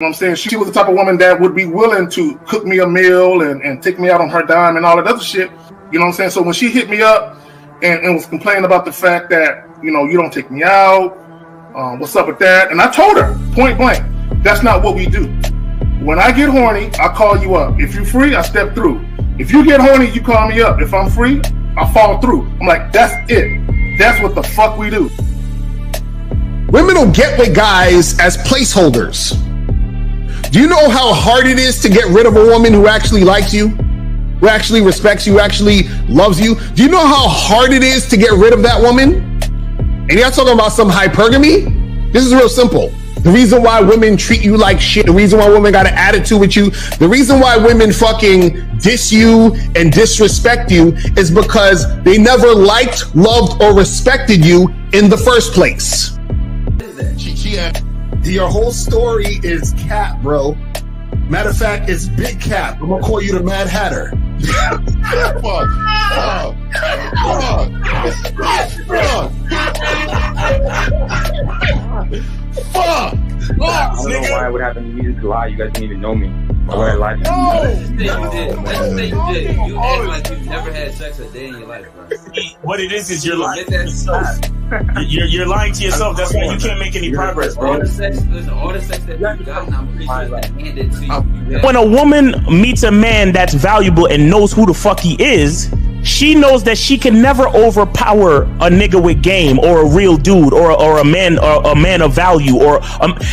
You know what I'm saying? She was the type of woman that would be willing to cook me a meal and take me out on her dime and all that other shit. You know what I'm saying? So when she hit me up and was complaining about the fact that, you know, you don't take me out, what's up with that? And I told her, point blank, that's not what we do. When I get horny, I call you up. If you're free, I step through. If you get horny, you call me up. If I'm free, I fall through. I'm like, that's it. That's what the fuck we do. Women will get with guys as placeholders. Do you know how hard it is to get rid of a woman who actually likes you, who actually respects you, who actually loves you? Do you know how hard it is to get rid of that woman? And you're not talking about some hypergamy? This is real simple. The reason why women treat you like shit, the reason why women got an attitude with you, the reason why women fucking diss you and disrespect you is because they never liked, loved, or respected you in the first place. Your whole story is cap, bro. Matter of fact, it's big cap. I'm gonna call you the Mad Hatter. Fuck! I don't know why it would happen to me to lie. You guys didn't even know me. Why would I lie to you? Let's say you did. You act like you've never had sex a day in your life, bro. What it is you're lying to yourself. You're lying to yourself. That's why you can't make any progress, bro. All the sex that you've gotten, I'm pretty sure it's handed to you. When a woman meets a man that's valuable and knows who the fuck he is, she knows that she can never overpower a nigga with game or a real dude or a man of value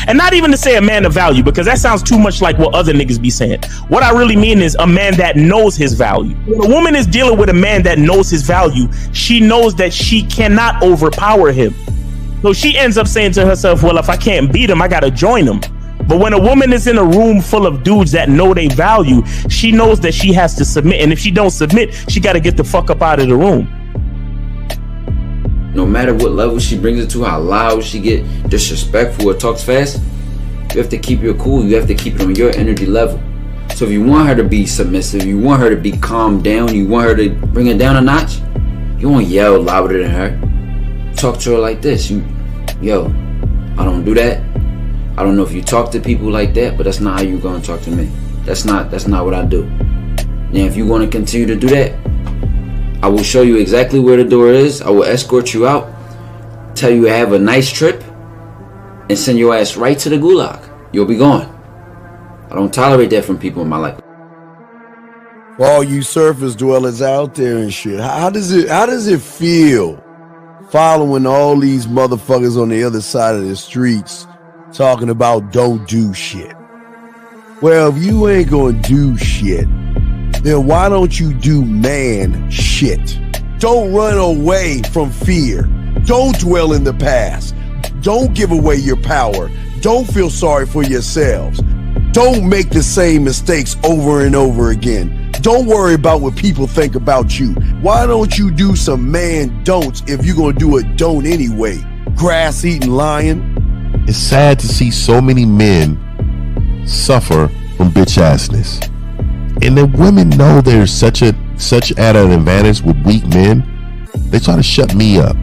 and not even to say a man of value, because that sounds too much like what other niggas be saying. What I really mean is a man that knows his value. When a woman is dealing with a man that knows his value, she knows that she cannot overpower him. So she ends up saying to herself, well, if I can't beat him, I gotta join him. But when a woman is in a room full of dudes that know they value, she knows that she has to submit. And if she don't submit, she got to get the fuck up out of the room. No matter what level she brings it to, how loud she get, disrespectful or talks fast, you have to keep your cool. You have to keep it on your energy level. So if you want her to be submissive, you want her to be calmed down, you want her to bring it down a notch, you won't yell louder than her. Talk to her like this. Yo, I don't do that. I don't know if you talk to people like that, but that's not how you're gonna talk to me. That's not what I do. Now, if you want to continue to do that, I will show you exactly where the door is. I will escort you out, tell you have a nice trip, and send your ass right to the gulag. You'll be gone. I don't tolerate that from people in my life. For all you surface dwellers out there and shit, how does it feel following all these motherfuckers on the other side of the streets talking about don't do shit? Well, if you ain't gonna do shit, then why don't you do man shit? Don't run away from fear. Don't dwell in the past. Don't give away your power. Don't feel sorry for yourselves. Don't make the same mistakes over and over again. Don't worry about what people think about you. Why don't you do some man don'ts if you're gonna do a don't anyway? Grass-eating lion. It's sad to see so many men suffer from bitch assness. And the women know there's such at an advantage with weak men. They try to shut me up.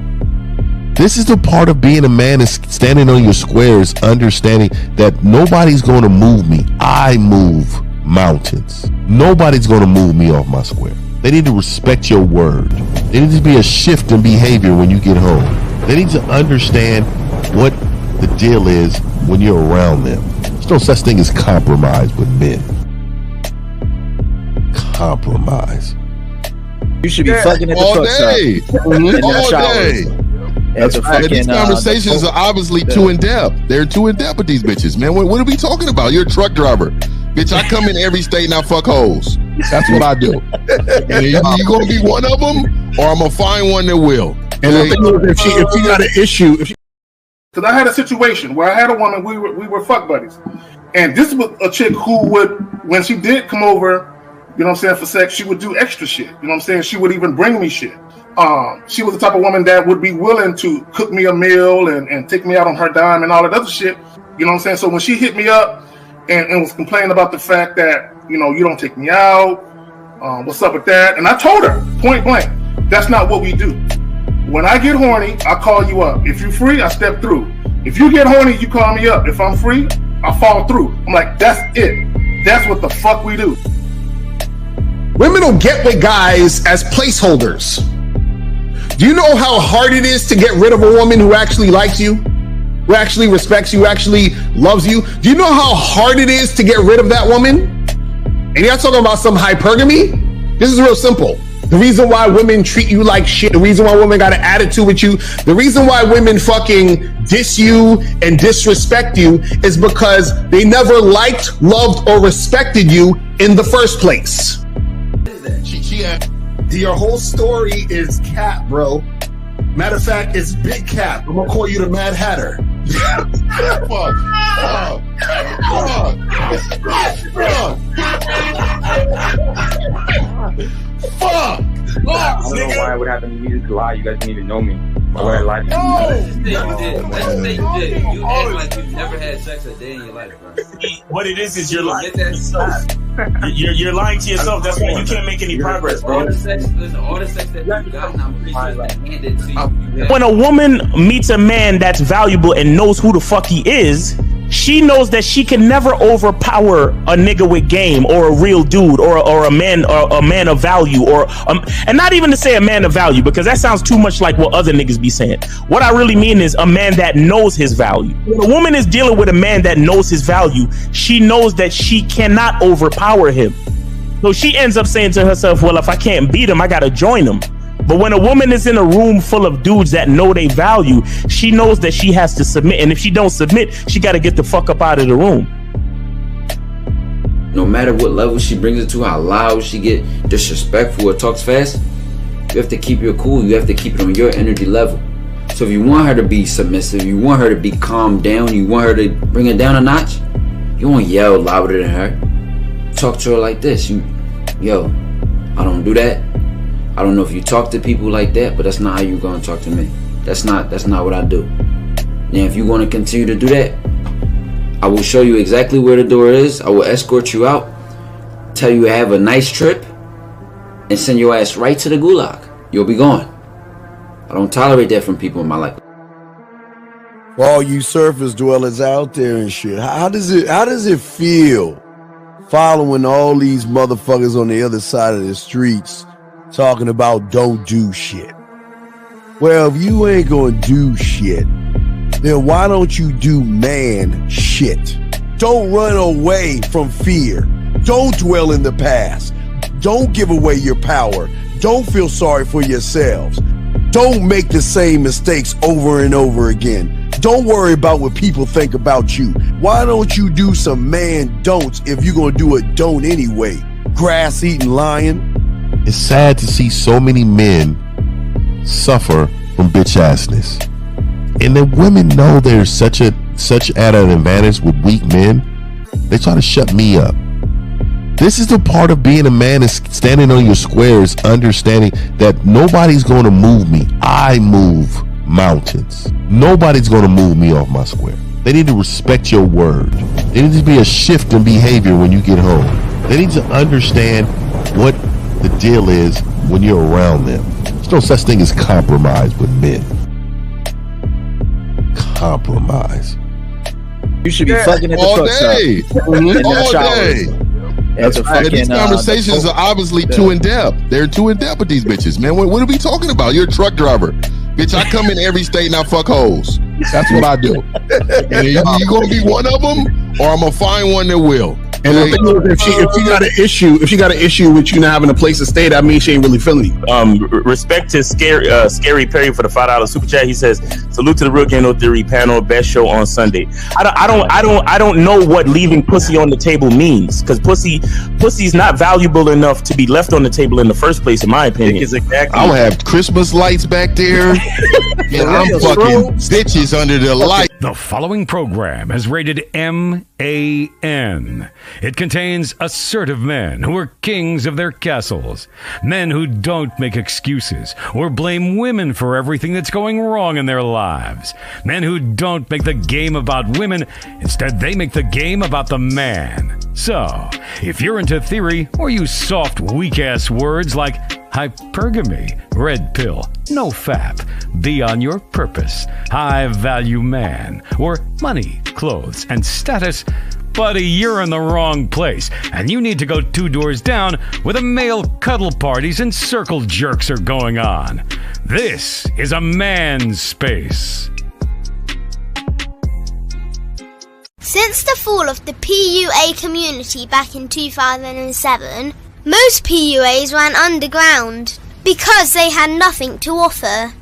This is the part of being a man, is standing on your squares, understanding that nobody's going to move me. I move mountains. Nobody's going to move me off my square. They need to respect your word. There needs to be a shift in behavior when you get home. They need to understand what the deal is when you're around them. There's no such thing as compromise with men. Compromise. You should be fucking at the all truck day. stop. All day. These conversations are obviously too in depth. They're too in depth with these bitches, man. What are we talking about? You're a truck driver, bitch. I come in every state and I fuck hoes. That's what I do. And you gonna be one of them, or I'm gonna find one that will. And the thing is, if she got an issue, because I had a situation where I had a woman, we were fuck buddies, and this was a chick who would, when she did come over, you know what I'm saying, for sex, she would do extra shit. You know what I'm saying? She would even bring me shit. She was the type of woman that would be willing to cook me a meal and take me out on her dime and all that other shit. You know what I'm saying? So when she hit me up and was complaining about the fact that, you know, you don't take me out, what's up with that? And I told her, point blank, that's not what we do. When I get horny, I call you up. If you're free, I step through. If you get horny, you call me up. If I'm free, I fall through. I'm like, that's it. That's what the fuck we do. Women don't get with guys as placeholders. Do you know how hard it is to get rid of a woman who actually likes you, who actually respects you, who actually loves you? Do you know how hard it is to get rid of that woman? And you're not talking about some hypergamy? This is real simple. The reason why women treat you like shit, the reason why women got an attitude with you, the reason why women fucking diss you and disrespect you is because they never liked, loved, or respected you in the first place. Your whole story is cap, bro. Matter of fact, it's big cap. I'm gonna call you the Mad Hatter. Fuck! I don't know why it would happen to me to lie. You guys didn't even know me. Why would I lie to you? Let's say you did. You act like you've never had sex a day in your life, bro. What it is you're lying to yourself. You're lying to yourself. That's why you can't make any progress, bro. All the sex that you've gotten, I'm pretty sure it's been handed to you. When a woman meets a man that's valuable and knows who the fuck he is, she knows that she can never overpower a nigga with game or a real dude or a man of value and not even to say a man of value, because that sounds too much like what other niggas be saying. What I really mean is a man that knows his value. When a woman is dealing with a man that knows his value, she knows that she cannot overpower him. So she ends up saying to herself, well, if I can't beat him, I gotta join him. But when a woman is in a room full of dudes that know they value, she knows that she has to submit. And if she don't submit, she got to get the fuck up out of the room. No matter what level she brings it to, how loud she get, disrespectful or talks fast, you have to keep your cool. You have to keep it on your energy level. So if you want her to be submissive, you want her to be calmed down, you want her to bring it down a notch, you won't yell louder than her. Talk to her like this. Yo, I don't do that. I don't know if you talk to people like that, but that's not how you're gonna talk to me. That's not what I do. Now, if you want to continue to do that, I will show you exactly where the door is. I will escort you out, tell you have a nice trip, and send your ass right to the gulag. You'll be gone. I don't tolerate that from people in my life. For all you surface dwellers out there and shit, how does it feel following all these motherfuckers on the other side of the streets talking about don't do shit? Well, if you ain't gonna do shit, then why don't you do man shit? Don't run away from fear. Don't dwell in the past. Don't give away your power. Don't feel sorry for yourselves. Don't make the same mistakes over and over again. Don't worry about what people think about you. Why don't you do some man don'ts if you're gonna do a don't anyway? Grass-eating lion. It's sad to see so many men suffer from bitch assness, and the women know they're such at an advantage with weak men. They try to shut me up. This is the part of being a man, is standing on your squares, understanding that nobody's going to move me. I move mountains. Nobody's going to move me off my square. They need to respect your word. There needs to be a shift in behavior when you get home. They need to understand what the deal is when you're around them. There's no such thing as compromise with men. Compromise. You should be fucking at the all truck day. stop. All day. That's These conversations are obviously too in depth. They're too in depth with these bitches, man. What are we talking about? You're a truck driver. Bitch, I come in every state and I fuck hoes. That's what I do. And you gonna be one of them, or I'm gonna find one that will. And the thing is, if she got an issue with you not having a place to stay, that means she ain't really feeling you. Respect to Scary Perry for the $5 super chat. He says, "Salute to the Real Game No Theory panel. Best show on Sunday." I don't know what leaving pussy on the table means, because pussy's not valuable enough to be left on the table in the first place, in my opinion. I'm gonna have Christmas lights back there, and I'm fucking bitches under the light. The following program is rated MAN. It contains assertive men who are kings of their castles, men who don't make excuses or blame women for everything that's going wrong in their lives, men who don't make the game about women, instead they make the game about the man. So, if you're into theory or use soft, weak-ass words like hypergamy, red pill, No fap. Be on your purpose. High value man. Or money, clothes, and status. Buddy, you're in the wrong place. And you need to go 2 doors down where the male cuddle parties and circle jerks are going on. This is a man's space. Since the fall of the PUA community back in 2007, most PUAs ran underground because they had nothing to offer.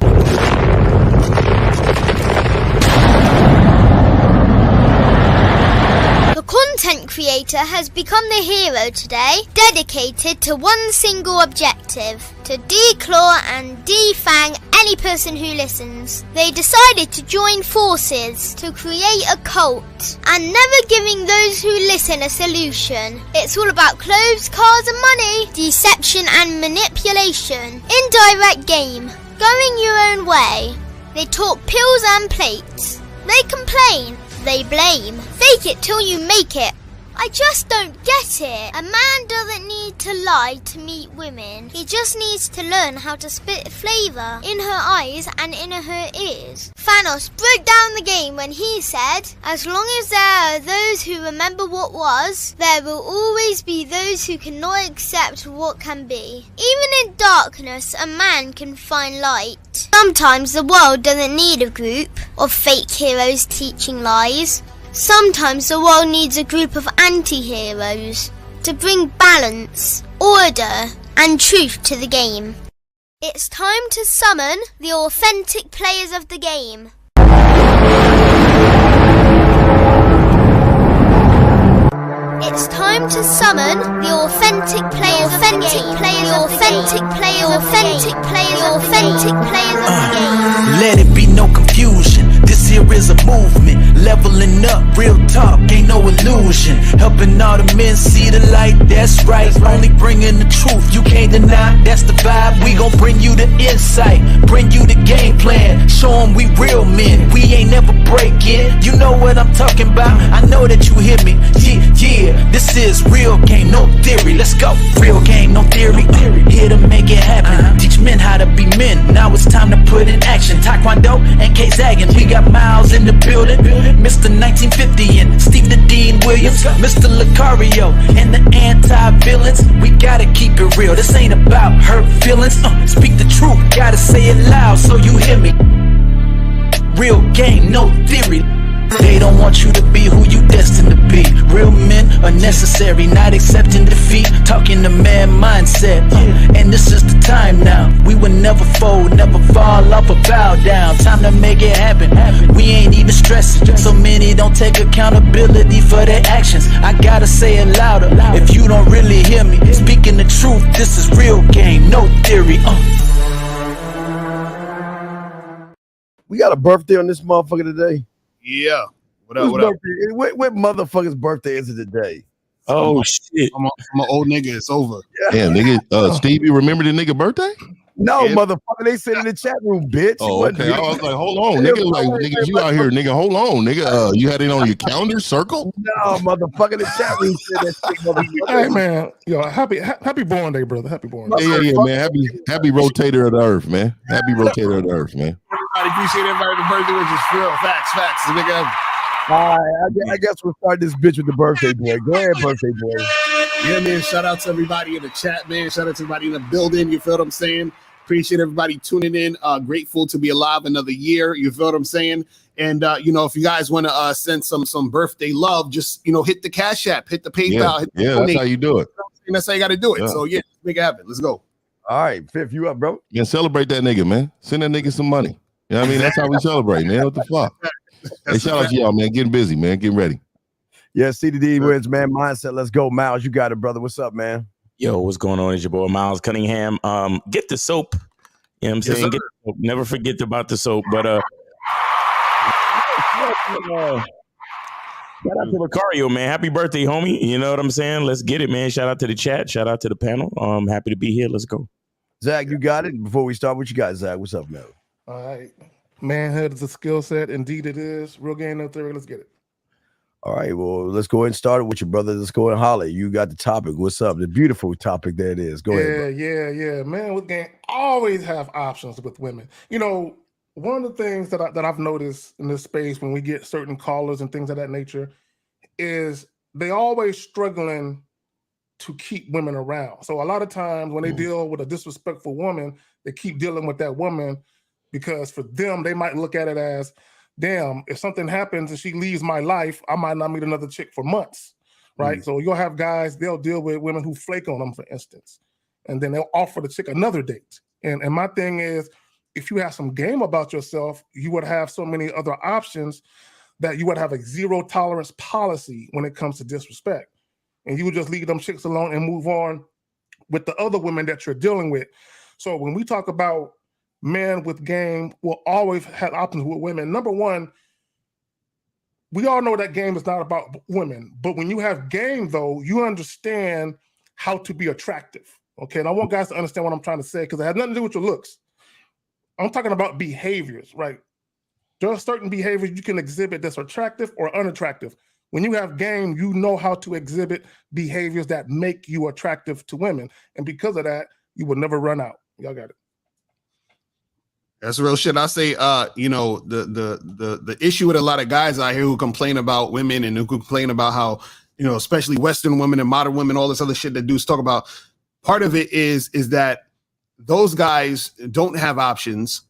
The content creator has become the hero today, dedicated to one single objective: to declaw and defang any person who listens. They decided to join forces to create a cult, and never giving those who listen a solution. It's all about clothes, cars and money, deception and manipulation, indirect game, going your own way. They talk pills and plates. They complain. They blame. Fake it till you make it. I just don't get it. A man doesn't need to lie to meet women. He just needs to learn how to spit flavour in her eyes and in her ears. Thanos broke down the game when he said, as long as there are those who remember what was, there will always be those who cannot accept what can be. Even in darkness, a man can find light. Sometimes the world doesn't need a group of fake heroes teaching lies. Sometimes the world needs a group of anti-heroes to bring balance, order, and truth to the game. It's time to summon the authentic players of the game. It's time to summon the authentic players of the game. The authentic players of the game. Let it be no confusion. This here is a movement, leveling up, real talk, ain't no illusion. Helping all the men see the light, that's right. Only bringing the truth, you can't deny, that's the vibe. We gon' bring you the insight, bring you the game plan. Show 'em we real men, we ain't never breaking. You know what I'm talking about, I know that you hear me. Yeah, this is real game, no theory. Let's go, real game, no theory. Here to make it happen, teach men how to be men. Now it's time to put in action. Taekwondo and K-Zagging, we got Miles in the building, Mr. 1950 and Steve the Dean Williams, Mr. Lucario and the anti-villains. We gotta keep it real, this ain't about hurt feelings. Speak the truth, gotta say it loud so you hear me. Real game, no theory. They don't want you to be who you destined to be. Real men are necessary, not accepting defeat. Talking the man mindset, and this is the time now. We will never fold, never fall off or bow down. Time to make it happen. We ain't even stressing. So many don't take accountability for their actions. I gotta say it louder. If you don't really hear me, speaking the truth, this is real game, no theory. We got a birthday on this motherfucker today. Yeah. What up? What up? What motherfucker's birthday is it today? Oh shit! I'm an old nigga. It's over. Damn, nigga. Steve, you remember the nigga birthday? No, motherfucker. They said in the chat room, bitch. Oh, okay. I was like, hold on, nigga. Like, nigga, you out here, nigga. Hold on, nigga. You had it on your calendar circle? No, motherfucker. The chat room said that shit, motherfucker. Hey man, yo, happy born day, brother. Happy born day. Yeah, man. Happy rotator of the earth, man. Happy rotator of the earth, man. Everybody appreciate everybody. The birthday was just real facts. The nigga. All right, I guess we'll start this bitch with the birthday boy. Go ahead, birthday boy. Yeah, man. Shout out to everybody in the chat, man. Shout out to everybody in the building. You feel what I'm saying? Appreciate everybody tuning in. Grateful to be alive another year. You feel what I'm saying? And if you guys want to send some birthday love, just hit the Cash App, hit the PayPal. Yeah, that's how you do it. And that's how you got to do it. Yeah. So yeah, make it happen. Let's go. All right, Fifth, you up, bro? Yeah, celebrate that nigga, man. Send that nigga some money. You know what I mean? That's how we celebrate, man. What the fuck? Hey, shout out to y'all, man. Getting busy, man. Getting ready. Yeah, CDD wins, man. Mindset. Let's go, Miles. You got it, brother. What's up, man? Yo, what's going on? It's your boy Miles Cunningham. Get the soap. You know what I'm saying? Get the soap. Never forget about the soap. But shout out to Lucario, man. Happy birthday, homie. You know what I'm saying? Let's get it, man. Shout out to the chat. Shout out to the panel. Happy to be here. Let's go. Zach, you got it. Before we start, what you got, Zach? What's up, man? All right. Manhood is a skill set. Indeed it is. Real game, no theory. Let's get it. All right, well, let's go ahead and start it with your brother. Let's go ahead and holler. You got the topic. What's up? The beautiful topic that is. Go ahead, bro. Yeah. Men with game always have options with women. You know, one of the things that I've noticed in this space when we get certain callers and things of that nature is they always struggling to keep women around. So a lot of times when they deal with a disrespectful woman, they keep dealing with that woman because for them, they might look at it as, damn, if something happens and she leaves my life, I might not meet another chick for months, right? So you'll have guys, they'll deal with women who flake on them, for instance, and then they'll offer the chick another date. And my thing is, if you have some game about yourself, you would have so many other options that you would have a zero tolerance policy when it comes to disrespect. And you would just leave them chicks alone and move on with the other women that you're dealing with. So when we talk about men with game will always have options with women. Number one, we all know that game is not about women, but when you have game, though, you understand how to be attractive. Okay, and I want guys to understand what I'm trying to say because it has nothing to do with your looks. I'm talking about behaviors, right? There are certain behaviors you can exhibit that's attractive or unattractive. When you have game, you know how to exhibit behaviors that make you attractive to women. And because of that, you will never run out. Y'all got it. That's real shit. I say, the issue with a lot of guys out here who complain about women and who complain about how, especially Western women and modern women, all this other shit that dudes talk about. Part of it is that those guys don't have options,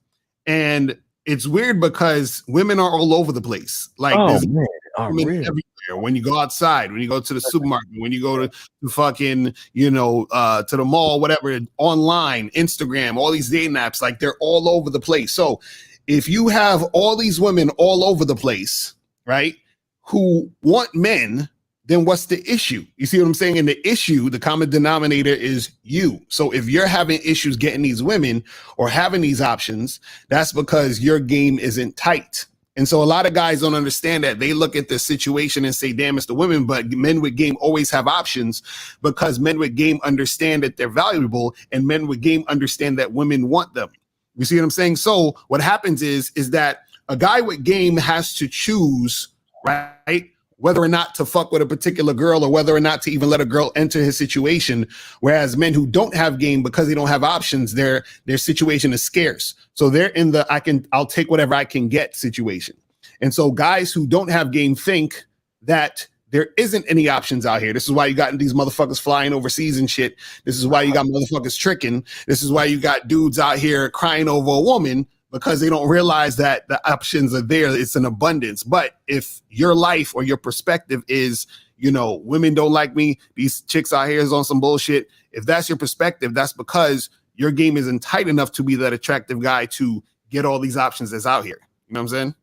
and it's weird because women are all over the place. Like, there's women everywhere. When you go outside, when you go to the supermarket, when you go to fucking, to the mall, whatever, online, Instagram, all these dating apps, like they're all over the place. So if you have all these women all over the place, right, who want men, then what's the issue? You see what I'm saying? And the issue, the common denominator is you. So if you're having issues getting these women or having these options, that's because your game isn't tight. And so a lot of guys don't understand that. They look at the situation and say, damn, it's the women, but men with game always have options because men with game understand that they're valuable and men with game understand that women want them. You see what I'm saying? So what happens is that a guy with game has to choose, right, whether or not to fuck with a particular girl or whether or not to even let a girl enter his situation. Whereas men who don't have game because they don't have options, their situation is scarce. So they're in the I'll take whatever I can get situation. And so guys who don't have game think that there isn't any options out here. This is why you got these motherfuckers flying overseas and shit. This is why you got motherfuckers tricking. This is why you got dudes out here crying over a woman, because they don't realize that the options are there. It's an abundance. But if your life or your perspective is, women don't like me, these chicks out here is on some bullshit. If that's your perspective, that's because your game isn't tight enough to be that attractive guy to get all these options that's out here. You know what I'm saying?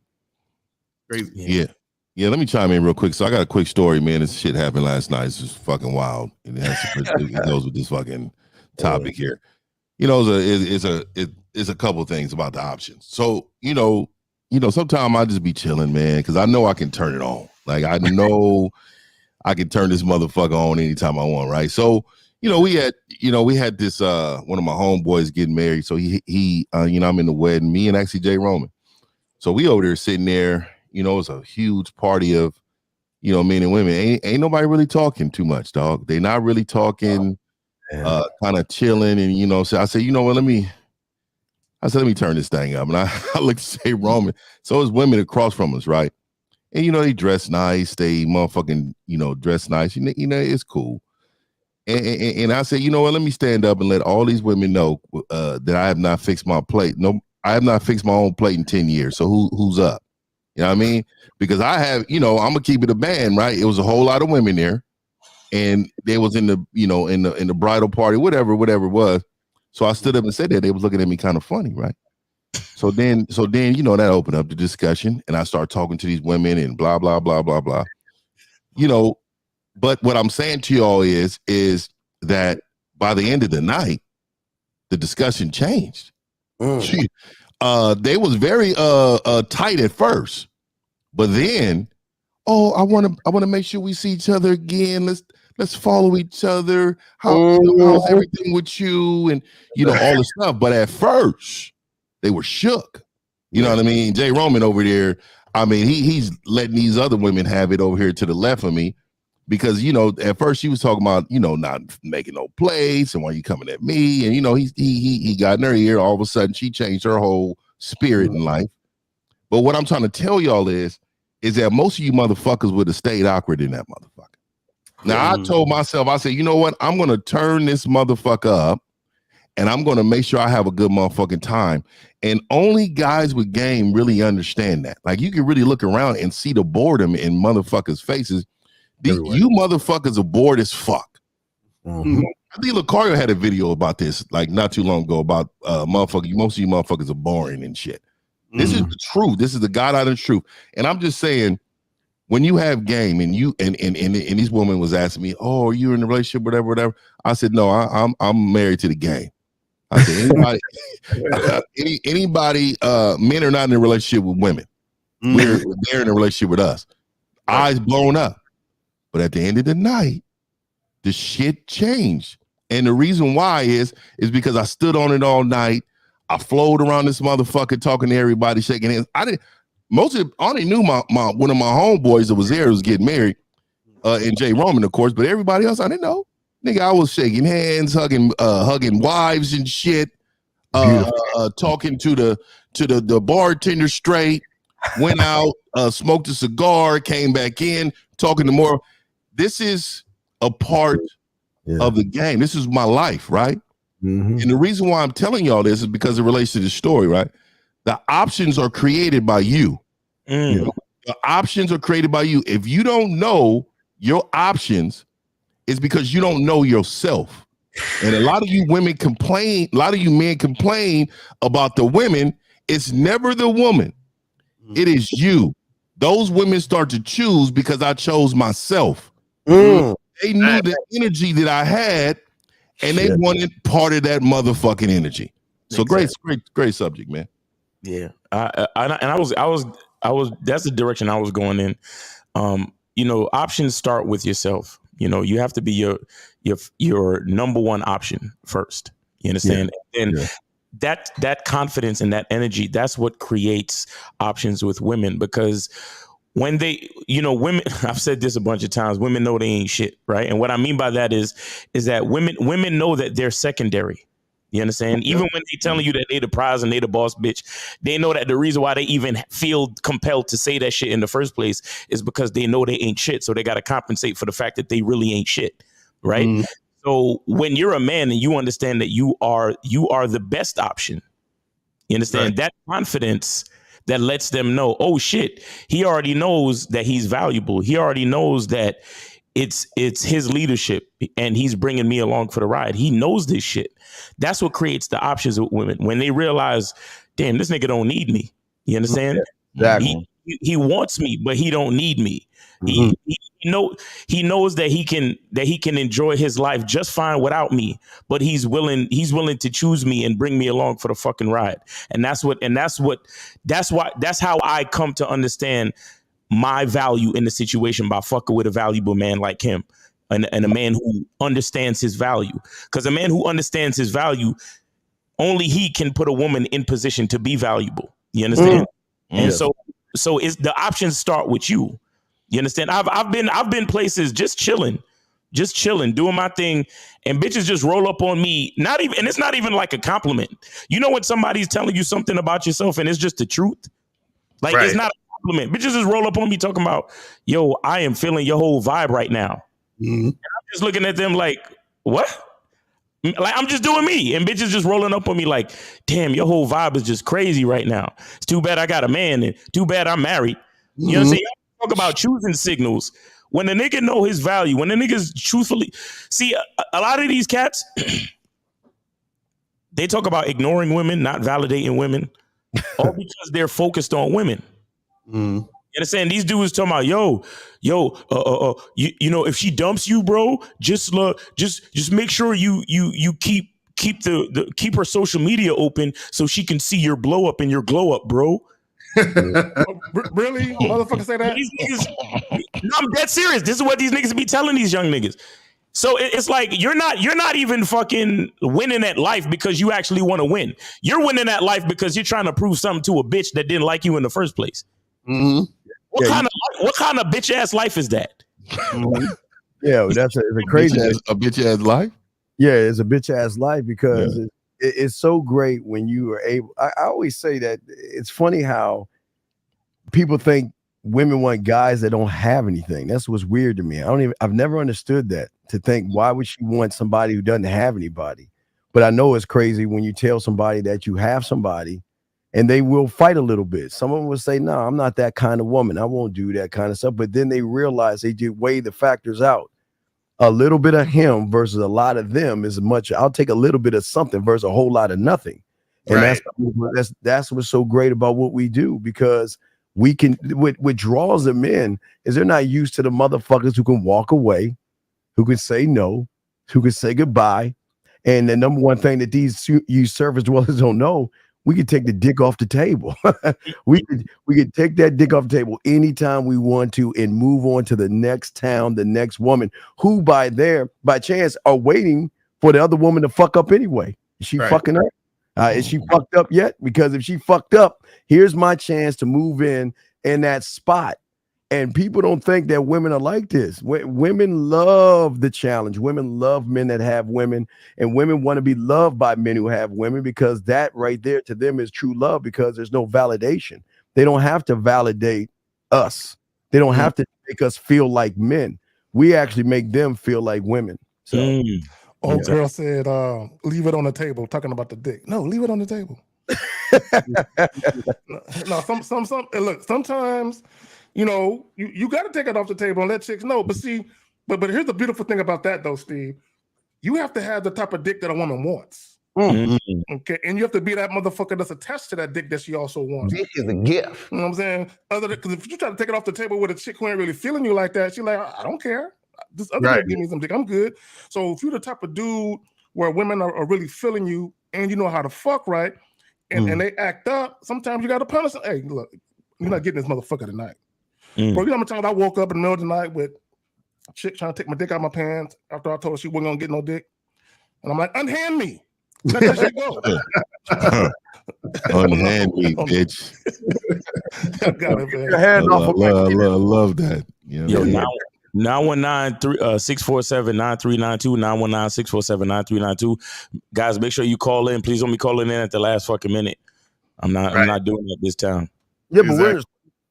Crazy. Yeah. Let me chime in real quick. So I got a quick story, man. This shit happened last night. It's just fucking wild. And it goes with this fucking topic here. It's a couple of things about the options. So, sometimes I just be chilling, man, because I know I can turn it on. Like, I know I can turn this motherfucker on anytime I want, right? So, we had this one of my homeboys getting married. So he I'm in the wedding, me and actually Jay Roman. So we over there sitting there, it's a huge party of, men and women. Ain't nobody really talking too much, dog. They not really talking. Kind of chilling, and so I said, what, let me turn this thing up. And I looked to say Roman. So it's women across from us, right? And they dress nice, they motherfucking, dress nice, it's cool. And I said, what, let me stand up and let all these women know that I have not fixed my plate. No, I have not fixed my own plate in 10 years. So who's up? You know what I mean? Because I have, I'm gonna keep it a band, right? It was a whole lot of women there. And they was in the, in the bridal party, whatever it was. So I stood up and said that. They was looking at me kind of funny, right? So then, that opened up the discussion, and I started talking to these women and blah, blah, blah, blah, blah. But what I'm saying to y'all is that by the end of the night, the discussion changed. They was very tight at first, but then, I want to make sure we see each other again. Let's follow each other. How's everything with you? And all the stuff. But at first, they were shook. You know what I mean? Jay Roman over there, I mean, he's letting these other women have it over here to the left of me because, you know, at first she was talking about, you know, not making no plays and why you coming at me. And, you know, he got in her ear. All of a sudden she changed her whole spirit in life. But what I'm trying to tell y'all is that most of you motherfuckers would have stayed awkward in that motherfucker. Now, I told myself, I said, you know what? I'm going to turn this motherfucker up and I'm going to make sure I have a good motherfucking time. And only guys with game really understand that. Like, you can really look around and see the boredom in motherfuckers' faces. You motherfuckers are bored as fuck. I think Lucario had a video about this, like, not too long ago about motherfuckers. Most of you motherfuckers are boring and shit. This is the truth. This is the God out of the truth. And I'm just saying, when you have game and you and these women was asking me, oh, are you in a relationship, whatever. I said, no, I'm married to the game. I said, anybody, men are not in a relationship with women. They're in a relationship with us. Eyes blown up. But at the end of the night, the shit changed. And the reason why is because I stood on it all night. I flowed around this motherfucker, talking to everybody, shaking hands. I only knew my one of my homeboys that was there was getting married, and Jay Roman, of course, but everybody else I didn't know. Nigga, I was shaking hands, hugging wives and shit, talking to the bartender straight, went out, smoked a cigar, came back in, talking to more. This is a part of the game. This is my life, right? And the reason why I'm telling y'all this is because it relates to the story, right? The options are created by you. You know, the options are created by you. If you don't know your options, it's because you don't know yourself. And a lot of you women complain, a lot of you men complain about the women. It's never the woman. It is you. Those women start to choose because I chose myself. They knew the energy that I had, and they wanted part of that motherfucking energy. So great subject, man. Yeah, I was. That's the direction I was going in. You know, options start with yourself. You know, you have to be your number one option first. You understand? And that confidence and that energy, that's what creates options with women, because when they, you know, women, I've said this a bunch of times, women know they ain't shit, right? And what I mean by that is that women know that they're secondary. You understand? Even when they telling you that they the prize and they the boss bitch, they know that the reason why they even feel compelled to say that shit in the first place is because they know they ain't shit. So they got to compensate for the fact that they really ain't shit, right? So when you're a man and you understand that you are the best option, you understand that confidence that lets them know, oh shit, he already knows that he's valuable. He already knows that it's his leadership and he's bringing me along for the ride. He knows this shit. That's what creates the options with women. When they realize, damn, this nigga don't need me. You understand? Exactly. He wants me, but he don't need me. He knows that he can enjoy his life just fine without me, but he's willing to choose me and bring me along for the fucking ride. And that's how I come to understand my value in the situation, by fucking with a valuable man like him, and a man who understands his value. Because a man who understands his value, only he can put a woman in position to be valuable. You understand? And so is the options start with you. You understand? I've been places just chilling, doing my thing, and bitches just roll up on me. And it's not even like a compliment. You know when somebody's telling you something about yourself and it's just the truth? Like, it's not a compliment. Bitches just roll up on me talking about, yo, I am feeling your whole vibe right now. And I'm just looking at them like, what? Like, I'm just doing me, and bitches just rolling up on me like, damn, your whole vibe is just crazy right now. It's too bad I got a man, and too bad I'm married. You know what I'm saying? Y'all talk about choosing signals. When a nigga know his value, when the niggas truthfully see a lot of these cats, they talk about ignoring women, not validating women, all because they're focused on women. You understand? These dudes talking about, yo, you know, if she dumps you, bro, just make sure you keep her social media open so she can see your blow up and your glow up, bro. Really? Motherfucker say that? These niggas, no, I'm dead serious. This is what these niggas be telling these young niggas. So it's like you're not even fucking winning at life because you actually want to win. You're winning at life because you're trying to prove something to a bitch that didn't like you in the first place. Mm-hmm. What kind of bitch ass life is that? Mm-hmm. Yeah, that's a crazy a bitch ass life. Yeah, it's a bitch ass life because it's so great when you are able. I always say that it's funny how people think women want guys that don't have anything. That's what's weird to me. I've never understood that. To think why would she want somebody who doesn't have anybody? But I know it's crazy when you tell somebody that you have somebody, and they will fight a little bit. Some of them will say, "No, I'm not that kind of woman. I won't do that kind of stuff." But then they realize they do weigh the factors out. A little bit of him versus a lot of them is much. I'll take a little bit of something versus a whole lot of nothing. And that's what's so great about what we do, because we can what draws them in is they're not used to the motherfuckers who can walk away, who can say no, who can say goodbye. And the number one thing that these surface dwellers don't know, we could take the dick off the table. we could take that dick off the table anytime we want to and move on to the next town, the next woman who by chance are waiting for the other woman to fuck up anyway. Is she fucking up? Is she fucked up yet? Because if she fucked up, here's my chance to move in that spot. And people don't think that women are like this. Women love the challenge. Women love men that have women, and women want to be loved by men who have women, because that right there to them is true love, because there's no validation. They don't have to validate us. They don't have to make us feel like men. We actually make them feel like women. So, girl said, leave it on the table, talking about the dick. No, leave it on the table. no, look, sometimes, you know, you got to take it off the table and let chicks know. But see, but here's the beautiful thing about that, though, Steve. You have to have the type of dick that a woman wants. Mm-hmm. Okay, and you have to be that motherfucker that's attached to that dick that she also wants. Dick is a gift. You know what I'm saying? Because if you try to take it off the table with a chick who ain't really feeling you like that, she's like, I don't care. This other guy give me some dick, I'm good. So if you're the type of dude where women are really feeling you and you know how to fuck right, and they act up, sometimes you got to punish them. Hey, look, you're not getting this motherfucker tonight. Bro, you know how many times I woke up in the middle of the night with a chick trying to take my dick out of my pants after I told her she wasn't gonna get no dick, and I'm like, unhand me. Let that shit go. Unhand me, bitch. I love that. You know? Yo, 919-647-9392, 919-647-9392. Guys, make sure you call in. Please don't be calling in at the last fucking minute. I'm not doing it this time. Yeah, but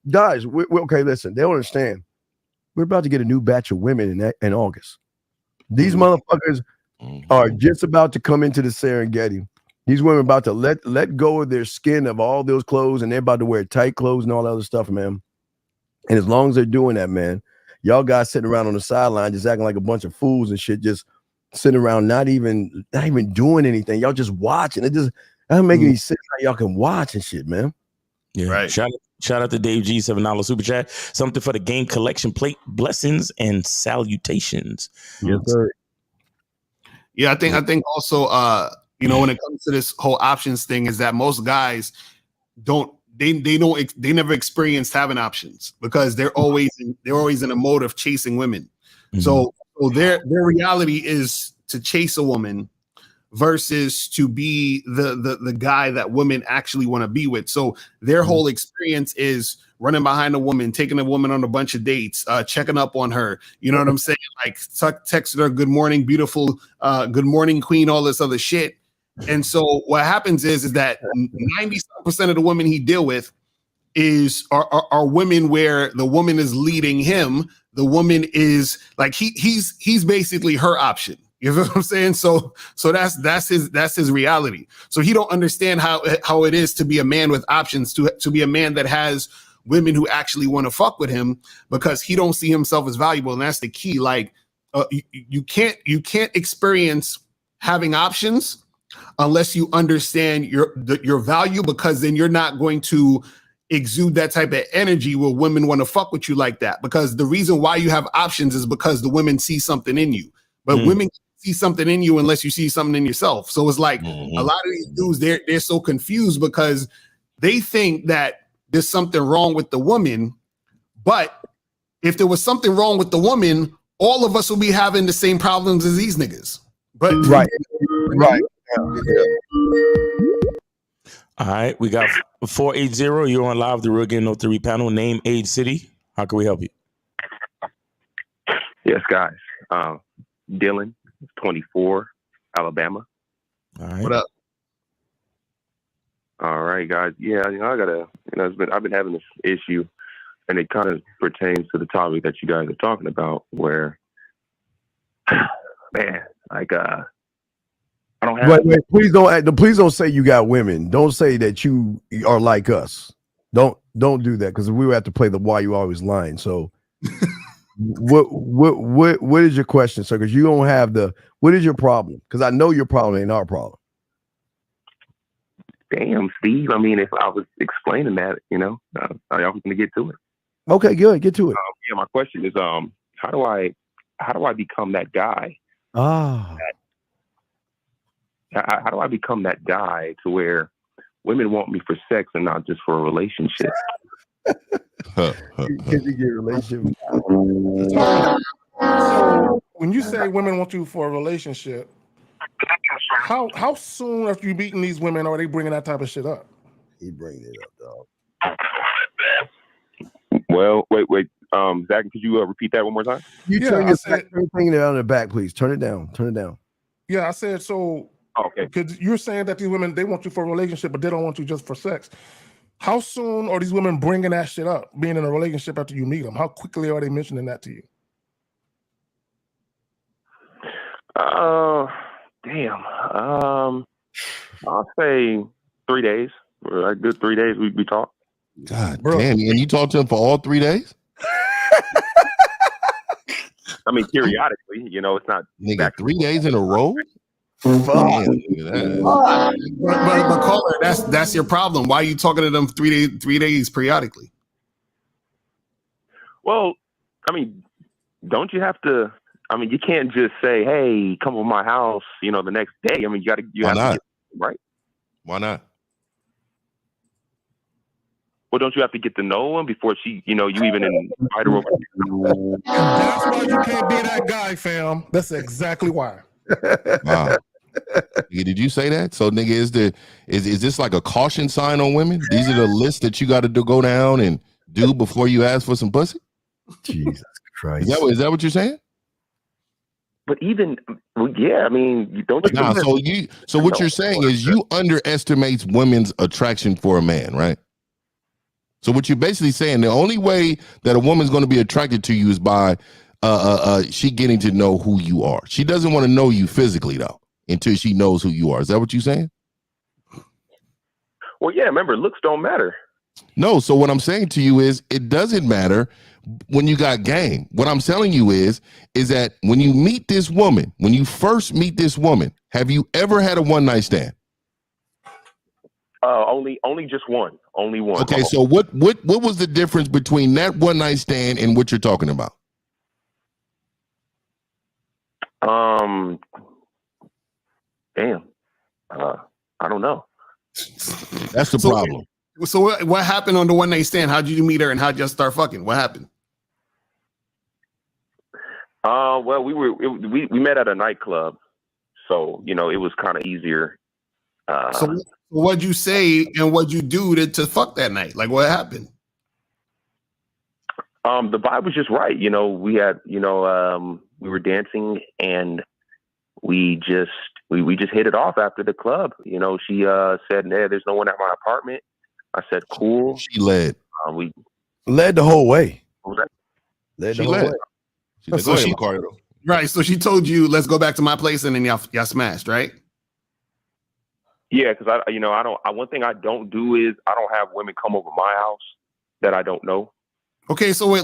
guys, we're okay, listen, they don't understand. We're about to get a new batch of women in August. These motherfuckers are just about to come into the Serengeti. These women about to let go of their skin of all those clothes, and they're about to wear tight clothes and all that other stuff, man. And as long as they're doing that, man, y'all guys sitting around on the sideline just acting like a bunch of fools and shit, just sitting around not even doing anything. Y'all just watching. It just doesn't make any sense how y'all can watch and shit, man. Yeah, right. Shout out to Dave G, $7 super chat. Something for the game collection plate. Blessings and salutations. Yes, sir. Yeah, I think also you know, when it comes to this whole options thing, is that most guys they never experienced having options, because they're always in a mode of chasing women. So their reality is to chase a woman versus to be the guy that women actually want to be with. So their whole experience is running behind a woman, taking a woman on a bunch of dates, checking up on her. You know what I'm saying? Like texting her, good morning, beautiful, good morning, queen, all this other shit. And so what happens is that 90% of the women he deal with are women where the woman is leading him. The woman is like, he's basically her option. You know what I'm saying? So that's his reality. So he don't understand how it is to be a man with options, to be a man that has women who actually want to fuck with him, because he don't see himself as valuable. And that's the key. Like you can't experience having options unless you understand your value, because then you're not going to exude that type of energy where women want to fuck with you like that. Because the reason why you have options is because the women see something in you, but women see something in you unless you see something in yourself. So it's like a lot of these dudes, they're so confused because they think that there's something wrong with the woman, but if there was something wrong with the woman, all of us will be having the same problems as these niggas. But right. All right, we got 480. You're on live the Real Game No 3 panel. Name, age, city. How can we help you? Yes, guys. Dylan, 24, Alabama. All right. What up? All right, guys. Yeah, I gotta. I've been having this issue, and it kind of pertains to the topic that you guys are talking about. Where, man, like, I don't have. Wait, please don't say you got women. Don't say that you are like us. Don't do that, because we would have to play the why you always lying. So what is your question, sir? Because you don't have what is your problem? Because I know your problem ain't our problem. Damn, Steve. I mean, if I was explaining that, I was gonna get to it. Okay, good. Get to it. Yeah, my question is, how do I become that guy? Ah. How do I become that guy to where women want me for sex and not just for a relationship? Can you get a relationship? So when you say women want you for a relationship, how soon after you meeting these women are they bringing that type of shit up? He bringing it up, dog. Well, wait. Zach, could you repeat that one more time? You turn your thing down in the back, please. Turn it down. Yeah, I said so. Okay. Because you're saying that these women, they want you for a relationship, but they don't want you just for sex. How soon are these women bringing that shit up, being in a relationship after you meet them? How quickly are they mentioning that to you? Damn. I'll say 3 days. For a good 3 days, we talk. God damn. And you talk to them for all 3 days? I mean, periodically, it's not. Nigga, 3 days in a row? But caller, that's your problem. Why are you talking to them 3 days periodically? Well, I mean, don't you have to? I mean, you can't just say, "Hey, come to my house," the next day. I mean, you have to, right? Why not? Well, don't you have to get to know him before you even invite her over? That's why you can't be that guy, fam. That's exactly why. Wow. Nigga, did you say that? So, nigga, is this like a caution sign on women? These are the lists that you got to go down and do before you ask for some pussy? Jesus Christ. Is that what you're saying? But even, yeah, I mean, don't you? Nah, so what you're saying is you underestimate women's attraction for a man, right? So what you're basically saying, the only way that a woman's going to be attracted to you is by she getting to know who you are. She doesn't want to know you physically, though, until she knows who you are. Is that what you're saying? Well, yeah, remember, looks don't matter. No, so what I'm saying to you is it doesn't matter when you got game. What I'm telling you is that when you meet this woman, when you first meet this woman, have you ever had a one-night stand? Only just one. Only one. Okay, so what was the difference between that one-night stand and what you're talking about? Damn. I don't know. That's the problem. So what happened on the one night stand? How did you meet her and how did you start fucking? What happened? Well, we met at a nightclub, so it was kind of easier. So what'd you say and what'd you do to fuck that night? Like, what happened? The vibe was just right. We had, we were dancing and we just hit it off after the club. She said, "Nah, there's no one at my apartment." I said, "Cool." She led. We led the whole way. What was that? Led the whole way. Right. So she told you, "Let's go back to my place," and then y'all smashed, right? Yeah, because one thing I don't do is I don't have women come over my house that I don't know. Okay, so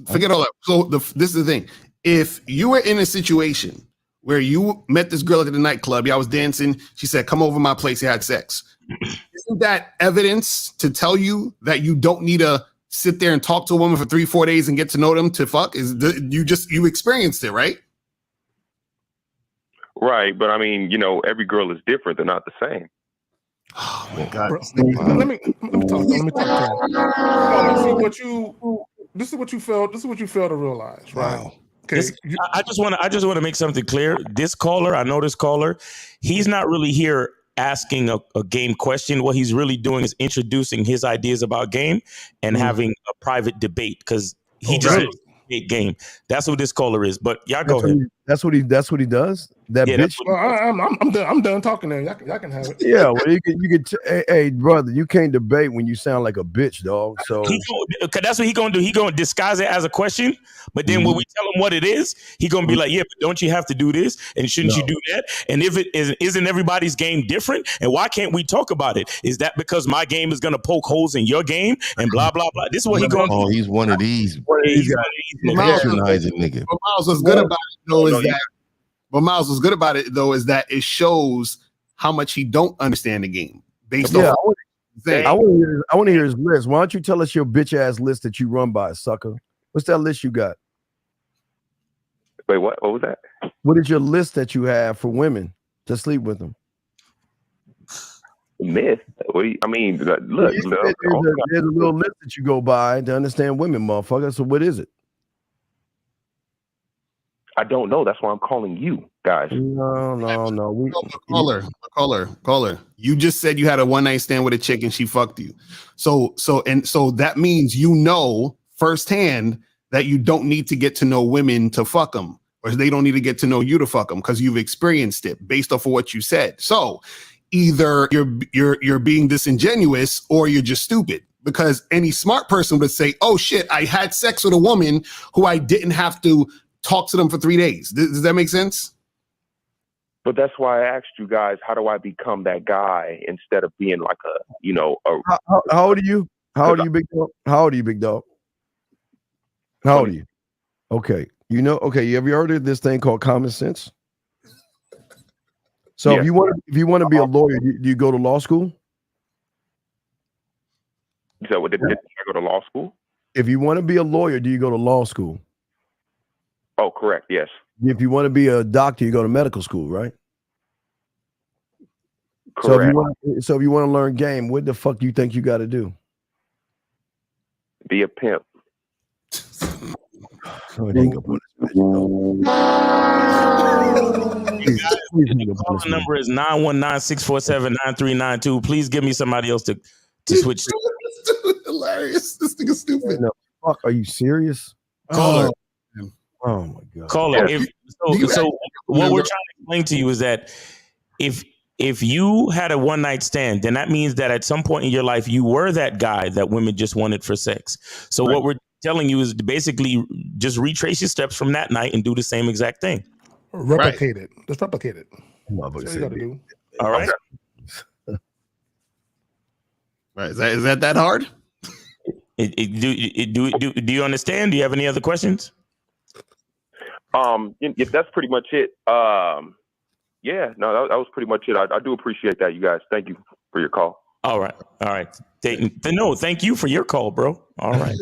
forget all that. So this is the thing: if you were in a situation where you met this girl at the nightclub, y'all was dancing, she said, "Come over my place," you had sex. Isn't that evidence to tell you that you don't need to sit there and talk to a woman for 3-4 days and get to know them to fuck? You experienced it, right? Right, but I mean, every girl is different. They're not the same. Oh my God! Let me talk to him. This is what you fail to realize, right? Wow. Okay. I just want to make something clear. This caller, I know this caller, he's not really here asking a game question. What he's really doing is introducing his ideas about game and having a private debate, because he just really? debate game. That's what this caller is. But y'all go ahead. That's what he does. That bitch. Well, I'm done. I'm done talking. Then y'all can have it. Yeah, well, you could. Hey, brother, you can't debate when you sound like a bitch, dog. So that's what he gonna do. He gonna disguise it as a question, but then when we tell him what it is, he gonna be like, "Yeah, but don't you have to do this? And shouldn't you do that? And if it isn't everybody's game different? And why can't we talk about it? Is that because my game is gonna poke holes in your game and blah blah blah?" This is what he gonna do. Oh, he's one of these. He's Patronizing nigga. But Miles, what's good about it though is that. But Miles, what's good about it though is that it shows how much he don't understand the game based on. I want to hear his list. Why don't you tell us your bitch ass list that you run by, sucker? What's that list you got? Wait, what? What was that? What is your list that you have for women to sleep with them? Myth? What do you, I mean, look. There's a little list that you go by to understand women, motherfucker. So what is it? I don't know. That's why I'm calling you guys. No. Caller. You just said you had a one night stand with a chick and she fucked you. So that means you know firsthand that you don't need to get to know women to fuck them, or they don't need to get to know you to fuck them because you've experienced it based off of what you said. So either you're being disingenuous or you're just stupid. Because any smart person would say, "Oh shit, I had sex with a woman who I didn't have to talk to them for 3 days." Does that make sense? But that's why I asked you guys, how do I become that guy instead of being like How old are you? How old are you, big dog? How old are you, big dog? How old are you? Okay. You have you heard of this thing called common sense? So if you want to be a lawyer, do you go to law school? So did I go to law school? If you want to be a lawyer, do you go to law school? Oh, correct. Yes. If you want to be a doctor, you go to medical school, right? Correct. So if you want to learn game, what the fuck do you think you got to do? Be a pimp. The number is 919-647-9392. Please give me somebody else to switch to. Hilarious. This thing is stupid. No, fuck, are you serious? Caller. Oh my god. Caller. So what we're trying to explain to you is that if you had a one night stand, then that means that at some point in your life you were that guy that women just wanted for sex. So what we're telling you is to basically just retrace your steps from that night and do the same exact thing. Replicate it. Just replicate it. That's what you got to do. All right. Right. Is that hard? Do you understand? Do you have any other questions? If that's pretty much it. Yeah, no, that was pretty much it. I do appreciate that, you guys. Thank you for your call. All right. No, thank you for your call, bro. All right.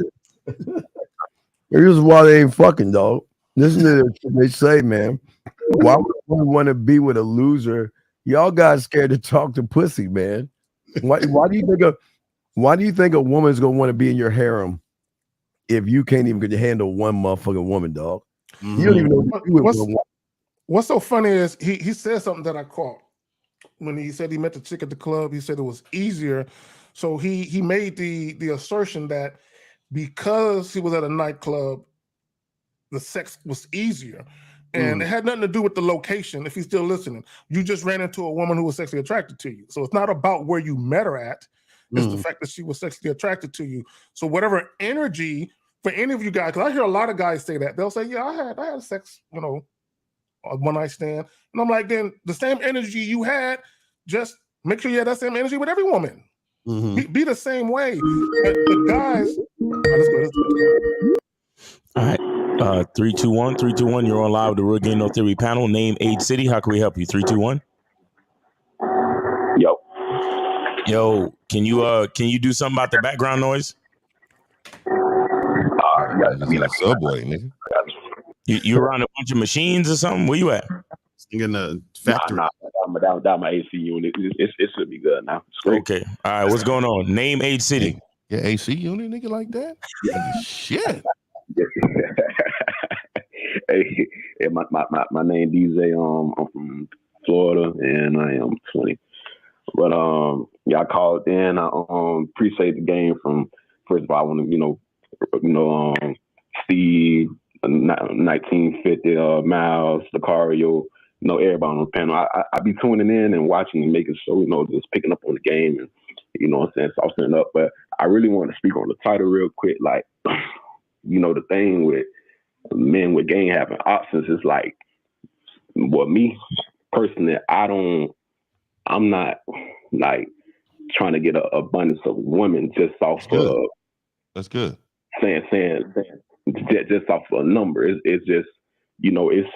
Here's why they ain't fucking, dog. Listen to what they say, man. Why would we want to be with a loser? Y'all guys scared to talk to pussy, man. Why do you think a woman's gonna want to be in your harem if you can't even handle one motherfucking woman, dog? You don't even know what to do with one. What's so funny is he said something that I caught when he said he met the chick at the club. He said it was easier. So he made the assertion that because he was at a nightclub, the sex was easier. And it had nothing to do with the location, if he's still listening. You just ran into a woman who was sexually attracted to you. So it's not about where you met her at. It's the fact that she was sexually attracted to you. So whatever energy for any of you guys, because I hear a lot of guys say that. They'll say, yeah, I had sex, a one night stand. And I'm like, then the same energy you had, just make sure you have that same energy with every woman. Be the same way. But the guys, let's go. All right. 321, you're on live with the Real Game No Theory panel. Name, age, city. How can we help you? 321. Yo, can you do something about the background noise? Subway, nigga. You around a bunch of machines or something? Where you at? In the factory. Down my AC unit. It should be good now. It's great. Okay. All right. What's going on? Name, age, city. Yeah, AC unit, nigga, like that? Shit. Hey, my name DJ. I'm from Florida, and I am 20. But yeah, I called in. I appreciate the game from. First of all, I want to Steve, 1950, Miles, Lucario, everybody on the panel. I be tuning in and watching and making sure, just picking up on the game and, what I'm saying, softening up. But I really want to speak on the title real quick. Like, the thing with men with game having options is like, well, me personally, I'm not like trying to get an abundance of women just off of. That's good. Saying just off of a number. It's just, it's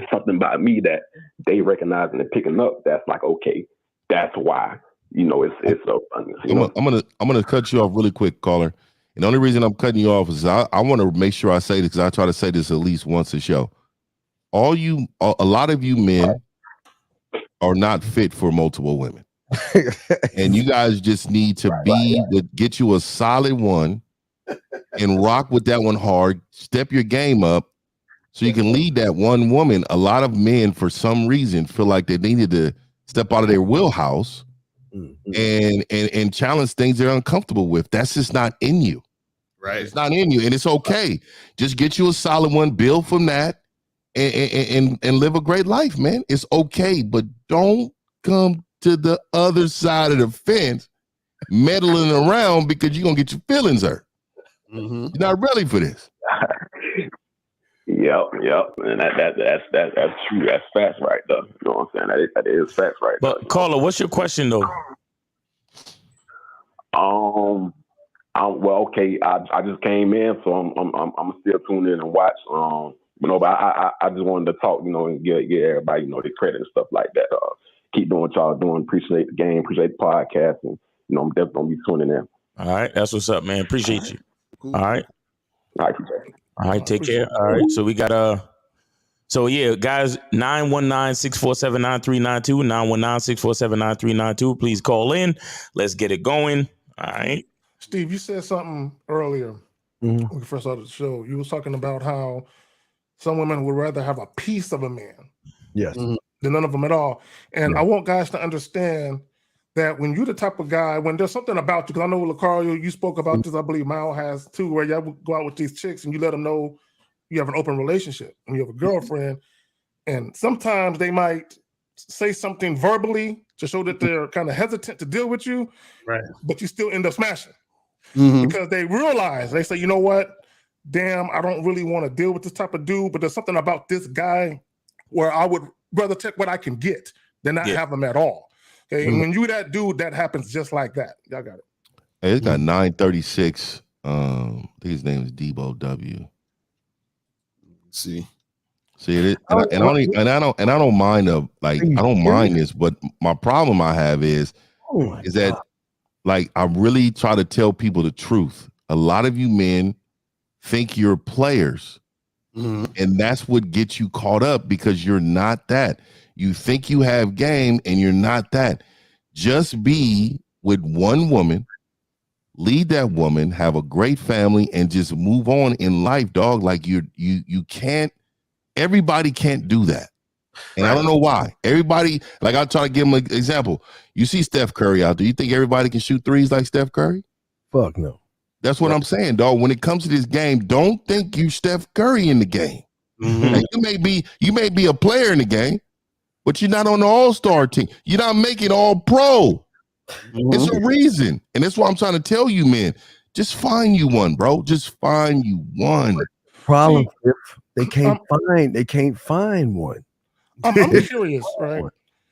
something about me that they recognizing and picking up. That's like, okay, that's why, it's so funny. I'm gonna cut you off really quick, caller. And the only reason I'm cutting you off is I want to make sure I say this, because I try to say this at least once a show. A lot of you men are not fit for multiple women. And you guys just need to get you a solid one and rock with that one hard, step your game up so you can lead that one woman. A lot of men, for some reason, feel like they needed to step out of their wheelhouse and challenge things they're uncomfortable with. That's just not in you. Right. It's not in you, and it's okay. Just get you a solid one, build from that, and live a great life, man. It's okay, but don't come to the other side of the fence meddling around because you're gonna get your feelings hurt. You're not ready for this. Yep, and that's true. That's facts right there. You know what I'm saying? That is facts right there. But caller, what's your question though? Well, okay. I just came in, so I'm still tuned in and watch. But I just wanted to talk, and get everybody, the credit and stuff like that. Keep doing what y'all doing. Appreciate the game. Appreciate the podcast, and I'm definitely gonna be tuning in. All right, that's what's up, man. Appreciate you. Cool. All right. All right, take care. All right, so we got so yeah, guys, 919-647-9392, 919-647-9392. Please call in. Let's get it going. All right. Steve, you said something earlier when we first started the show. You was talking about how some women would rather have a piece of a man than none of them at all. And I want guys to understand that when you're the type of guy, when there's something about you, because I know, Lucario, you spoke about this, I believe Mal has too, where you go out with these chicks and you let them know you have an open relationship and you have a girlfriend. And sometimes they might say something verbally to show that they're kind of hesitant to deal with you, right? But you still end up smashing because they realize, they say, you know what? Damn, I don't really want to deal with this type of dude, but there's something about this guy where I would rather take what I can get than not have him at all. Okay, and when you that dude, that happens just like that. Y'all got it. Hey, it's got 936. I think his name is Debo W. See it, and I don't mind I don't mind this, but my problem I have is that like I really try to tell people the truth. A lot of you men think you're players, and that's what gets you caught up because you're not that. You think you have game, and you're not that. Just be with one woman, lead that woman, have a great family, and just move on in life, dog. Like you can't. Everybody can't do that, and I don't know why. Everybody, like I try to give them an example. You see Steph Curry out there. You think everybody can shoot threes like Steph Curry? Fuck no. That's what I'm saying, dog. When it comes to this game, don't think you Steph Curry in the game. Like, you may be a player in the game, but you're not on the all-star team. You're not making all-pro. It's a reason. And that's why I'm trying to tell you, man. Just find you one, bro. Just find you one. Problem if they can't find one. I'm curious, right?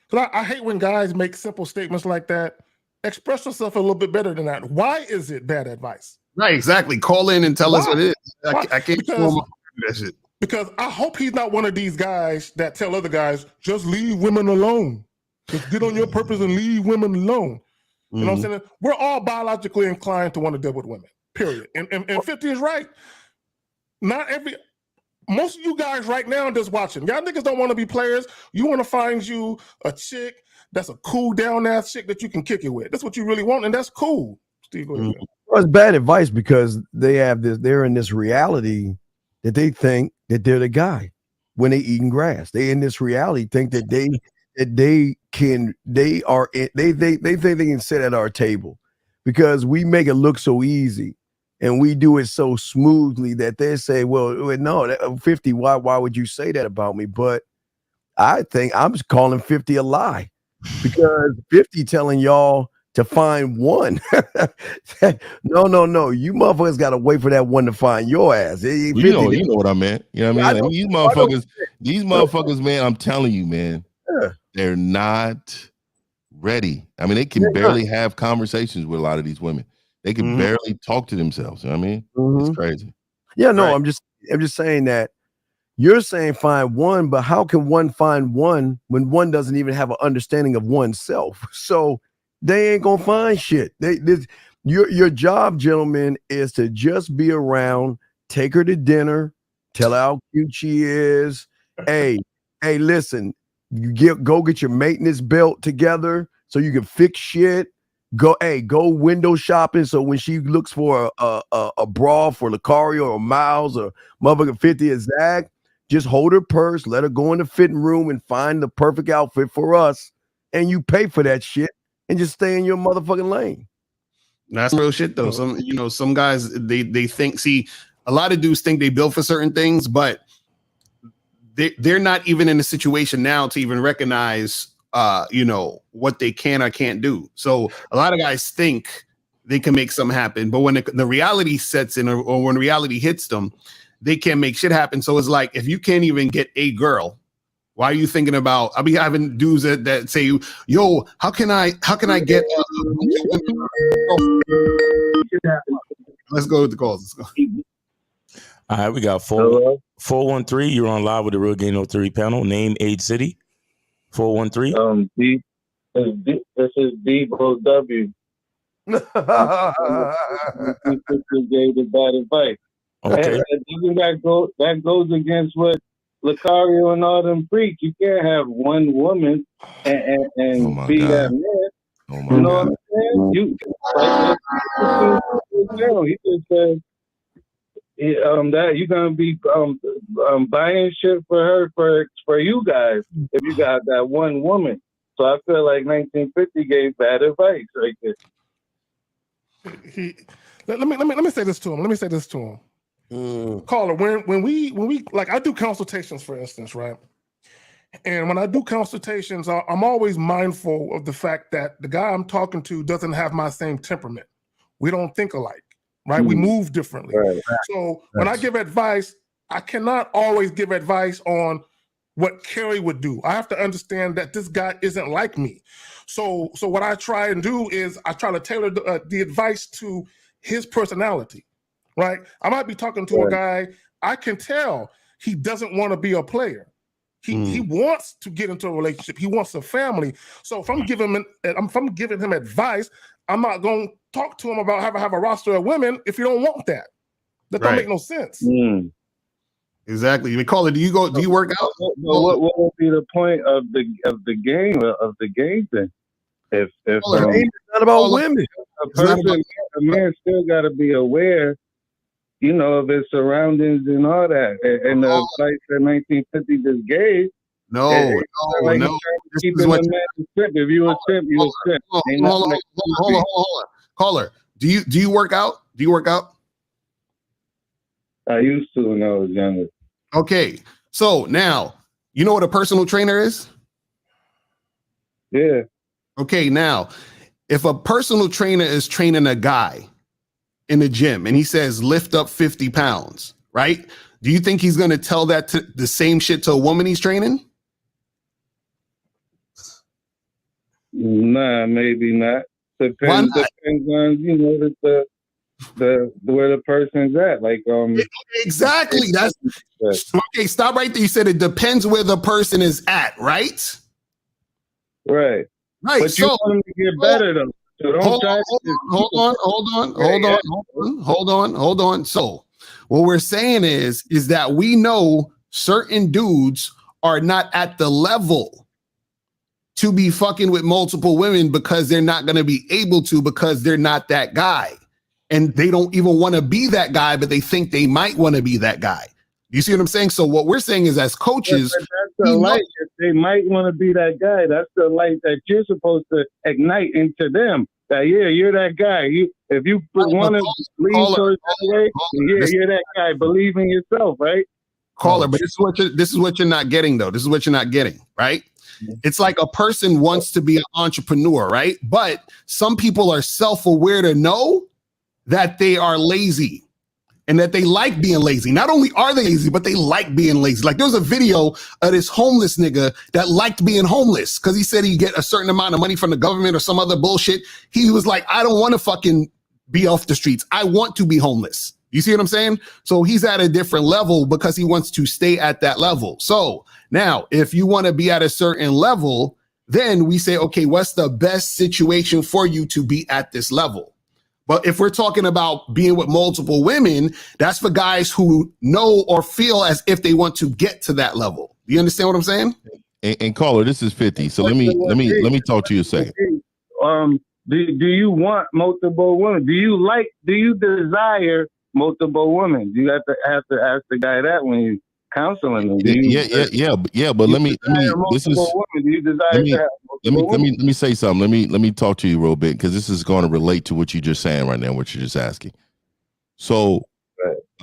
Because I hate when guys make simple statements like that. Express yourself a little bit better than that. Why is it bad advice? Right, exactly. Call in and tell us what it is. I can't do that shit. Because I hope he's not one of these guys that tell other guys, just leave women alone. Just get on your purpose and leave women alone. You know what I'm saying? We're all biologically inclined to want to deal with women, period. And 50 is right. Most of you guys right now just watching, y'all niggas don't want to be players. You want to find you a chick that's a cool down ass chick that you can kick it with. That's what you really want, and that's cool. Steve, go ahead. Well, it's bad advice because they're in this reality that they think that they're the guy when they eating grass. They in this reality think that that they think they can sit at our table because we make it look so easy and we do it so smoothly that they say, well, no, 50, why would you say that about me? But I think I'm just calling 50 a lie because 50 telling y'all to find one. No. You motherfuckers got to wait for that one to find your ass. You know what I meant. You know what I mean? Like, these motherfuckers, man, I'm telling you, man, they're not ready. I mean, they can barely have conversations with a lot of these women. They can barely talk to themselves. You know what I mean? It's crazy. Yeah, no, I'm just saying that you're saying find one, but how can one find one when one doesn't even have an understanding of oneself? So they ain't gonna find shit. Your job, gentlemen, is to just be around, take her to dinner, tell her how cute she is. Hey, listen, go get your maintenance belt together so you can fix shit. Go window shopping. So when she looks for a bra for Lucario or Miles or motherfucking 50 or Zag, just hold her purse, let her go in the fitting room and find the perfect outfit for us. And you pay for that shit and just stay in your motherfucking lane. That's real shit though. Some guys they think, see, a lot of dudes think they built for certain things, but they're not even in a situation now to even recognize what they can or can't do. So a lot of guys think they can make something happen, but when the reality sets in or when reality hits them, they can't make shit happen. So it's like, if you can't even get a girl, why are you thinking about? I'll be having dudes that say, yo, how can I get let's go with the calls. Let's go. All right, we got 413. You're on live with the Real Game No Theory panel. Name, age, city. 413. This is Debo W. Gave the bad advice. Okay. And that goes against what Lucario and all them preach. You can't have one woman and be that man. You know what I'm saying? He just said that you're gonna be buying shit for her for you guys if you got that one woman. So I feel like 1950 gave bad advice right there. Let me say this to him. Caller, when we like, I do consultations, for instance, right? And when I do consultations, I'm always mindful of the fact that the guy I'm talking to doesn't have my same temperament. We don't think alike, right? We move differently. Right. So when I give advice, I cannot always give advice on what Kerry would do. I have to understand that this guy isn't like me. So what I try and do is I try to tailor the advice to his personality, right? I might be talking to a guy, I can tell he doesn't want to be a player. He wants to get into a relationship. He wants a family. So if I'm giving him advice, I'm not going to talk to him about how to have a roster of women if you don't want that. That don't make no sense. Exactly. You call it. Do you work out? What would be the point of the game then? If it's not about women, a man still got to be aware, of his surroundings and all that. And the advice that 1950 just gave. No. Keeping the man simp. If you a simp, you a simp. Hold on. Caller, do you work out? Do you work out? I used to when I was younger. Okay, so now you know what a personal trainer is? Yeah. Okay, now if a personal trainer is training a guy in the gym and he says lift up 50 pounds, right? Do you think he's going to tell that to the same shit to a woman he's training? Nah, maybe not. Depends on the where the person's at. Like exactly. That's okay. Stop right there. You said it depends where the person is at, right? Right. Right. But you want them to get better though. So don't hold on. So what we're saying is that we know certain dudes are not at the level to be fucking with multiple women because they're not going to be able to because they're not that guy. And they don't even want to be that guy, but they think they might want to be that guy. You see what I'm saying? So what we're saying is as coaches, that's a light. they might want to be that guy. That's the light that you're supposed to ignite into them. That you're that guy. If you want to lean towards that way, you're that guy. Believe in yourself, right? Caller, but this is what you're not getting though. This is what you're not getting, right? It's like a person wants to be an entrepreneur, right? But some people are self-aware to know that they are lazy and that they like being lazy. Not only are they lazy, but they like being lazy. Like there was a video of this homeless nigga that liked being homeless because he said he'd get a certain amount of money from the government or some other bullshit. He was like, I don't want to fucking be off the streets. I want to be homeless. You see what I'm saying? So he's at a different level because he wants to stay at that level. So now, if you want to be at a certain level, then we say, okay, what's the best situation for you to be at this level? But if we're talking about being with multiple women, that's for guys who know or feel as if they want to get to that level. Do you understand what I'm saying? And caller, this is 50. So let me talk to you a second. Do you want multiple women? Do you desire multiple women? You have to ask the guy that when you counseling them. But let me say something. Let me talk to you real bit because this is going to relate to what you're just saying right now, what you're just asking. So,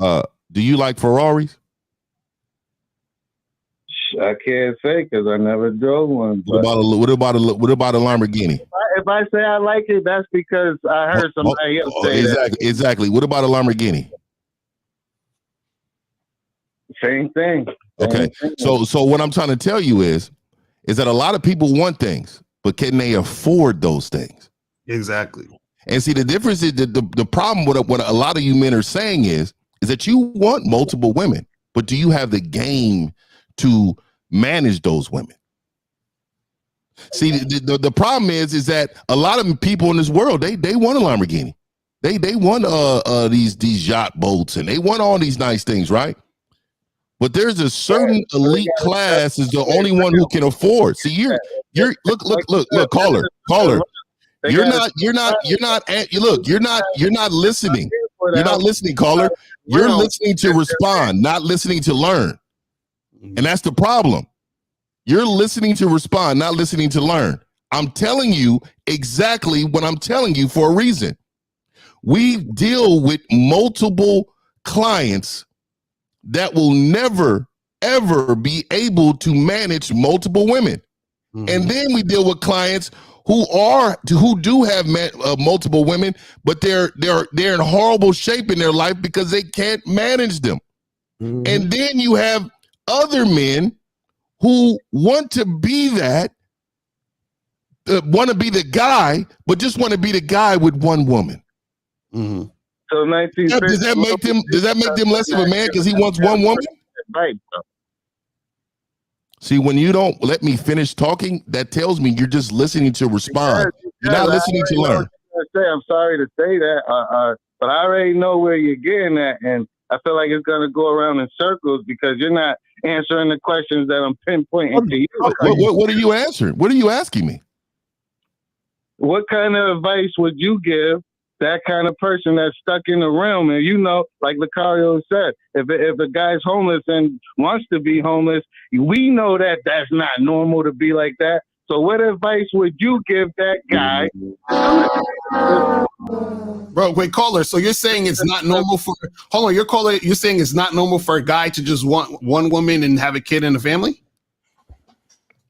do you like Ferraris? I can't say because I never drove one. What about a Lamborghini? If I say I like it, that's because I heard somebody else say that. Exactly. What about a Lamborghini? Same thing. Okay. So what I'm trying to tell you is that a lot of people want things, but can they afford those things? Exactly. And see, the difference is the problem with what a lot of you men are saying is that you want multiple women, but do you have the game to manage those women? See, the problem is that a lot of people in this world, they want a Lamborghini. They want these yacht boats and they want all these nice things, right? But there's a certain elite class is the only one who can afford. See, you're look, caller. You're not listening. You're not listening, caller. You're listening to respond, not listening to learn. And that's the problem. You're listening to respond, not listening to learn. I'm telling you exactly what I'm telling you for a reason. We deal with multiple clients that will never, ever be able to manage multiple women. Mm-hmm. And then we deal with clients who do have multiple women, but they're in horrible shape in their life because they can't manage them. Mm-hmm. And then you have other men who want to be that, want to be the guy, but just want to be the guy with one woman. Mm-hmm. So does that make them less of a man because he wants one woman? Right. See, when you don't let me finish talking, that tells me you're just listening to respond. You're not listening to learn. I'm sorry to say that, but I already know where you're getting at, and I feel like it's going to go around in circles because you're not answering the questions that I'm pinpointing to you. What are you answering? What are you asking me? What kind of advice would you give that kind of person that's stuck in the realm? And you know, like Lucario said, if a guy's homeless and wants to be homeless, we know that that's not normal to be like that. So what advice would you give that guy? Bro, wait, caller. So you're saying it's not normal for you're saying it's not normal for a guy to just want one woman and have a kid and a family?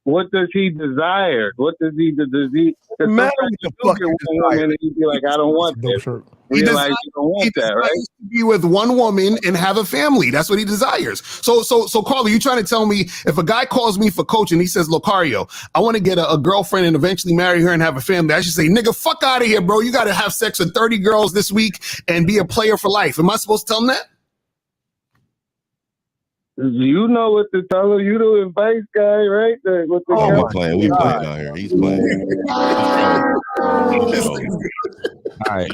What does he desire? What does he man, the fuck woman and he'd be like, I don't want this. He desires to be with one woman and have a family. That's what he desires. So Carla, you trying to tell me if a guy calls me for coaching, he says, Lucario, I want to get a girlfriend and eventually marry her and have a family. I should say, nigga, fuck out of here, bro. You got to have sex with 30 girls this week and be a player for life. Am I supposed to tell him that? You know what to tell him. You the advice guy, right? We're playing. We playing out here. He's playing. All right.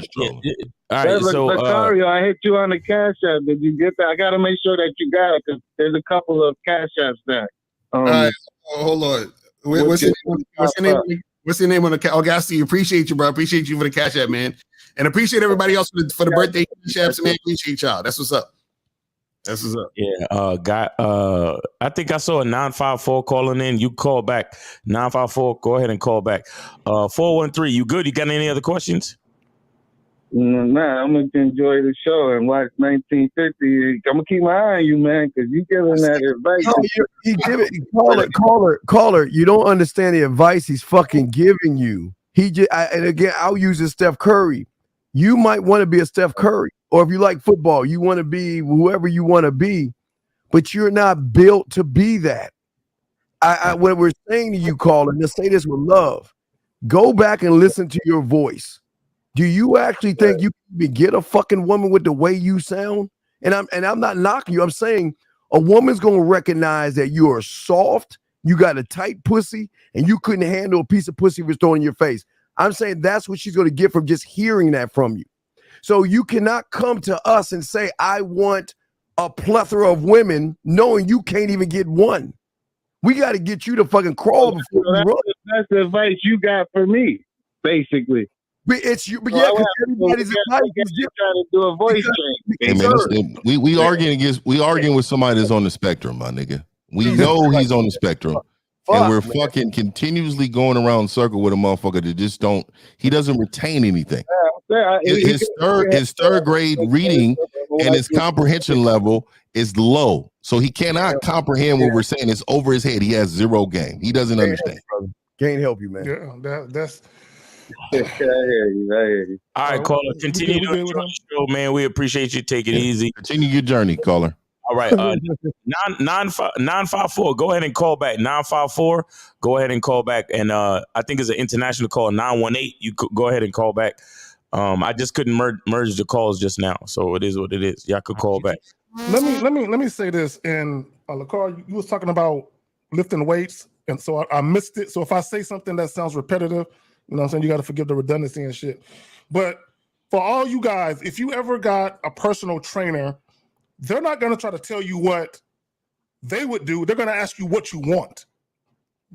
So, Lucario, I hit you on the Cash App. Did you get that? I got to make sure that you got it because there's a couple of Cash Apps there. All right. Hold on. What's your name on the Cash? Oh, Gasty, appreciate you, bro. Appreciate you for the Cash App, man. And appreciate everybody else for the birthday Cash Apps, man. Appreciate y'all. That's what's up. That's what's up. Yeah, I think I saw a 954 calling in. You call back 954. Go ahead and call back. 413. You good? You got any other questions? Nah, I'm gonna enjoy the show and watch 1950. I'm gonna keep my eye on you, man, because you giving that advice. No, he give it. Caller. You don't understand the advice he's fucking giving you. And again, I'll use this Steph Curry. You might want to be a Steph Curry, or if you like football, you want to be whoever you want to be, but you're not built to be that. What we're saying to you, caller, let's say this with love. Go back and listen to your voice. Do you actually think you can get a fucking woman with the way you sound? And I'm not knocking you. I'm saying a woman's gonna recognize that you are soft, you got a tight pussy, and you couldn't handle a piece of pussy if it's thrown in your face. I'm saying that's what she's gonna get from just hearing that from you. So you cannot come to us and say, I want a plethora of women, knowing you can't even get one. We got to get you to fucking crawl before you run. That's the advice you got for me, basically. But it's you, but yeah, because everybody's advice is trying to do a voice change. Hey man, we arguing with somebody that's on the spectrum, my nigga. We know he's on the spectrum, and we're fucking continuously going around in circle with a motherfucker that just he doesn't retain anything. His third grade reading and his comprehension level is low, so he cannot comprehend what we're saying. It's over his head. He has zero game. He doesn't understand. Can't help you, man. Yeah, that's. I hear you. All right, caller. Continue to enjoy the show, man. We appreciate you. Take it easy. Continue your journey, caller. All right. 954. Go ahead and call back. 954. Go ahead and call back. And I think it's an international call. 918. You could go ahead and call back. I just couldn't merge the calls just now, so it is what it is. Y'all could call back. Let me say this. And LaCar, you was talking about lifting weights, and so I missed it. So if I say something that sounds repetitive, you know what I'm saying? You got to forgive the redundancy and shit. But for all you guys, if you ever got a personal trainer, they're not going to try to tell you what they would do. They're going to ask you what you want.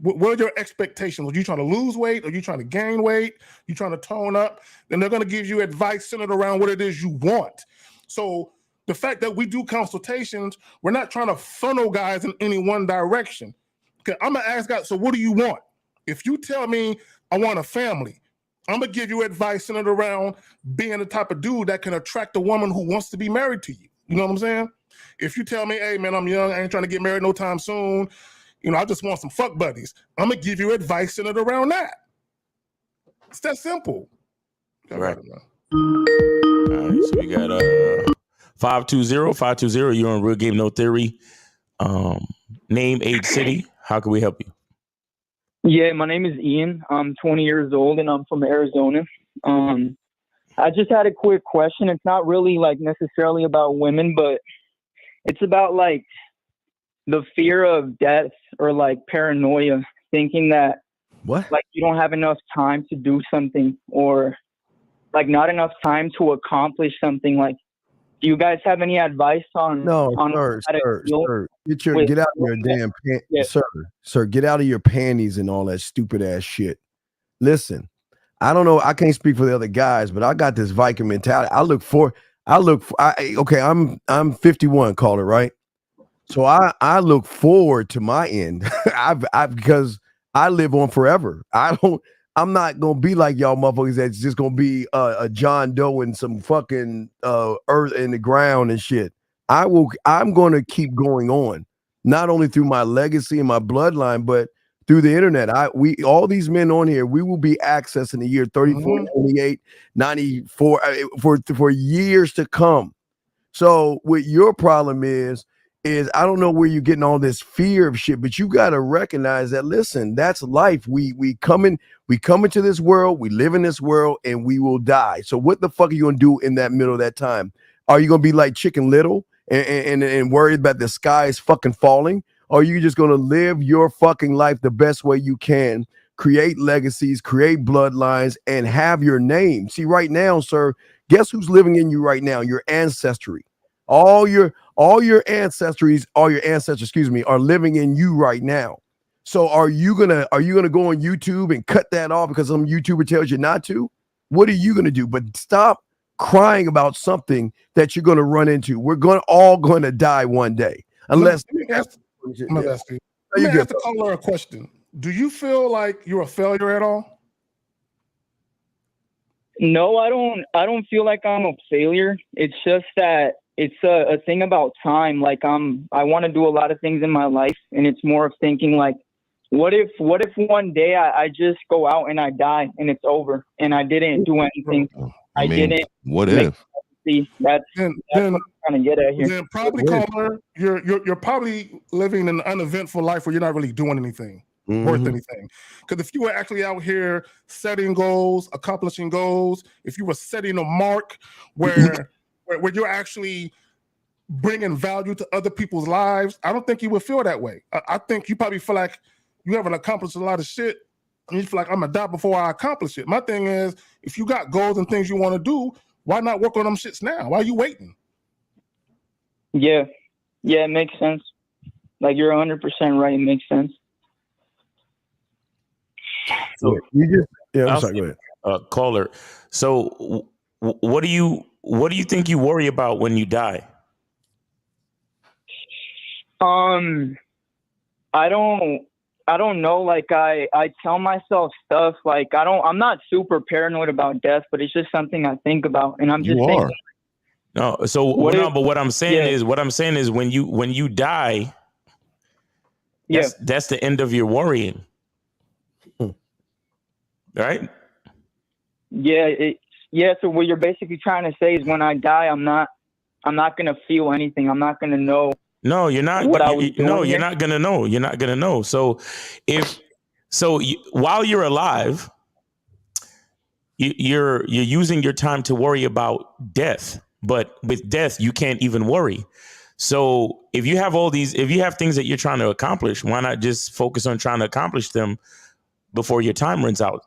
What are your expectations? Are you trying to lose weight? Are you trying to gain weight? You trying to tone up? Then they're going to give you advice centered around what it is you want. So the fact that we do consultations, we're not trying to funnel guys in any one direction. Okay, I'm going to ask guys, so what do you want? If you tell me I want a family, I'm going to give you advice centered around being the type of dude that can attract a woman who wants to be married to you. You know what I'm saying? If you tell me, hey, man, I'm young, I ain't trying to get married no time soon, you know, I just want some fuck buddies, I'm going to give you advice centered around that. It's that simple. Right. All right, so we got 520. You're on Real Game No Theory. Name, age, city. How can we help you? Yeah, my name is Ian. I'm 20 years old and I'm from Arizona. I just had a quick question. It's not really like necessarily about women, but it's about like the fear of death or like paranoia, thinking that like you don't have enough time to do something or like not enough time to accomplish something. Like, do you guys have any advice on sir, get out of your damn sir, get out of your panties and all that stupid ass shit. Listen, I don't know, I can't speak for the other guys, but I got this Viking mentality. I'm 51, call it, right? So I look forward to my end. Because I live on forever. I'm not gonna be like y'all motherfuckers that's just gonna be a John Doe and some fucking earth in the ground and shit. I'm gonna keep going on, not only through my legacy and my bloodline, but through the internet. All these men on here, we will be accessing the year 34, 28, 94 for years to come. So what your problem is I don't know where you're getting all this fear of shit, but you got to recognize that, listen, that's life. We come into this world, we live in this world, and we will die. So what the fuck are you going to do in that middle of that time? Are you going to be like Chicken Little and worried about the sky is fucking falling? Or are you just going to live your fucking life the best way you can, create legacies, create bloodlines, and have your name? See, right now, sir, guess who's living in you right now? Your ancestry. All your ancestors, are living in you right now. So are you gonna go on YouTube and cut that off because some YouTuber tells you not to? What are you gonna do? But stop crying about something that you're going to run into. We're all going to die one day, unless. Let me ask the caller a question. Do you feel like you're a failure at all? No, I don't feel like I'm a failure. It's just that it's a thing about time. Like I want to do a lot of things in my life, and it's more of thinking like, what if one day I just go out and I die and it's over and I didn't do anything. I didn't. What if? That's what I'm trying to get at here. Then probably, caller, you're probably living an uneventful life where you're not really doing anything worth anything. Because if you were actually out here setting goals, accomplishing goals, if you were setting a mark where you're actually bringing value to other people's lives, I don't think you would feel that way. I think you probably feel like you haven't accomplished a lot of shit, and you feel like I'm gonna die before I accomplish it. My thing is, if you got goals and things you want to do, why not work on them shits now? Why are you waiting? Yeah, it makes sense. Like you're 100% right. It makes sense. So I'm sorry. Go ahead. Caller. So, what do you think you worry about when you die? I don't know. Like I tell myself stuff like I'm not super paranoid about death, but it's just something I think about, and I'm just thinking. No, so but what I'm saying is when you die, that's the end of your worrying. Right? Yeah, so what you're basically trying to say is when I die, I'm not gonna feel anything. I'm not gonna know. No, you're not. You're not gonna know. You're not gonna know. So, while you're alive, you're using your time to worry about death. But with death, you can't even worry. So, if you have things that you're trying to accomplish, why not just focus on trying to accomplish them before your time runs out?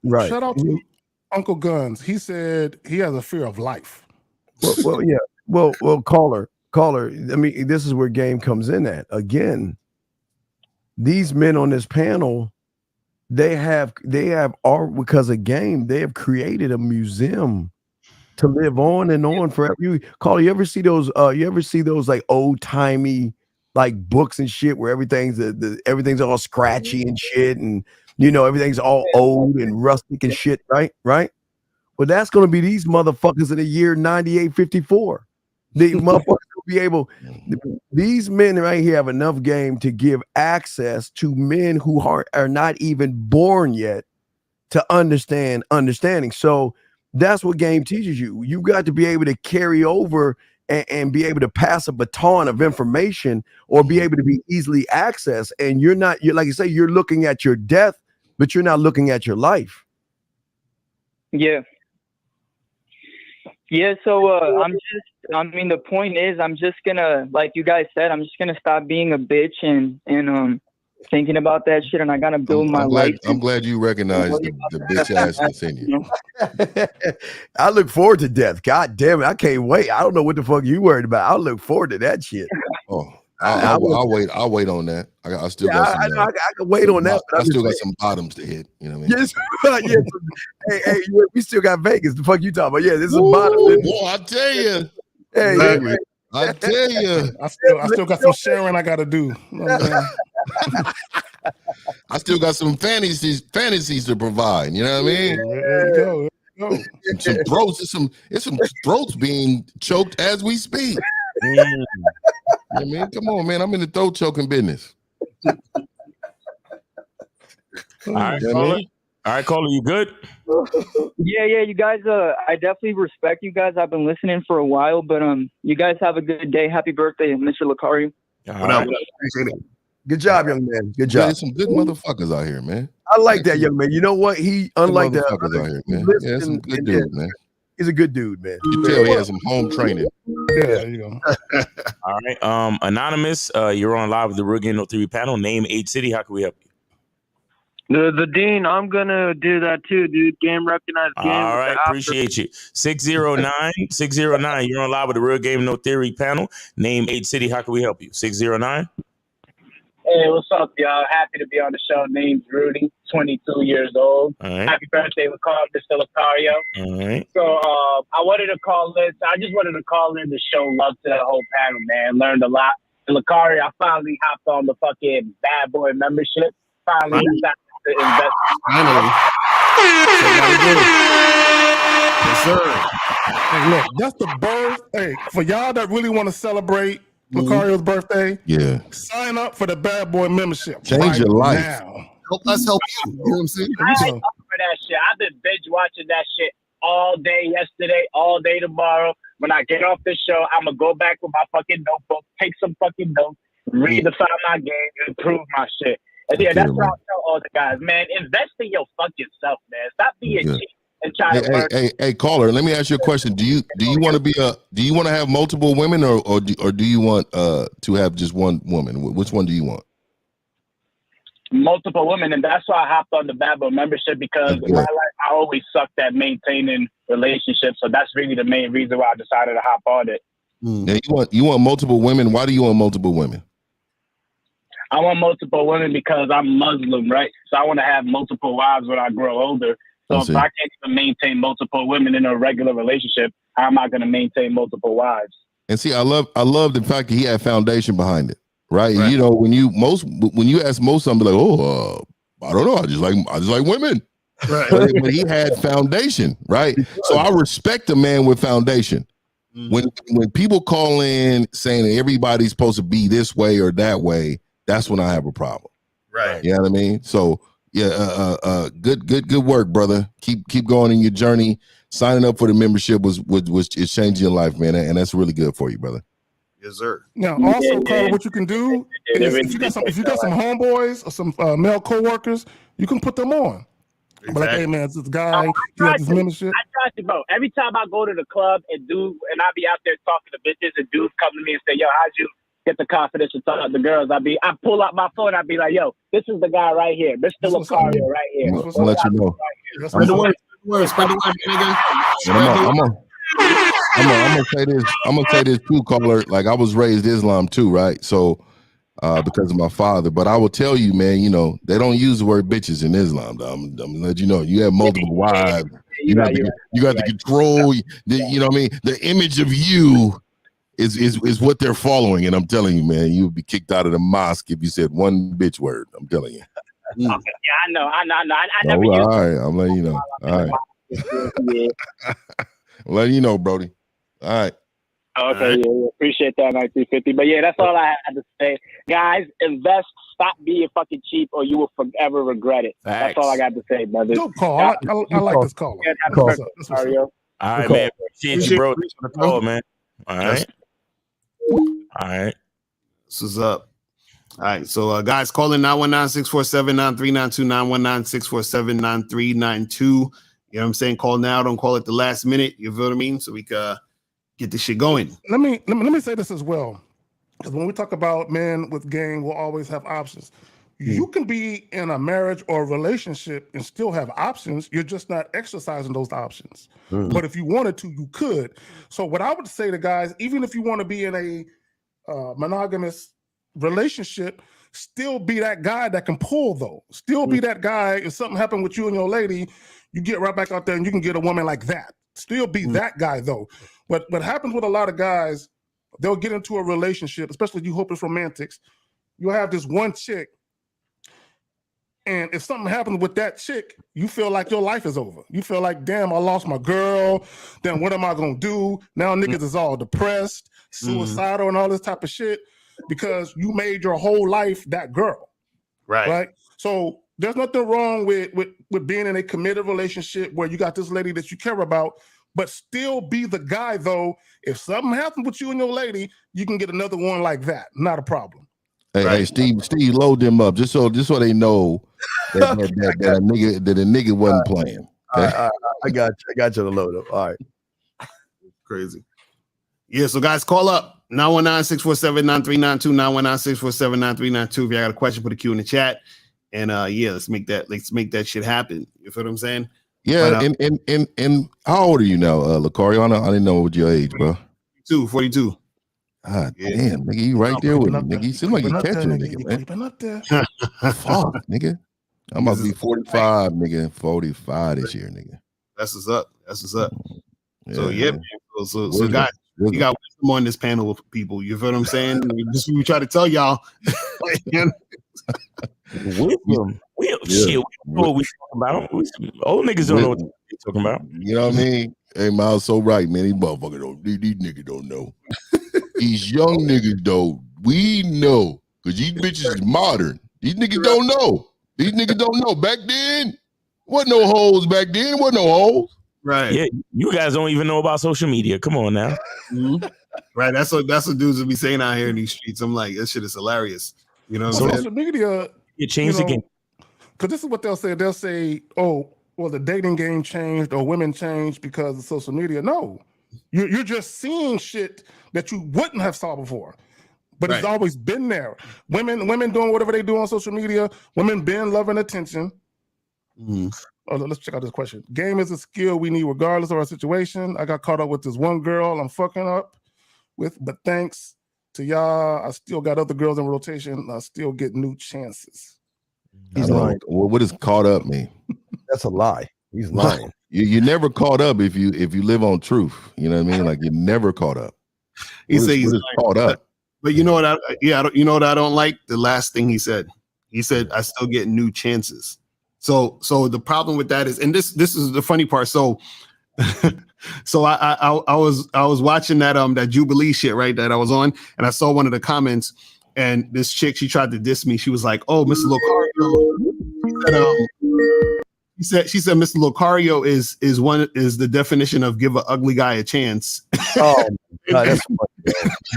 Right. Shout out to Uncle Guns. He said he has a fear of life. Well, yeah. Well, caller. I mean, this is where game comes in at. Again, these men on this panel, they have all because of game. They have created a museum to live on and on forever. You ever see those? You ever see those like old timey like books and shit where everything's all scratchy and shit, and everything's all old and rustic and shit, right? Well, that's going to be these motherfuckers in the year 9854. The motherfuckers will be able. These men right here have enough game to give access to men who are not even born yet to understanding. So that's what game teaches you. You got to be able to carry over and be able to pass a baton of information or be able to be easily accessed. And you're like you say, you're looking at your death, but you're not looking at your life. Yeah. So the point is, I'm just gonna, like you guys said, I'm just gonna stop being a bitch and thinking about that shit, and I gotta build my life. I'm glad you recognize the bitch assness in you. I look forward to death. God damn it, I can't wait. I don't know what the fuck you worried about. I look forward to that shit. Oh, I'll wait. I'll wait on that. I still got some. I can wait on that. I still got some bottoms to hit. You know what I mean? Yes. Hey, we still got Vegas. The fuck you talking about? Yeah, this is bottom. Boy, I tell you. Hey, I tell you. I still got some sharing I got to do. I still got some fantasies to provide. You know what I mean? There you go. Some throats. It's some throats being choked as we speak. I mean, come on, man. I'm in the throat choking business. All right, caller, you good? Yeah, you guys. I definitely respect you guys. I've been listening for a while, but you guys have a good day. Happy birthday, Mr. Lacari. What up? Appreciate it. Good job, young man. Good job. There's some good motherfuckers out here, man. I like that young man. You know what? He unlike that motherfuckers out here, man. Yeah, some good dude, man. He's a good dude, man. You can tell he has some home training. Yeah, there you go. All right. Anonymous, you're on live with the Real Game No Theory panel. Name, age, city. How can we help you? The Dean, I'm gonna do that too, dude. Game recognized game. All right, appreciate you. 609, you're on live with the Real Game No Theory panel. Name, age, city. How can we help you? 609. Hey, what's up, y'all? Happy to be on the show. Name's Rudy, 22 years old. All right. Happy birthday, Mr. Lucario. All right. So I wanted to call in. I just wanted to call in to show love to the whole panel, man. Learned a lot. And Lucario, I finally hopped on the fucking Bad Boy membership. Finally decided to invest. Finally. Yes, sir. Hey, look, that's the birth. Hey, for y'all that really want to celebrate Lucario's birthday, Yeah. sign up for the Bad Boy membership. Change your life. Now. Help us help you. You know what I'm saying? I ain't up for that shit. I've been binge watching that shit all day yesterday, all day tomorrow. When I get off this show, I'm gonna go back with my fucking notebook, take some fucking notes, redefine my game, improve my shit. And yeah, that's what I tell all the guys, man. Invest in your fucking self, man. Stop being cheap and try to learn. Hey, caller, let me ask you a question. Do you want to have multiple women or do you want to have just one woman? Which one do you want? Multiple women, and that's why I hopped on the Bad Boy membership, because in my life I always sucked at maintaining relationships. So that's really the main reason why I decided to hop on it. Now, you want multiple women. Why do you want multiple women? I want multiple women because I'm Muslim, right? So I want to have multiple wives when I grow older. So if I can't even maintain multiple women in a regular relationship, how am I going to maintain multiple wives? And see, I love the fact that he had foundation behind it, right? You know, when you ask most, I'm like, I don't know, I just like women, right? But he had foundation, right? So I respect a man with foundation. When people call in saying that everybody's supposed to be this way or that way, that's when I have a problem. Right. You know what I mean? So yeah, good work, brother. Keep going in your journey. Signing up for the membership was changing your life, man, and that's really good for you, brother. Yes, sir. Now, also, Carl, what you can do is if you got some homeboys or some male coworkers, you can put them on. But like, hey man, this guy, he has this membership. I try to, bro. Every time I go to the club and I be out there talking to bitches, and dudes come to me and say, "Yo, how'd you get the confidence to talk to the girls?" I pull out my phone. I be like, "Yo, this is the guy right here, Mr. Lucario, right here." I'll let you know. Spread the word, nigga. I'm gonna say this. I'm gonna say this too, caller. Like, I was raised Islam too, right? So, because of my father. But I will tell you, man. You know, they don't use the word bitches in Islam. Though. I'm gonna let you know. You have multiple wives. You got the control. You know what I mean? The image of you is what they're following. And I'm telling you, man, you would be kicked out of the mosque if you said one bitch word. I'm telling you. Okay, yeah, I know. I never all used right, I'm letting you know. All right. I'm letting you know, Brody. All right. Okay, yeah, appreciate that, 1950. But yeah, that's all I had to say. Guys, invest. Stop being fucking cheap, or you will forever regret it. That's all I got to say, brother. Good call. I like this caller. All right, man. Appreciate you, bro. Thanks for the call, man. All right. All right. This is up. All right. So, guys, call in 919-647-9392, 919-647-9392. You know what I'm saying? Call now. Don't call at the last minute. You feel what I mean? So we can get this shit going. Let me say this as well. Because when we talk about men with game, we'll always have options. You can be in a marriage or a relationship and still have options. You're just not exercising those options. But if you wanted to, you could. So what I would say to guys, even if you want to be in a monogamous relationship, still be that guy that can pull, though. Still be that guy. If something happened with you and your lady, you get right back out there and you can get a woman like that. Still be that guy, though. But what happens with a lot of guys, they'll get into a relationship, especially you hope it's romantics. You'll have this one chick, and if something happens with that chick, you feel like your life is over. You feel like, damn, I lost my girl. Then what am I going to do? Now niggas is all depressed, suicidal, and all this type of shit because you made your whole life that girl. Right? So there's nothing wrong with being in a committed relationship where you got this lady that you care about, but still be the guy, though. If something happens with you and your lady, you can get another one like that. Not a problem. Hey, Steve, load them up just so they know that a nigga wasn't playing. Okay? I got you to load up. All right. Crazy. Yeah, so guys, call up 919-647-9392, 919-647-9392. If you got a question, put a Q in the chat. And let's make that shit happen. You feel what I'm saying? Yeah, and how old are you now, Lucario? I didn't know what your age, bro. 42. Damn, nigga, you right there with me, nigga. You seem like you catching a nigga, man. Creeping up there. Fuck, nigga. I'm about to be 45, nigga. 45 this year, nigga. That's what's up. That's what's up. So Yeah, man. So Wisdom. guys, you Wisdom. got wisdom on this panel with people. You feel what I'm saying? we try to tell y'all. Wisdom. Shit, we know what we talking about. Old niggas don't know what they talking about. You know what I mean? Hey, Miles, so right, man. These motherfuckers don't. These niggas don't know. These young niggas though, we know, cause these bitches is modern. These niggas don't know. These niggas don't know. Back then, wasn't no hoes. Back then, wasn't no hoes. Right. Yeah, you guys don't even know about social media. Come on now. Mm-hmm. Right. That's what dudes will be saying out here in these streets. I'm like, this shit is hilarious. You know what I'm saying? Social media, it changed the game. Because this is what they'll say. They'll say, "Oh, well, the dating game changed, or women changed because of social media." No, you're just seeing shit that you wouldn't have saw before, but it's always been there. Women doing whatever they do on social media. Women been loving attention. Mm-hmm. Oh, let's check out this question. Game is a skill we need regardless of our situation. I got caught up with this one girl I'm fucking up with, but thanks to y'all, I still got other girls in rotation. I still get new chances. He's lying. What does caught up mean? That's a lie. He's lying. You never caught up if you live on truth. You know what I mean? Like you're never caught up. He said he's caught up. But you know what? You know what I don't like? The last thing he said. He said, "I still get new chances." So the problem with that is, and this is the funny part. So I was watching that Jubilee shit, right, that I was on, and I saw one of the comments, and this chick, she tried to diss me. She was like, "Oh, Mr. Locario," she said Mr. Locario is the definition of give an ugly guy a chance. Oh, God, that's funny.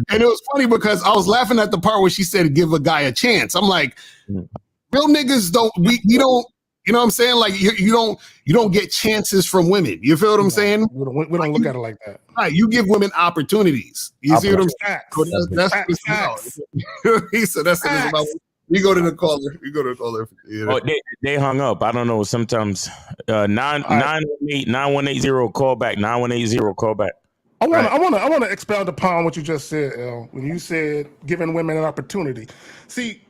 And it was funny because I was laughing at the part where she said give a guy a chance. I'm like, real niggas don't we don't. You know what I'm saying? Like you don't get chances from women. You feel what I'm saying? We don't look at it like that. Right. You give women opportunities. You see what I'm saying? That's what it's about. He said that's what it's about. You go to the caller. Oh, they hung up. I don't know. Sometimes 918-9180 call back. 9180 call back. I want to expound upon what you just said, El, when you said giving women an opportunity. See,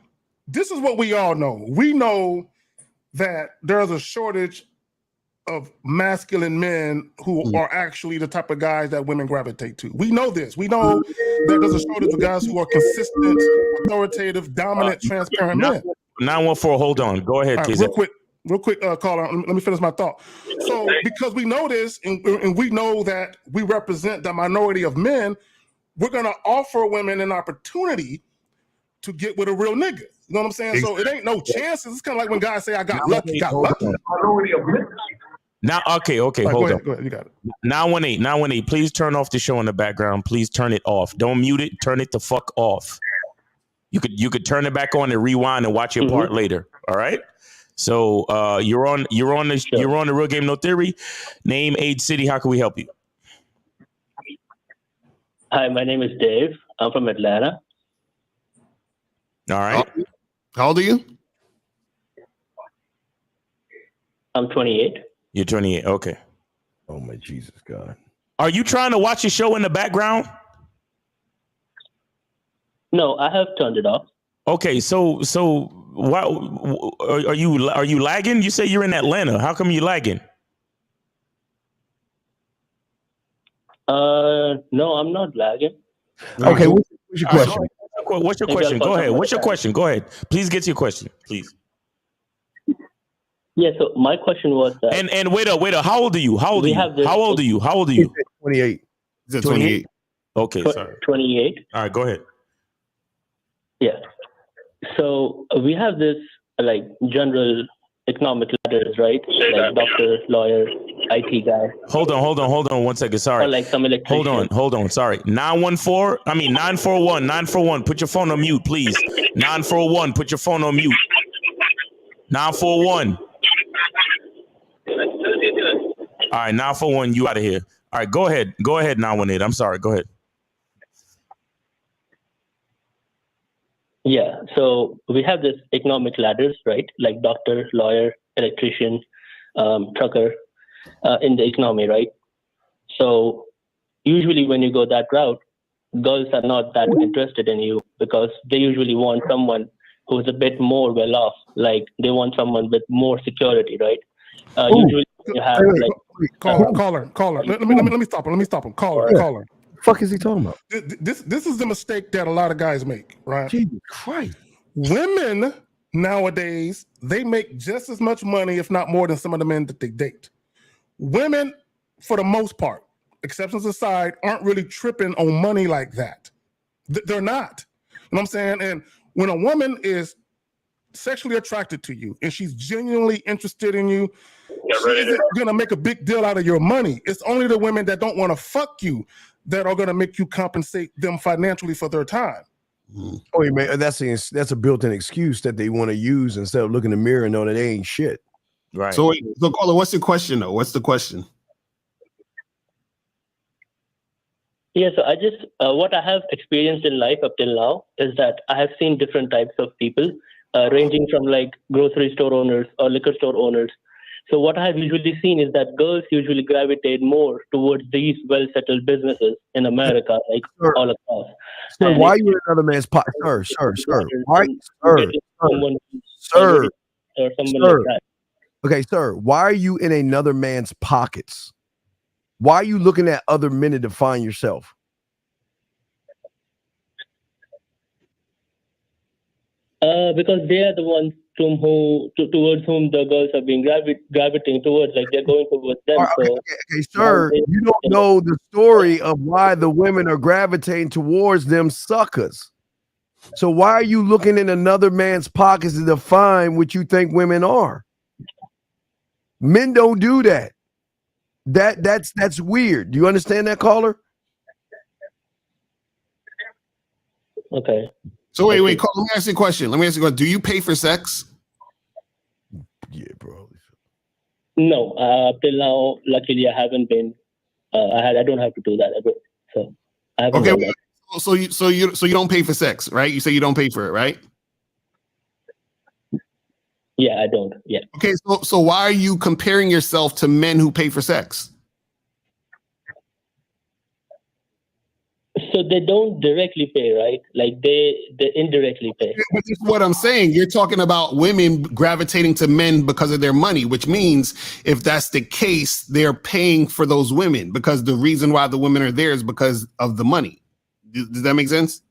this is what we all know. We know that there's a shortage of masculine men who are actually the type of guys that women gravitate to. We know this. We know that there's a shortage of guys who are consistent, authoritative, dominant, transparent men. 914, hold on. Go ahead, please. Real quick, caller. Let me finish my thought. So, because we know this, and we know that we represent the minority of men, we're going to offer women an opportunity to get with a real nigga. You know what I'm saying? So it ain't no chances. It's kind of like when guys say, I got lucky, Now, okay, hold on. Go ahead, you got it. 918, please turn off the show in the background. Please turn it off. Don't mute it. Turn it the fuck off. You could turn it back on and rewind and watch your part later. All right. So you're on the Real Game No Theory. Name, age, city. How can we help you? Hi, my name is Dave. I'm from Atlanta. All right. How old are you? I'm 28. You're 28. Okay. Oh my Jesus God. Are you trying to watch your show in the background? No, I have turned it off. Okay, so why are you lagging? You say you're in Atlanta. How come you lagging? No, I'm not lagging. Okay, what's your question? What's your question? Go ahead. What's your question? Go ahead. Please get to your question, please. Yeah, so my question was that. And wait up. How old are you? How old are you? 28. Is it 28? Okay, sorry. 28. All right, go ahead. Yeah. So we have this like general economic letters, right? Like doctor, lawyer, IT guy. Hold on 1 second. Sorry. Or like some electrician. Hold on. Sorry. 941. Put your phone on mute, please. 941. Put your phone on mute. 941. All right, 941. You out of here. All right, go ahead. 918. I'm sorry. Go ahead. Yeah, so we have this economic ladders, right? Like doctor, lawyer, electrician, trucker in the economy, right? So usually when you go that route, girls are not that interested in you because they usually want someone who's a bit more well off. Like they want someone with more security, right? Usually you have like caller. Let me stop him. Let me stop him. Caller. What the fuck is he talking about? This is the mistake that a lot of guys make, right? Jesus Christ. Women nowadays, they make just as much money, if not more, than some of the men that they date. Women, for the most part, exceptions aside, aren't really tripping on money like that. They're not. You know what I'm saying? And when a woman is sexually attracted to you and she's genuinely interested in you, she isn't gonna make a big deal out of your money. It's only the women that don't want to fuck you that are gonna make you compensate them financially for their time. Oh, you man, that's a built-in excuse that they want to use instead of looking in the mirror and know that they ain't shit. Right. So, caller, what's the question though? What's the question? Yeah, so I just what I have experienced in life up till now is that I have seen different types of people, ranging from like grocery store owners or liquor store owners. So what I have usually seen is that girls usually gravitate more towards these well-settled businesses in America, like all across. Sir, And why are if- you in another man's pocket? Sir, why, someone sir, or someone sir. like that. Okay, sir, why are you in another man's pockets? Why are you looking at other men to define yourself? Because they are the ones towards whom the girls are being gravitating towards, like they're going towards them. Okay, sir, you don't know the story of why the women are gravitating towards them suckers. So why are you looking in another man's pockets to define what you think women are? Men don't do that. That's weird. Do you understand that, caller? Okay. So wait, call, let me ask you a question. Do you pay for sex? Yeah, bro. No, up till now, luckily I haven't been. I don't have to do that ever. So I haven't done that. So you don't pay for sex, right? You say you don't pay for it, right? Yeah, I don't. Yeah. Okay, so why are you comparing yourself to men who pay for sex? So they don't directly pay, right? Like they indirectly pay. But this is what I'm saying. You're talking about women gravitating to men because of their money, which means if that's the case, they're paying for those women because the reason why the women are there is because of the money. Does that make sense?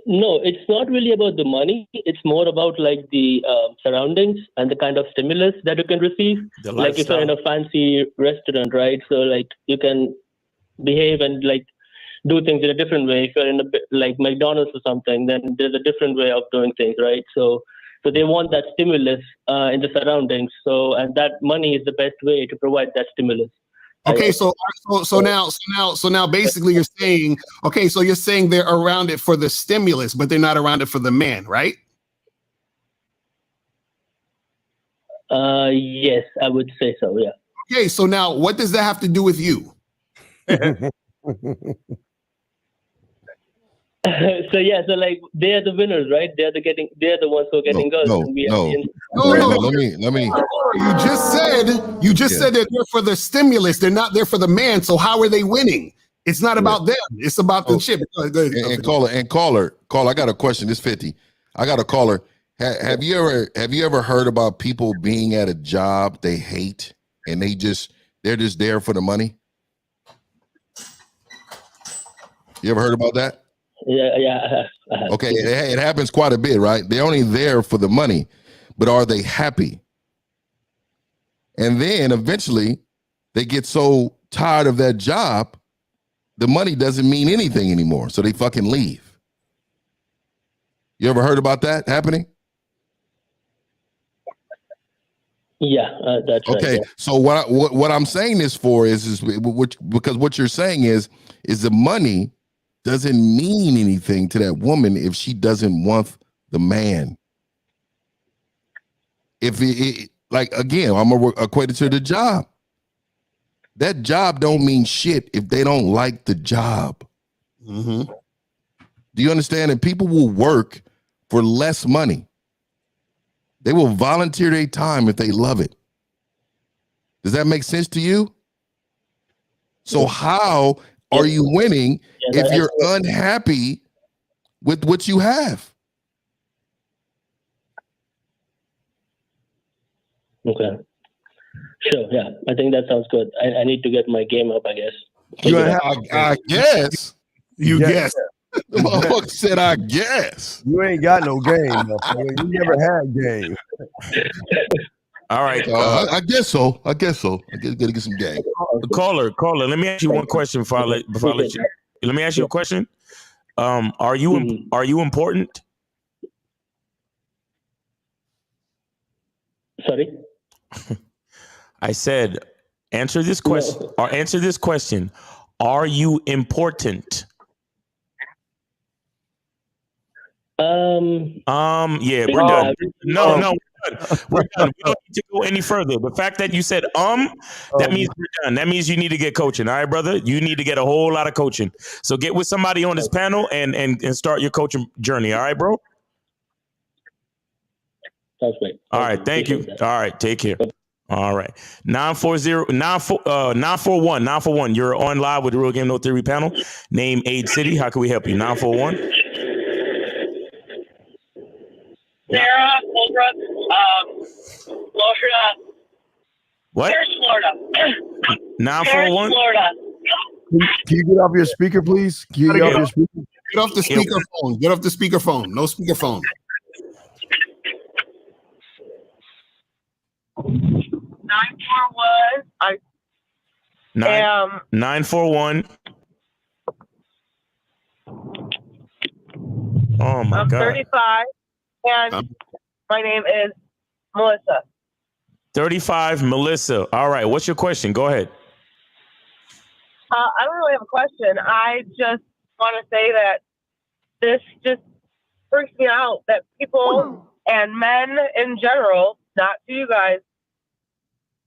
No, it's not really about the money. It's more about like the surroundings and the kind of stimulus that you can receive. The like if you're in a fancy restaurant, right? So like you can behave and like do things in a different way. If you're in a like McDonald's or something, then there's a different way of doing things, right? So they want that stimulus in the surroundings. So and that money is the best way to provide that stimulus. Okay, so now basically you're saying, okay, so you're saying they're around it for the stimulus, but they're not around it for the man, right? Yes, I would say so, yeah. Okay, so now what does that have to do with you? So yeah, so like they are the winners, right? They're the ones who are getting girls. No. Let me. You just said they're there for the stimulus. They're not there for the man. So how are they winning? It's not about them. It's about the chip. And caller. I got a question. This 50. I got a caller. Have you ever heard about people being at a job they hate and they're just there for the money? You ever heard about that? Yeah. Okay, it happens quite a bit, right? They're only there for the money, but are they happy? And then eventually they get so tired of that job, the money doesn't mean anything anymore. So they fucking leave. You ever heard about that happening? Yeah, that's right. Okay, Yeah. so what I'm saying this for is because what you're saying is the money doesn't mean anything to that woman if she doesn't want the man. If it like again, I'm gonna equate it to the job. That job don't mean shit if they don't like the job. Mm-hmm. Do you understand? And people will work for less money. They will volunteer their time if they love it. Does that make sense to you? So how are you winning if you're unhappy with what you have? Okay. Sure. Yeah. I think that sounds good. I need to get my game up, I guess. I guess. You guess. The motherfucker said, I guess. You ain't got no game, motherfucker. You never had game. All right. I guess so. I guess so. I gotta get some game. Caller. Let me ask you one question before I let you. Let me ask you a question. Are you important? Sorry. I said, answer this question. Or answer this question. Are you important? Yeah, we're done. No, we're done. We're done. We don't need to go any further. The fact that you said that means we're done. That means you need to get coaching. All right, brother. You need to get a whole lot of coaching. So get with somebody on this panel and start your coaching journey. All right, bro. Sounds great. All right, thank you. All right, take care. All right. 941. You're on live with the Real Game No Theory panel. Name, age, city. How can we help you? 941. Sarah, Colebrook, Florida. What? Here's Florida. 941. Florida. Can you get off your speaker, please? Can you get off your speaker? Get off the speakerphone. Get off the speakerphone. No speakerphone. 941. I am 941. Oh my I'm God. 35, and my name is Melissa. 35, Melissa. All right. What's your question? Go ahead. I don't really have a question. I just want to say that this just freaks me out that people and men in general, not to you guys,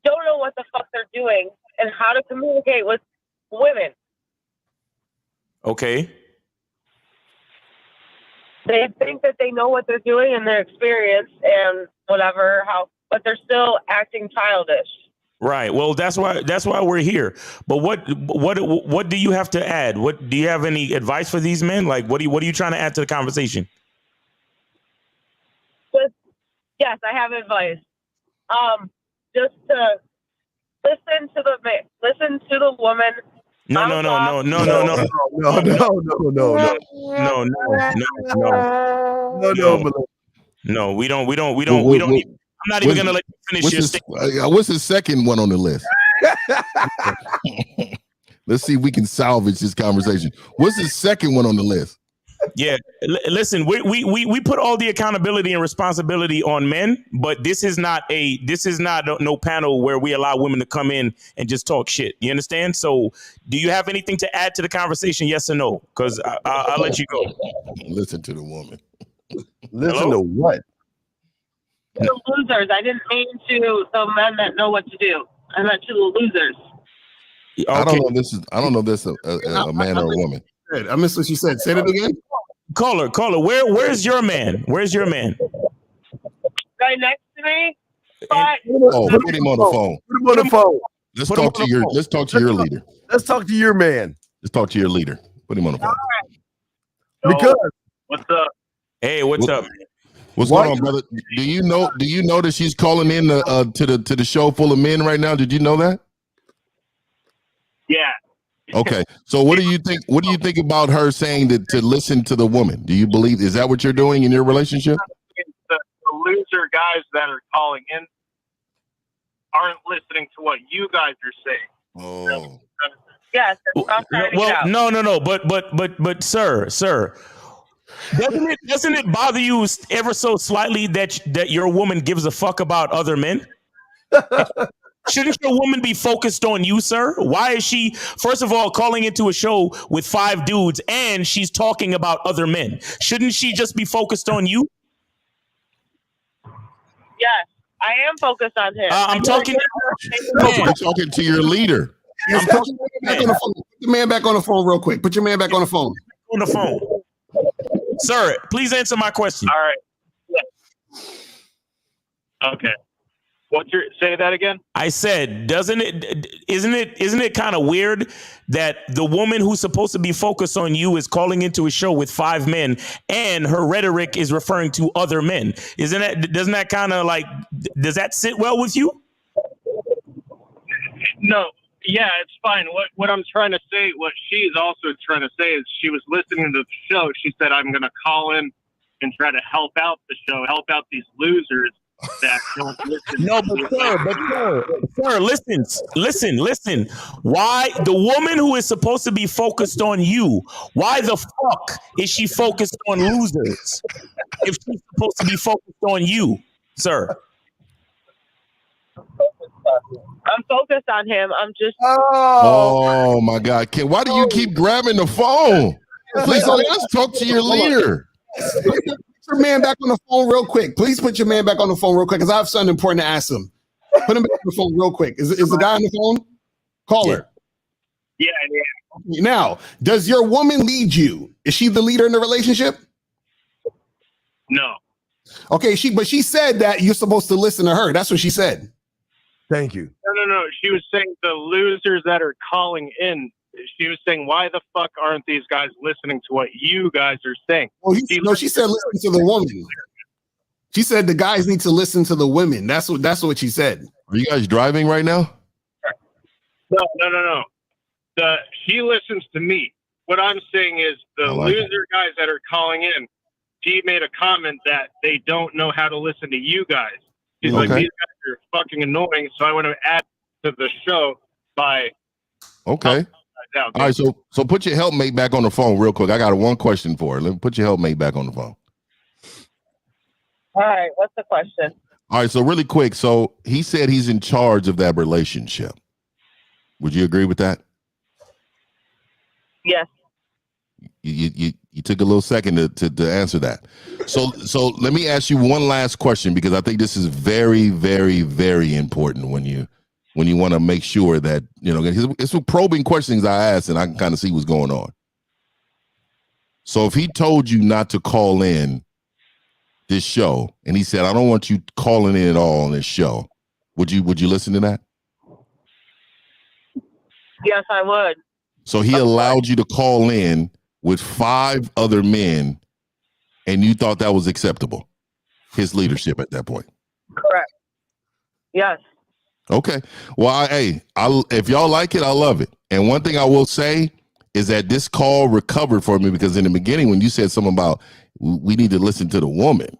don't know what the fuck they're doing and how to communicate with women. Okay. They think that they know what they're doing and their experience and whatever, but they're still acting childish. Right. Well, that's why we're here. But what do you have to add? What do you have any advice for these men? Like, what are you trying to add to the conversation? Yes, I have advice. Just to listen to the woman. No. No, we don't. I'm not even gonna let you finish your statement. What's the second one on the list? Let's see if we can salvage this conversation. What's the second one on the list? Yeah, listen, we put all the accountability and responsibility on men, but this is not no panel where we allow women to come in and just talk shit. You understand? So, do you have anything to add to the conversation? Yes or no? Because I'll let you go. Listen to the woman. Listen to what? The losers. I didn't mean to the men that know what to do. I meant to the losers. Okay. I don't know this a man or a woman. I missed what she said. Say that again. Caller. Where's your man? Where's your man? Right next to me. But Put him on the phone. Put him on the phone. Let's talk to your leader. Let's talk to your man. Let's talk to your leader. Put him on the phone. Because what's up? Hey, what's up? What's going on, brother? Do you know that she's calling in to the show full of men right now? Did you know that? Yeah. Okay. So what do you think? What do you think about her saying that to listen to the woman? Do you believe is that what you're doing in your relationship? The loser guys that are calling in aren't listening to what you guys are saying. Oh. Yes. No. But sir, doesn't it bother you ever so slightly that your woman gives a fuck about other men? Shouldn't your woman be focused on you, sir? Why is she, first of all, calling into a show with 5 dudes and she's talking about other men? Shouldn't she just be focused on you? Yes, I am focused on him. I'm talking. You're talking to your leader. Yes, put the man back on the phone real quick. Put your man back on the phone. On the phone. Sir, please answer my question. All right. Yeah. Okay. Say that again? I said, isn't it kind of weird that the woman who's supposed to be focused on you is calling into a show with 5 men and her rhetoric is referring to other men? Doesn't that kind of like, does that sit well with you? No. Yeah, it's fine. What I'm trying to say, what she's also trying to say is she was listening to the show. She said, I'm going to call in and try to help out the show, help out these losers that don't listen. No, sir, listen. Why the woman who is supposed to be focused on you, why the fuck is she focused on losers if she's supposed to be focused on you, sir? I'm focused on him. I'm just. Oh my God, why do you keep grabbing the phone? Please, let's talk to your leader. Put your man back on the phone real quick. Please put your man back on the phone real quick because I have something important to ask him. Put him back on the phone real quick. Is the guy on the phone? Caller. Yeah. Now, does your woman lead you? Is she the leader in the relationship? No. Okay, but she said that you're supposed to listen to her. That's what she said. Thank you. No. She was saying the losers that are calling in. She was saying, why the fuck aren't these guys listening to what you guys are saying? Well, she said listen to the woman. She said the guys need to listen to the women. That's what she said. Are you guys driving right now? No. She listens to me. What I'm saying is the loser guys that are calling in, she made a comment that they don't know how to listen to you guys. She's like, these guys are fucking annoying, so I want to add to the show by... Okay. All right, so put your helpmate back on the phone real quick. I got one question for her. Let me put your helpmate back on the phone. All right, what's the question? All right, so really quick. So he said he's in charge of that relationship. Would you agree with that? Yes. You took a little second to answer that. So let me ask you one last question because I think this is very, very, very important when you want to make sure that, it's some probing questions I asked and I can kind of see what's going on. So if he told you not to call in this show and he said, I don't want you calling in at all on this show, would you listen to that? Yes, I would. So he allowed you to call in with 5 other men and you thought that was acceptable, his leadership at that point. Correct. Yes. Okay. Well, if y'all like it, I love it. And one thing I will say is that this call recovered for me because in the beginning, when you said something about we need to listen to the woman,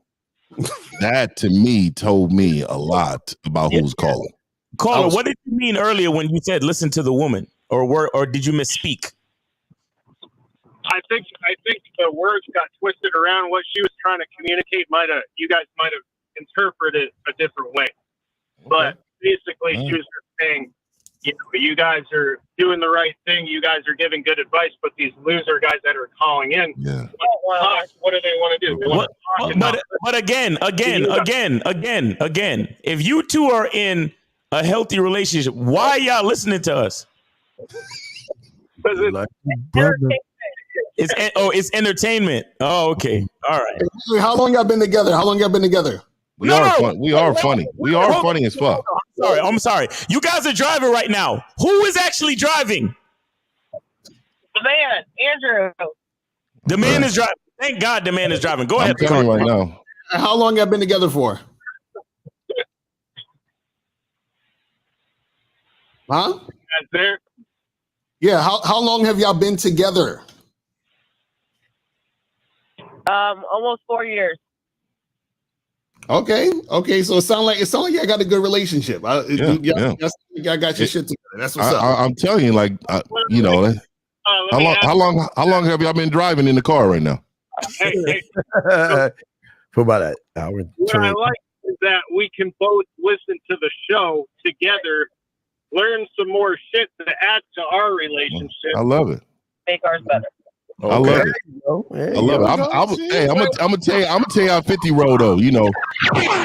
that to me told me a lot about who's calling. Caller, what did you mean earlier when you said listen to the woman, or did you misspeak? I think the words got twisted around. What she was trying to communicate you guys might have interpreted a different way, but. Basically, she was saying, you guys are doing the right thing. You guys are giving good advice, but these loser guys that are calling in, what do they want to do? They want to talk but again, if you two are in a healthy relationship, why are y'all listening to us? It's entertainment. Oh, okay. All right. How long y'all been together? We are funny. We are funny as fuck. I'm sorry. You guys are driving right now. Who is actually driving? The man, Andrew. The man is driving. Thank God the man is driving. Go ahead. I'm telling you right now. How long y'all been together for? Huh? There. Yeah. How long have y'all been together? Almost 4 years. Okay. So it sounds like I got a good relationship. I got your shit together. That's what's up. I'm telling you, how long have y'all been driving in the car right now? For about an hour. What I like is that we can both listen to the show together, learn some more shit to add to our relationship. I love it. Make ours better. I love it. I love it. I'm gonna tell you how 50 roll though.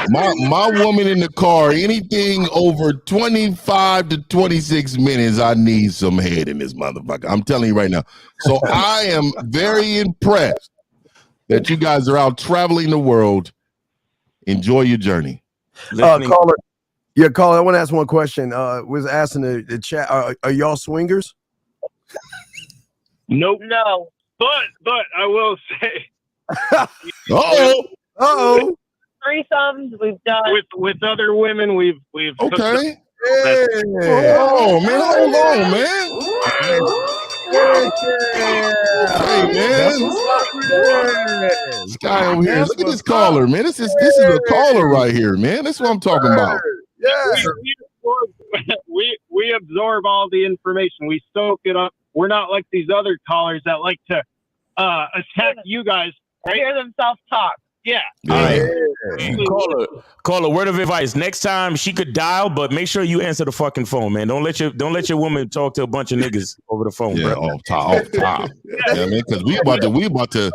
My woman in the car, anything over 25 to 26 minutes, I need some head in this motherfucker. I'm telling you right now. So I am very impressed that you guys are out traveling the world. Enjoy your journey. Caller, Yeah, Carl, I want to ask one question. Was asking the chat, are y'all swingers? Nope. No. But I will say. Uh-oh. Threesomes we've done With other women, we've hooked up. Okay. Oh man, hold on, man. Hey man, this guy over here. Look at this caller, man. This is a caller right here, man. That's what I'm talking about. Yeah. We absorb all the information. We soak it up. We're not like these other callers that like to attack you guys. Right? Hear themselves talk. Yeah. Caller, word of advice. Next time she could dial, but make sure you answer the fucking phone, man. Don't let your woman talk to a bunch of niggas over the phone, Yeah, bro. off top. Yeah, man, because we about to.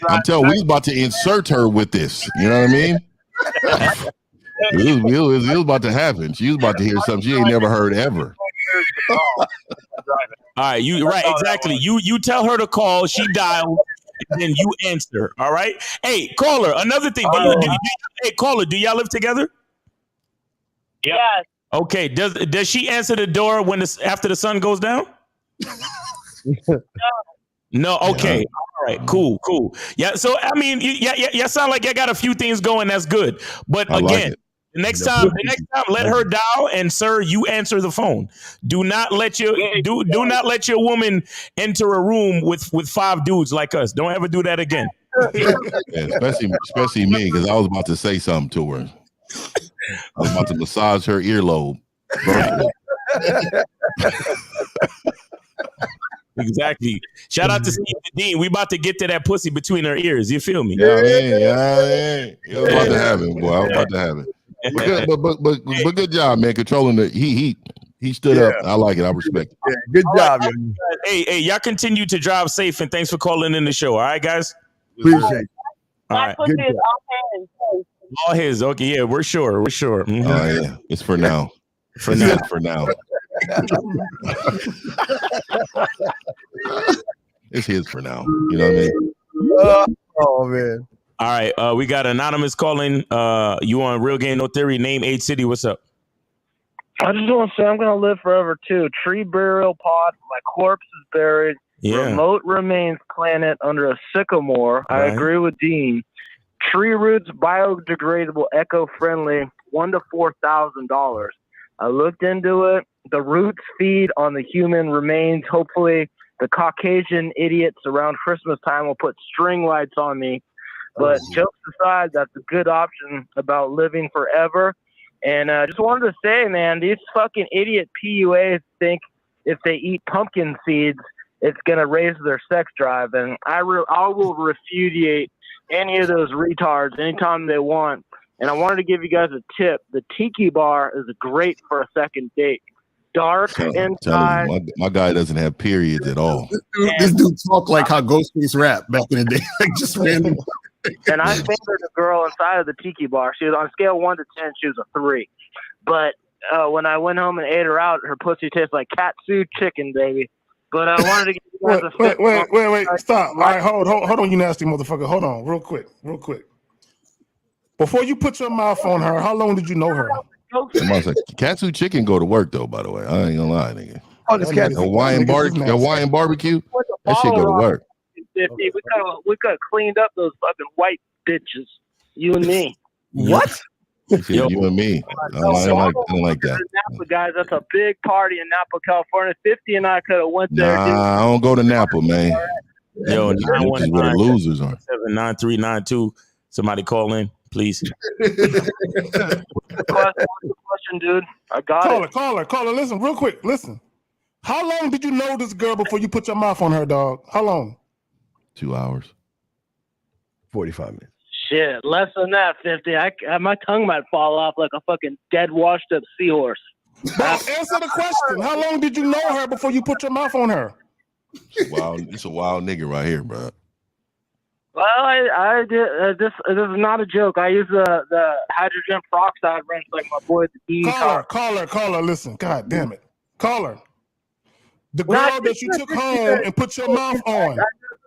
I'm telling we about to insert her with this. You know what I mean? It was about to happen. She was about to hear something she ain't never heard ever. All right, you right, exactly. You tell her to call, she dials, and then you answer. All right. Hey, caller, another thing. Hey, caller, do y'all live together? Yes. Okay. Does she answer the door when after the sun goes down? No. Okay. Yeah. All right. Cool. Yeah. So I mean, yeah. Sound like I got a few things going. That's good. But I like again. it. The next time, let her dial, and sir, you answer the phone. Do not let your woman enter a room with 5 dudes like us. Don't ever do that again. Yeah, especially me, because I was about to say something to her. I was about to massage her earlobe. Exactly. Shout out to Steve the Dean. We about to get to that pussy between her ears. You feel me? Yeah, man. It was about to happen, boy. I was about to have it. But good job, man. Controlling the he stood up. I like it. I respect it. Yeah, good job, yo. Hey, y'all continue to drive safe, and thanks for calling in the show. All right, guys. Appreciate it. All right. Pussy is all hands. All his. Okay, yeah, we're sure. Mhm. Oh yeah, it's for now. For now. For now. It's his for now. You know what I mean? Oh man. All right, we got Anonymous calling. You on Real Game No Theory? Name, age, city. What's up? I just want to say I'm going to live forever too. Tree burial pod. My corpse is buried. Yeah. Remote remains planet under a sycamore. Right. I agree with Dean. Tree roots biodegradable, eco-friendly. $1,000 to $4,000. I looked into it. The roots feed on the human remains. Hopefully, the Caucasian idiots around Christmas time will put string lights on me. But jokes aside, that's a good option about living forever. And I just wanted to say, man, these fucking idiot PUAs think if they eat pumpkin seeds, it's going to raise their sex drive. And I will repudiate any of those retards anytime they want. And I wanted to give you guys a tip. The tiki bar is great for a second date. Dark inside. My guy doesn't have periods at all. This dude talk like how Ghostface rap back in the day. Like just random. And I fingered a girl inside of the tiki bar. She was on a scale of 1 to 10. She was a 3. But when I went home and ate her out, her pussy tastes like katsu chicken, baby. But I wanted to give you guys a Wait, stop. All right, hold on, you nasty motherfucker. Hold on, real quick. Before you put your mouth on her, how long did you know her? Katsu chicken go to work though, by the way. I ain't gonna lie, nigga. Oh, this cat Hawaiian barbecue. That shit go to work. 50. We could have cleaned up those fucking white bitches. You and me. What? You and me. I don't like that. Napa guys, that's a big party in Napa, California. 50 and I could have went there. Nah, I don't go to Napa, man. Yo, This is where the losers are. 79392. Somebody call in, please. Question, dude. I got it. Caller. Listen, real quick. Listen. How long did you know this girl before you put your mouth on her, dog? How long? 2 hours. 45 minutes. Shit, less than that, 50. My tongue might fall off like a fucking dead, washed up seahorse. Bro, answer the question. How long did you know her before you put your mouth on her? Wow, it's a wild nigga right here, bro. Well, I did. This is not a joke. I use the hydrogen peroxide rinse like my boy the D. Caller. Listen, God damn it, caller. The girl that you took home and put your mouth on.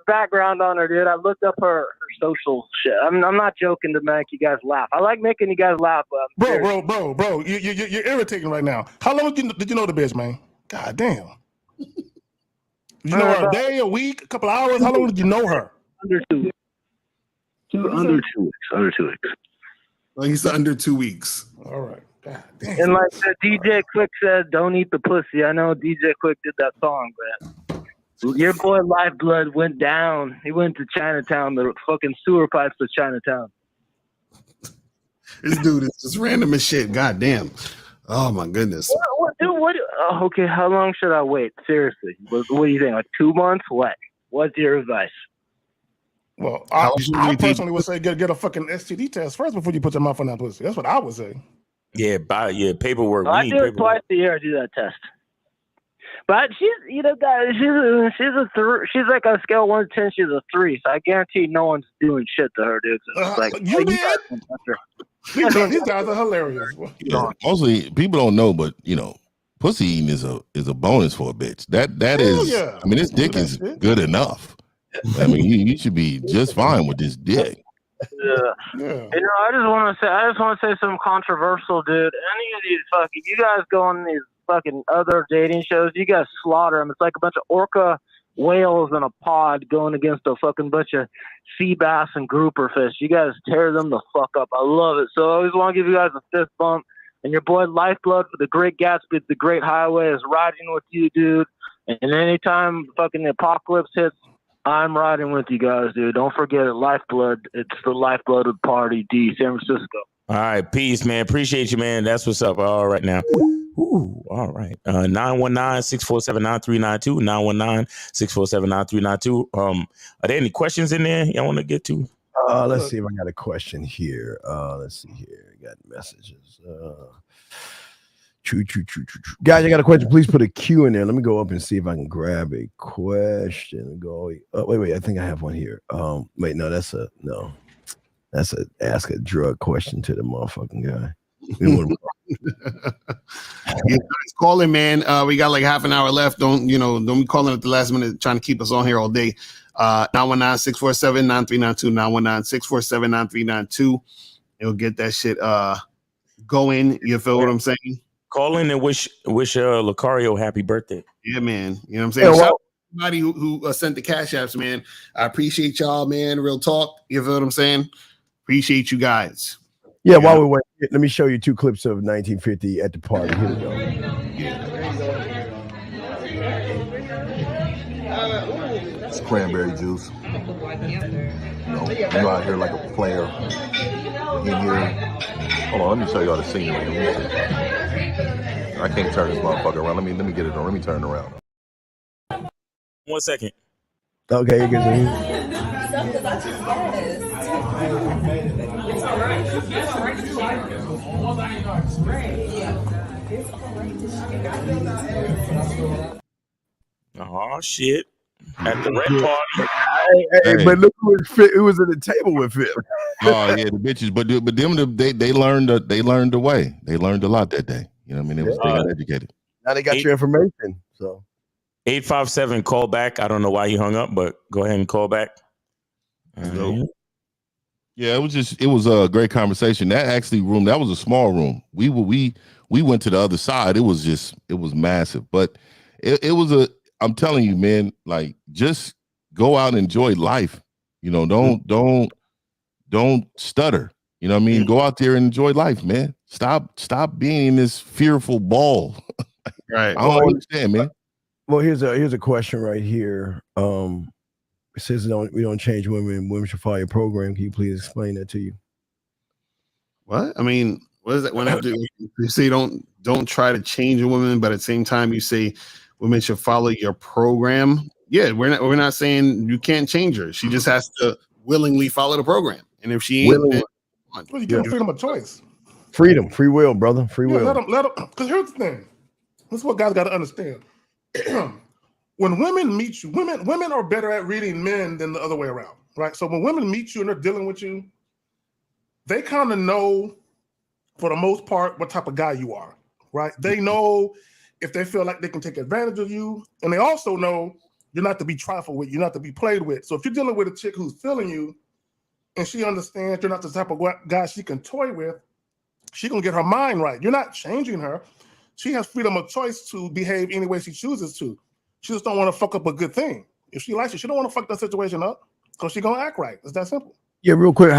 background on her, dude. I looked up her social shit. I'm not joking to make you guys laugh. I like making you guys laugh, but Bro, you're irritating right now. How long did you know the bitch, man? God damn. Did you know her a day, a week, a couple hours? How long did you know her? Under 2 weeks. Under 2 weeks. Under 2 weeks. Well, he's under 2 weeks. All right. God damn. And like the DJ Quick said, "Don't eat the pussy." I know DJ Quick did that song, but your boy Lifeblood went down. He went to Chinatown, the fucking sewer pipes of Chinatown. This dude is just random as shit. God damn. Oh my goodness. Okay, how long should I wait? Seriously, what do you think? Like 2 months? What? What's your advice? Well, I personally would say get a fucking STD test first before you put your mouth on that pussy. That's what I would say. Yeah, paperwork. I do it twice a year. I do that test. But she's, guys, she's like a scale of 1 to 10. She's a 3. So I guarantee no one's doing shit to her, dude. It's like you did. These guys are hilarious. Mostly people don't know, but pussy eating is a bonus for a bitch. That is. Yeah. I mean, this dick is good enough. I mean, you should be just fine with this dick. Yeah. I just want to say something controversial, dude. Any of these you guys go on these fucking other dating shows, you guys slaughter them. It's like a bunch of orca whales in a pod going against a fucking bunch of sea bass and grouper fish. You guys tear them the fuck up. I love it. So I always want to give you guys a fist bump. And your boy Lifeblood for the Great Gatsby, the Great Highway is riding with you, dude. And anytime fucking the apocalypse hits, I'm riding with you guys, dude. Don't forget it. Lifeblood. It's the Lifeblood of Party D, San Francisco. All right, peace, man. Appreciate you, man. That's what's up. All right now. Ooh, all right. 919-647-9392. 919-647-9392. Are there any questions in there y'all want to get to? Let's see if I got a question here. Let's see here. Got messages. True. Guys, I got a question. Please put a Q in there. Let me go up and see if I can grab a question. Wait. I think I have one here. Wait, no, that's a ask a drug question to the motherfucking guy. You guys call in, man. We got like half an hour left. Don't be calling at the last minute trying to keep us on here all day. 919-647-9392. 919-647-9392. It'll get that shit going. You feel what I'm saying? Call in and wish Lucario happy birthday. Yeah, man. You know what I'm saying? Shout out to everybody who sent the cash apps, man. I appreciate y'all, man. Real talk. You feel what I'm saying? Appreciate you guys. Yeah, while we wait, let me show you 2 clips of 1950 at the party. Here we go. It's cranberry juice. You out here like a player. In here. Hold on, let me show y'all the scenery. I can't turn this motherfucker around. Let me get it on. Let me turn it around. 1 second. Okay, you can Oh shit! At the red party. Hey, but look who was at the table with him. Oh yeah, the bitches. But them they learned the way. They learned a lot that day. You know what I mean? They got educated. Now they got your information. So 857 call back. I don't know why you hung up, but go ahead and call back. Yeah, it was a great conversation. That was a small room. We went to the other side. It was massive, but it was I'm telling you, man, like just go out and enjoy life. Don't stutter. You know what I mean? Go out there and enjoy life, man. Stop being in this fearful ball. Right. I don't understand, man. Well, here's a question right here. It says we don't change women. Women should follow your program. Can you please explain that to you? What? I mean, what is that? When you say don't try to change a woman, but at the same time you say women should follow your program. Yeah, we're not saying you can't change her. She just has to willingly follow the program. And if she ain't, well, you give freedom of choice. Freedom, free will, brother, free will. Let them. Because here's the thing. This is what guys got to understand. When women meet you, women are better at reading men than the other way around, right? So when women meet you and they're dealing with you, they kind of know, for the most part, what type of guy you are, right? They know if they feel like they can take advantage of you, and they also know You're not to be trifled with. You're not to be played with. So if you're dealing with a chick who's feeling you, and she understands you're not the type of guy she can toy with, she gonna get her mind right. You're not changing her. She has freedom of choice to behave any way she chooses to. She just don't want to fuck up a good thing. If she likes it, she don't want to fuck that situation up because she gonna act right. It's that simple. Yeah, real quick.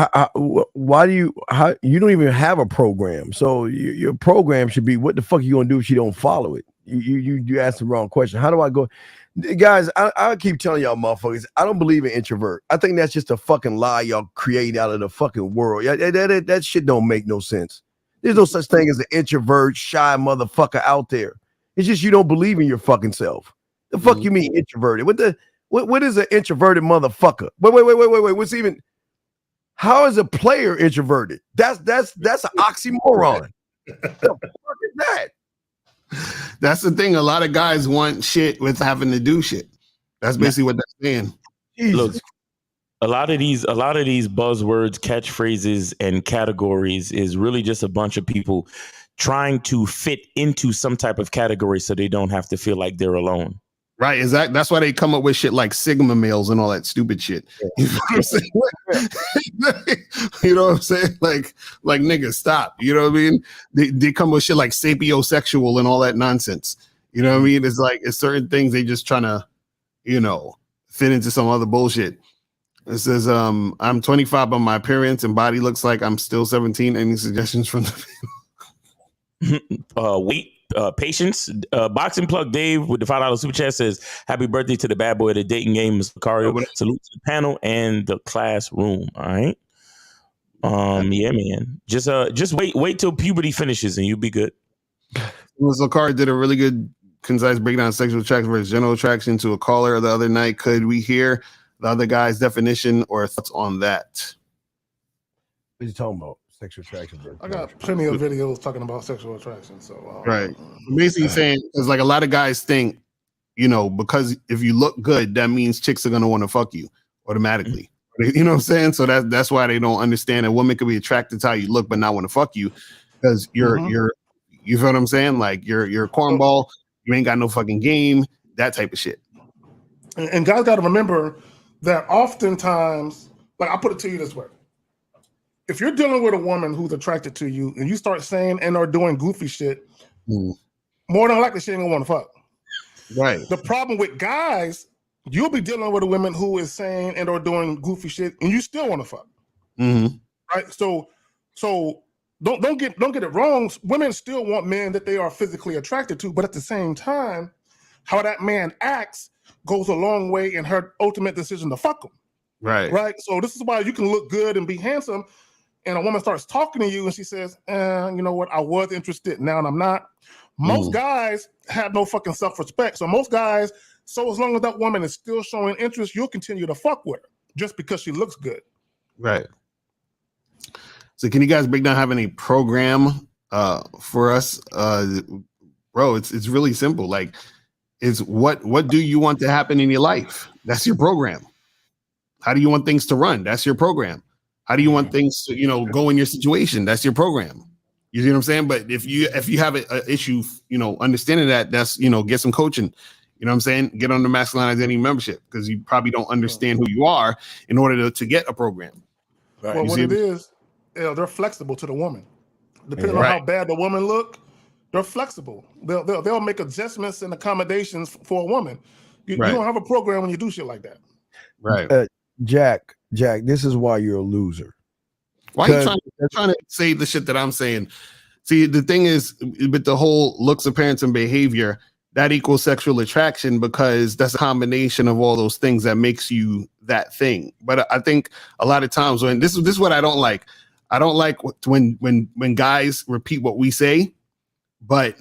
Why do you? You don't even have a program? So your program should be, what the fuck are you gonna do if she don't follow it? You asked the wrong question. How do I go? Guys, I keep telling y'all motherfuckers, I don't believe in introvert. I think that's just a fucking lie y'all create out of the fucking world. Yeah, that shit don't make no sense. There's no such thing as an introvert, shy motherfucker out there. It's just you don't believe in your fucking self. The fuck you mean introverted? What is an introverted motherfucker? Wait. What's even? How is a player introverted? That's an oxymoron. The fuck is that? That's the thing. A lot of guys want shit with having to do shit. That's basically what they're saying. Look, a lot of these buzzwords, catchphrases, and categories is really just a bunch of people trying to fit into some type of category so they don't have to feel like they're alone. Right, exactly. That's why they come up with shit like Sigma males and all that stupid shit. You know what I'm saying? You know what I'm saying? Like nigga, stop. You know what I mean? They come with shit like sapiosexual and all that nonsense. You know what I mean? It's like it's certain things they just trying to, fit into some other bullshit. It says, I'm 25, but my appearance and body looks like I'm still 17. Any suggestions from the patience. Boxing Plug Dave with the $5 super chat says, "Happy birthday to the bad boy of the dating game, Mr. Cario. Salute to the panel and the classroom." All right. Yeah, man. Just wait till puberty finishes and you'll be good. Mr. Cario did a really good, concise breakdown of sexual attraction versus general attraction to a caller the other night. Could we hear the other guy's definition or thoughts on that? What are you talking about? Sexual attraction. I got plenty of videos talking about sexual attraction. So right, basically saying is like a lot of guys think, because if you look good, that means chicks are gonna want to fuck you automatically. You know what I'm saying? So that's why they don't understand a woman could be attracted to how you look, but not want to fuck you because you're you feel what I'm saying? Like you're a cornball, you ain't got no fucking game, that type of shit. And guys got to remember that oftentimes, like I put it to you this way. If you're dealing with a woman who's attracted to you and you start saying and or doing goofy shit, more than likely she ain't gonna want to fuck. Right. The problem with guys, you'll be dealing with a woman who is saying and or doing goofy shit and you still want to fuck. Right. So don't get it wrong. Women still want men that they are physically attracted to, but at the same time, how that man acts goes a long way in her ultimate decision to fuck him. Right. Right. So this is why you can look good and be handsome. And a woman starts talking to you and she says, you know what? I was interested. Now I'm not. Most guys have no fucking self-respect. So most guys, so as long as that woman is still showing interest, you'll continue to fuck with her just because she looks good. Right. So can you guys break down having a program for us? Bro, it's really simple. Like, it's what do you want to happen in your life? That's your program. How do you want things to run? That's your program. How do you want things to, go in your situation? That's your program. You see what I'm saying? But if you have an issue, understanding that's, get some coaching. You know what I'm saying? Get on the Masculine Identity membership because you probably don't understand who you are in order to get a program. Right. Well, what it is, they're flexible to the woman. Depending on how bad the woman look, they're flexible. They'll make adjustments and accommodations for a woman. You don't have a program when you do shit like that. Right. Jack, this is why you're a loser. Why are you trying to say the shit that I'm saying? See, the thing is, with the whole looks, appearance, and behavior, that equals sexual attraction because that's a combination of all those things that makes you that thing. But I think a lot of times when this is what I don't like. I don't like when guys repeat what we say, but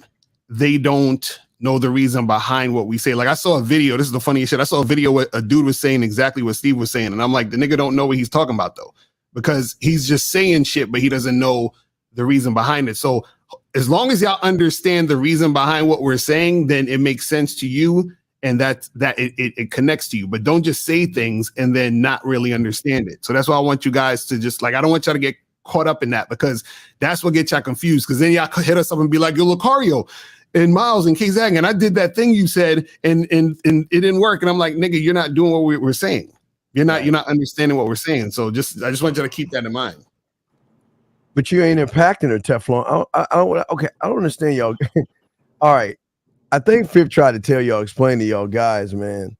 they don't know the reason behind what we say. Like I saw a video. This is the funniest shit. I saw a video where a dude was saying exactly what Steve was saying. And I'm like, the nigga don't know what he's talking about though, because he's just saying shit, but he doesn't know the reason behind it. So as long as y'all understand the reason behind what we're saying, then it makes sense to you. And that it connects to you, but don't just say things and then not really understand it. So that's why I want you guys to just I don't want y'all to get caught up in that because that's what gets y'all confused. Because then y'all hit us up and be like, yo, Lucario, and Miles and K-Zag, and I did that thing you said, and it didn't work. And I'm like, nigga, you're not doing what we're saying. You're not understanding what we're saying. So I just want you to keep that in mind. But you ain't impacting her, Teflon. I don't understand y'all. All right. I think Fifth tried to tell y'all, explain to y'all guys, man.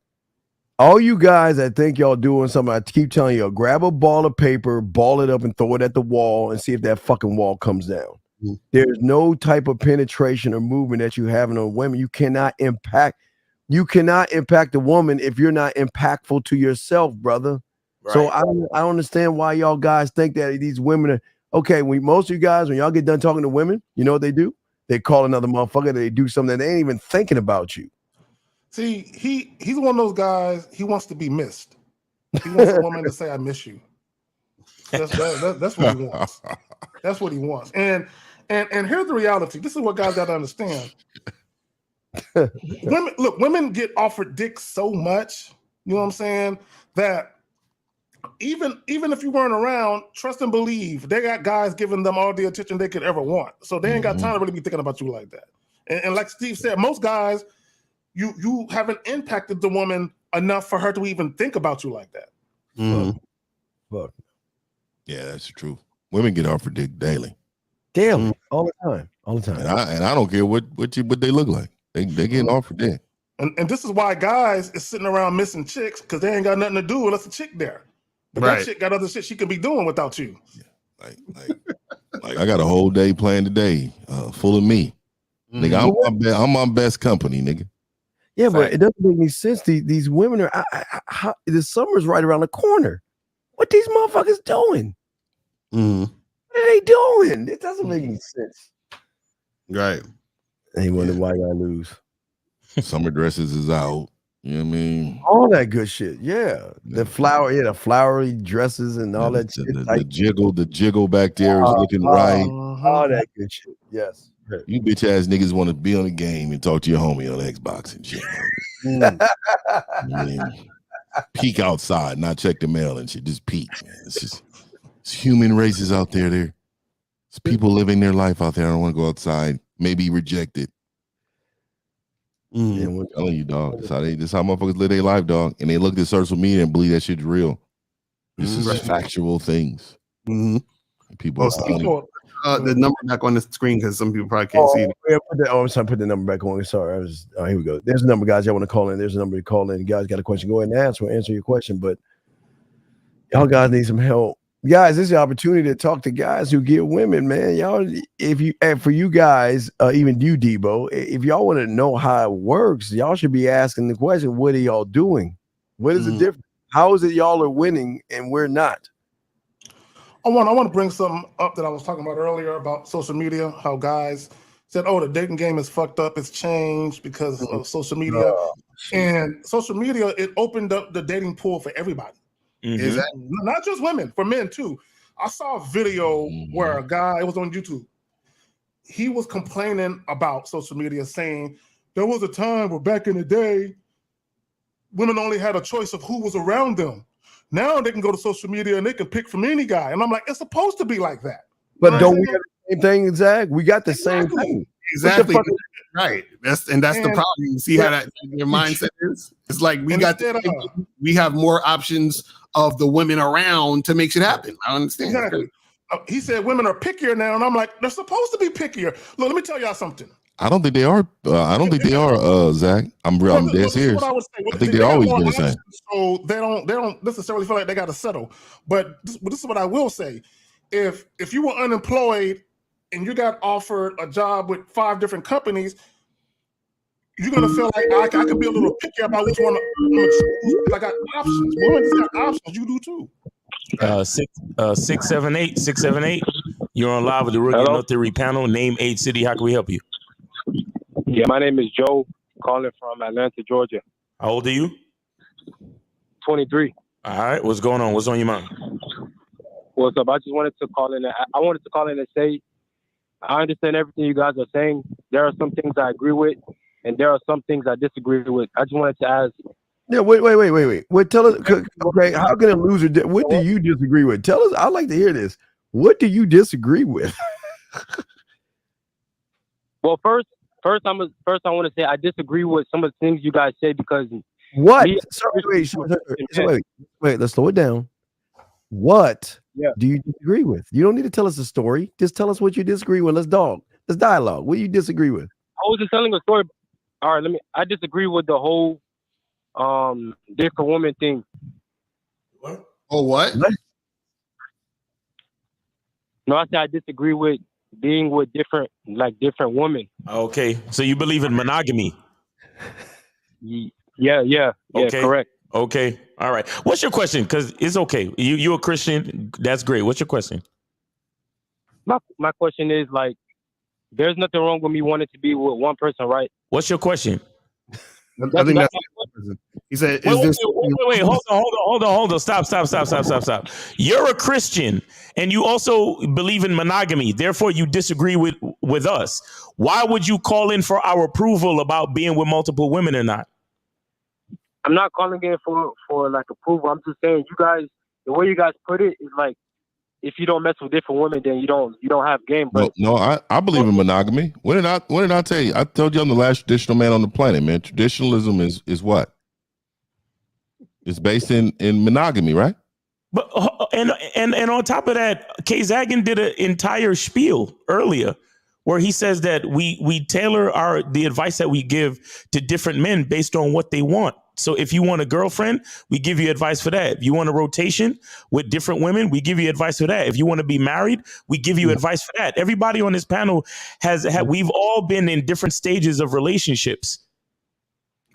All you guys that think y'all doing something, I keep telling y'all, grab a ball of paper, ball it up and throw it at the wall and see if that fucking wall comes down. Mm-hmm. There's no type of penetration or movement that you have on women. You cannot impact the woman if you're not impactful to yourself, brother. Right. So I don't understand why y'all guys think that these women are okay. Most of you guys, when y'all get done talking to women, you know what they do? They call another motherfucker. They do something that they ain't even thinking about you. See, he's one of those guys. He wants to be missed. He wants a woman to say, "I miss you." That's what he wants. That's what he wants. And here's the reality. This is what guys got to understand. Women get offered dick so much. You know what I'm saying? That even if you weren't around, trust and believe, they got guys giving them all the attention they could ever want. So they ain't got time to really be thinking about you like that. And like Steve said, most guys, you haven't impacted the woman enough for her to even think about you like that. Mm-hmm. Fuck. Yeah, that's true. Women get offered dick daily. All the time. And I don't care what they look like. They getting offered dick. And this is why guys is sitting around missing chicks, because they ain't got nothing to do unless a chick there. But that chick got other shit she could be doing without you. Like I got a whole day planned today, full of me. Nigga, I'm my best company, nigga. Yeah, but it doesn't make any sense. These women are the summer's right around the corner. What these motherfuckers doing? What are they doing? It doesn't make any sense. Right. And he wondered why I lose. Summer dresses is out. You know what I mean? All that good shit. Yeah. The flowery dresses and all that shit. The jiggle back there is looking right. All that good shit. Yes. You bitch ass niggas want to be on the game and talk to your homie on Xbox and shit. Peek outside, not check the mail and shit. Just peek, man. It's human races out there. There's people living their life out there. I don't want to go outside. Maybe rejected. Yeah, I'm telling you, dog. This how motherfuckers live their life, dog. And they look at social media and believe that shit's real. This is factual things. People. The number back on the screen because some people probably can't see it. Yeah, I'm trying to put the number back on. Sorry, here we go. There's a number, guys. Y'all want to call in? There's a number to call in. You guys got a question? Go ahead and answer your question. But y'all guys need some help, guys. This is the opportunity to talk to guys who get women, man. Y'all, for you guys, even you, Debo, if y'all want to know how it works, y'all should be asking the question: what are y'all doing? What is the difference? How is it y'all are winning and we're not? I want to bring something up that I was talking about earlier about social media, how guys said, oh, the dating game is fucked up, it's changed because of social media. And social media, it opened up the dating pool for everybody. Not just women, for men too. I saw a video where a guy, it was on YouTube, he was complaining about social media, saying there was a time where back in the day, women only had a choice of who was around them. Now they can go to social media and they can pick from any guy. And I'm like, it's supposed to be like that. But don't we have the same thing, Zach? We got the same thing. Exactly. Right. That's the problem. You see how that your mindset is? It's like we have more options of the women around to make shit happen. I understand. Exactly. He said women are pickier now, and I'm like, they're supposed to be pickier. Look, let me tell y'all something. I don't think they are. Zach. I'm dead serious. I think they're always been the same. So they don't necessarily feel like they got to settle. But this is what I will say: if you were unemployed and you got offered a job with 5 different companies, you're gonna feel like I could be a little picky about which one I'm gonna choose. I got options. Women just got options. You do too. 678. You're on live with the Rookie No Theory panel. Name, age, city. How can we help you? Yeah, my name is Joe, calling from Atlanta, Georgia. How old are you? 23. All right, what's going on? What's on your mind? What's up? I just wanted to call in. I wanted to call in and say, I understand everything you guys are saying. There are some things I agree with, and there are some things I disagree with. I just wanted to ask. Yeah, wait. Well, tell us. Okay, how can a loser? What do you disagree with? Tell us. I'd like to hear this. What do you disagree with? Well, first, First, I want to say I disagree with some of the things you guys say because What? me- Wait, let's slow it down. What Yeah. do you disagree with? You don't need to tell us a story. Just tell us what you disagree with. Let's dialogue. What do you disagree with? I was just telling a story. All right, I disagree with the whole different woman thing. What? Oh, what? No, I said I disagree with being with different women. Okay, so you believe in monogamy? Yeah, okay. Correct. Okay, all right. What's your question? Because it's okay. You a Christian? That's great. What's your question? My question is like, there's nothing wrong with me wanting to be with one person, right? What's your question? I think that's he said. Wait, hold on. Stop. You're a Christian and you also believe in monogamy. Therefore, you disagree with us. Why would you call in for our approval about being with multiple women or not? I'm not calling in for like approval. I'm just saying you guys, the way you guys put it is like, if you don't mess with different women, then you don't have game. But No, I believe in monogamy. When did I tell you? I told you I'm the last traditional man on the planet, man. Traditionalism is what? It's based in monogamy, right? But and on top of that, K Zagan did an entire spiel earlier where he says that we tailor the advice that we give to different men based on what they want. So if you want a girlfriend, we give you advice for that. If you want a rotation with different women, we give you advice for that. If you want to be married, we give you advice for that. Everybody on this panel we've all been in different stages of relationships.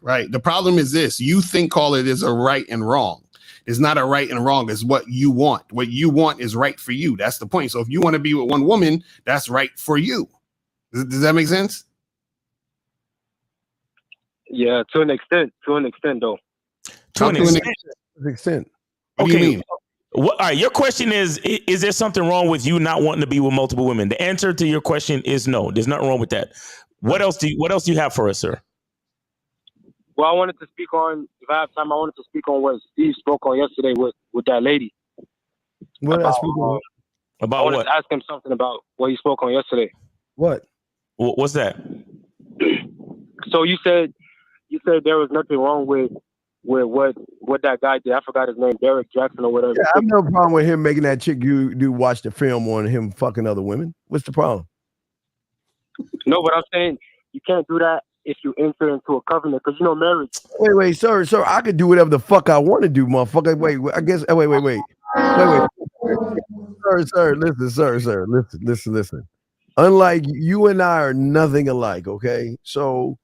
Right. The problem is this: you think call it is a right and wrong. It's not a right and wrong. It's what you want. What you want is right for you. That's the point. So if you want to be with one woman, that's right for you. Does that make sense? Yeah, to an extent, though. To an extent. What do you mean? All right, your question is there something wrong with you not wanting to be with multiple women? The answer to your question is no. There's nothing wrong with that. What else do you have for us, sir? Well, I wanted to speak on, if I have time, I wanted to speak on what Steve spoke on yesterday with that lady. What about, about I wanted what? to ask him something about what he spoke on yesterday. What? What's that? So you said there was nothing wrong with what that guy did. I forgot his name, Derek Jackson or whatever. Yeah, I have no problem with him making that chick do watch the film on him fucking other women. What's the problem? No, but I'm saying you can't do that if you enter into a covenant, because marriage. Wait, sir, I could do whatever the fuck I want to do, motherfucker. Wait, I guess. Wait. Sir, listen. Unlike you and I are nothing alike, okay? So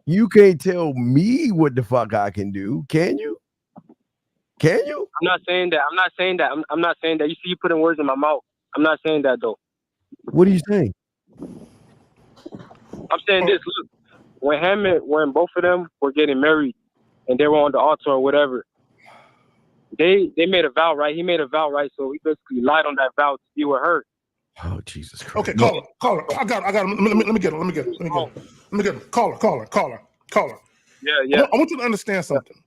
you can't tell me what the fuck I can do, can you? Can you? I'm not saying that. I'm not saying that. You see, you putting words in my mouth. I'm not saying that though. What are you saying? I'm saying this. Look, when both of them were getting married and they were on the altar or whatever, they made a vow, right? He made a vow, right? So he basically lied on that vow to be with her. Oh, Jesus Christ. Okay, caller. I got him. Let me get him. Caller. Yeah. I want you to understand something.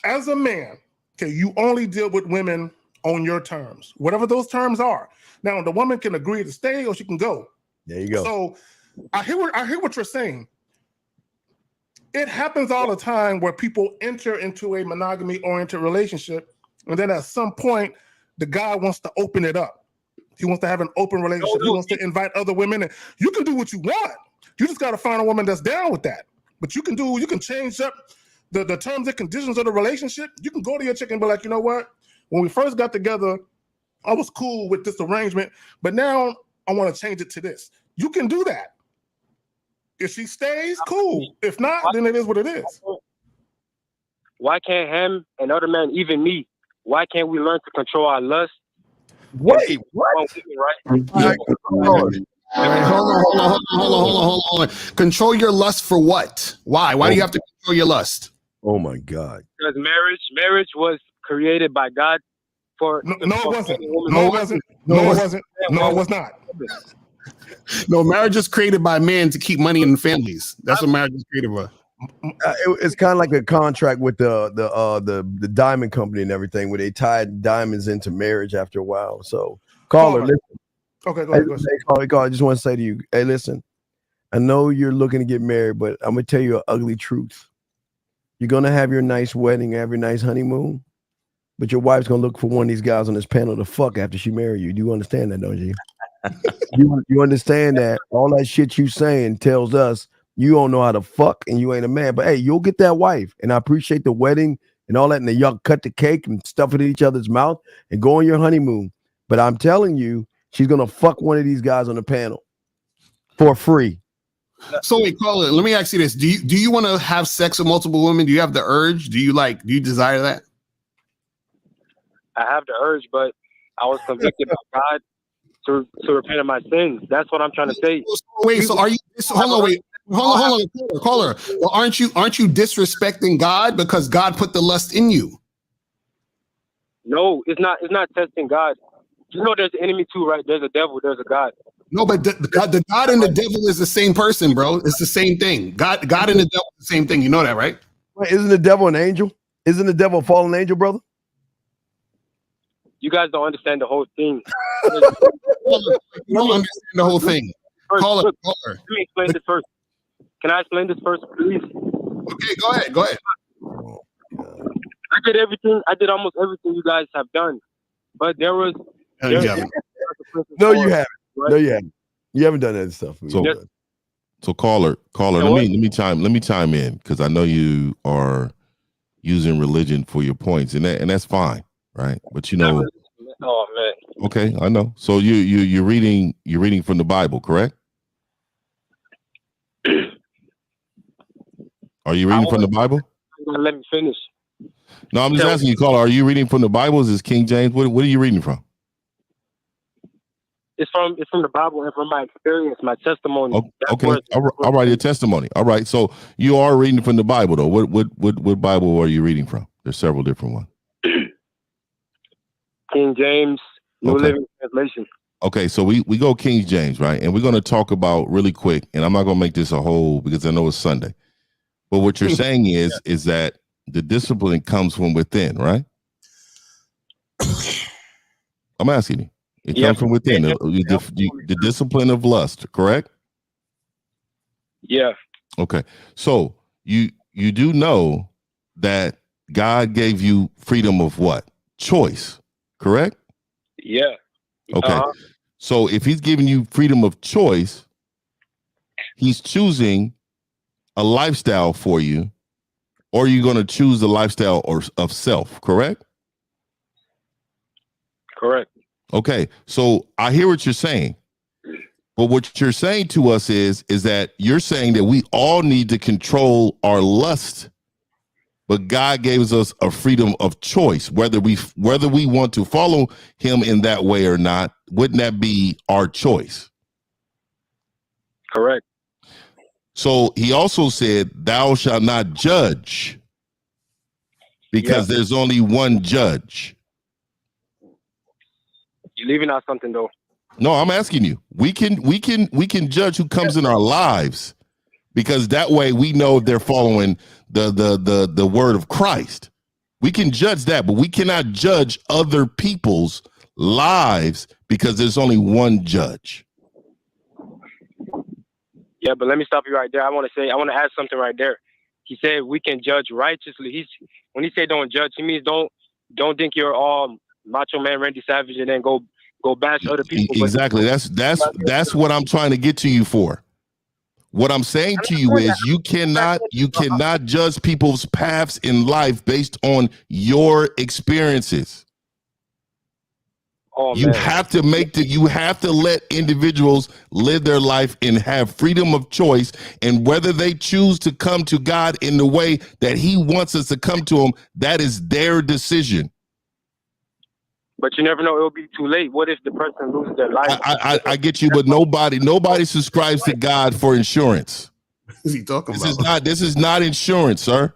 As a man, okay, you only deal with women on your terms, whatever those terms are. Now, the woman can agree to stay or she can go. There you go. So I hear what you're saying. It happens all the time where people enter into a monogamy-oriented relationship, and then at some point, the guy wants to open it up. He wants to have an open relationship. He wants to invite other women. And you can do what you want. You just got to find a woman that's down with that. But you can change up the terms and conditions of the relationship. You can go to your chick and be like, you know what? When we first got together, I was cool with this arrangement, but now I want to change it to this. You can do that. If she stays, cool. If not, then it is what it is. Why can't him and other men, even me, why can't we learn to control our lust? Wait, what? Right? Hold on. Control your lust for what? Why? Why do you have to control your lust? Oh my God. Because marriage was created by God for No, it wasn't. No, it was not. No, marriage is created by men to keep money in families. That's what marriage is created by. It's kind of like a contract with the diamond company and everything, where they tied diamonds into marriage after a while. So, caller, listen. Okay, go ahead. Caller, I just want to say to you, hey, listen. I know you're looking to get married, but I'm gonna tell you an ugly truth. You're gonna have your nice wedding, have your nice honeymoon, but your wife's gonna look for one of these guys on this panel to fuck after she marry you. Do you understand that, don't you? you understand that all that shit you saying tells us you don't know how to fuck and you ain't a man. But hey, you'll get that wife, and I appreciate the wedding and all that, and then y'all cut the cake and stuff it in each other's mouth and go on your honeymoon. But I'm telling you, she's gonna fuck one of these guys on the panel for free. So wait, Caller, let me ask you this: Do you want to have sex with multiple women? Do you have the urge? Do you desire that? I have the urge, but I was convicted by God to repent of my sins. That's what I'm trying to say. Wait, so are you? Hold on, caller. Well, aren't you disrespecting God because God put the lust in you? No, it's not. It's not testing God. You know, there's an enemy too, right? There's a devil. There's a God. No, but the God and the devil is the same person, bro. It's the same thing. God and the devil is the same thing. You know that, right? Wait, isn't the devil an angel? Isn't the devil a fallen angel, brother? You guys don't understand the whole thing. You don't understand the whole thing. Caller. Let me explain this first. Can I explain this first, please? Okay, go ahead. I did everything. I did almost everything you guys have done, but there was. No, you haven't. No, you haven't. No, you haven't. You haven't done that stuff. So caller, let me chime in because I know you are using religion for your points, and that's fine, right? But you know, oh man. Okay, I know. So you're reading from the Bible, correct? Are you reading from the Bible? Let me finish. No, I'm just asking you, caller. Are you reading from the Bible? Is this King James? What are you reading from? It's from the Bible and from my experience, my testimony. Okay, all right, your testimony. All right, so you are reading from the Bible, though. What Bible are you reading from? There's several different ones. King James, New Living Translation. Okay, so we go King James, right? And we're going to talk about really quick, and I'm not going to make this a whole because I know it's Sunday. But what you're saying is that the discipline comes from within, right? I'm asking you. It comes from within, the discipline of lust, correct? Yeah. Okay. So you do know that God gave you freedom of what? Choice, correct? Yeah. Okay. So if he's giving you freedom of choice, he's choosing a lifestyle for you, or you're going to choose the lifestyle of self, correct? Correct. Okay, so I hear what you're saying, but what you're saying to us is that you're saying that we all need to control our lust, but God gave us a freedom of choice, whether we want to follow him in that way or not. Wouldn't that be our choice? Correct. So he also said, "Thou shalt not judge," because there's only one judge. You're leaving out something though. No, I'm asking you. We can judge who comes in our lives, because that way we know if they're following the word of Christ. We can judge that, but we cannot judge other people's lives because there's only one judge. Yeah, but let me stop you right there. I want to add something right there. He said we can judge righteously. When he said don't judge, he means don't think you're all Macho Man Randy Savage and then go bash other people. Exactly. That's what I'm trying to get to you for. What I'm saying to you is you cannot judge people's paths in life based on your experiences. Oh, you have to let individuals live their life and have freedom of choice, and whether they choose to come to God in the way that he wants us to come to him, that is their decision. But you never know, it'll be too late. What if the person loses their life? I get you, but nobody subscribes to God for insurance. What is he talking This is not insurance, sir.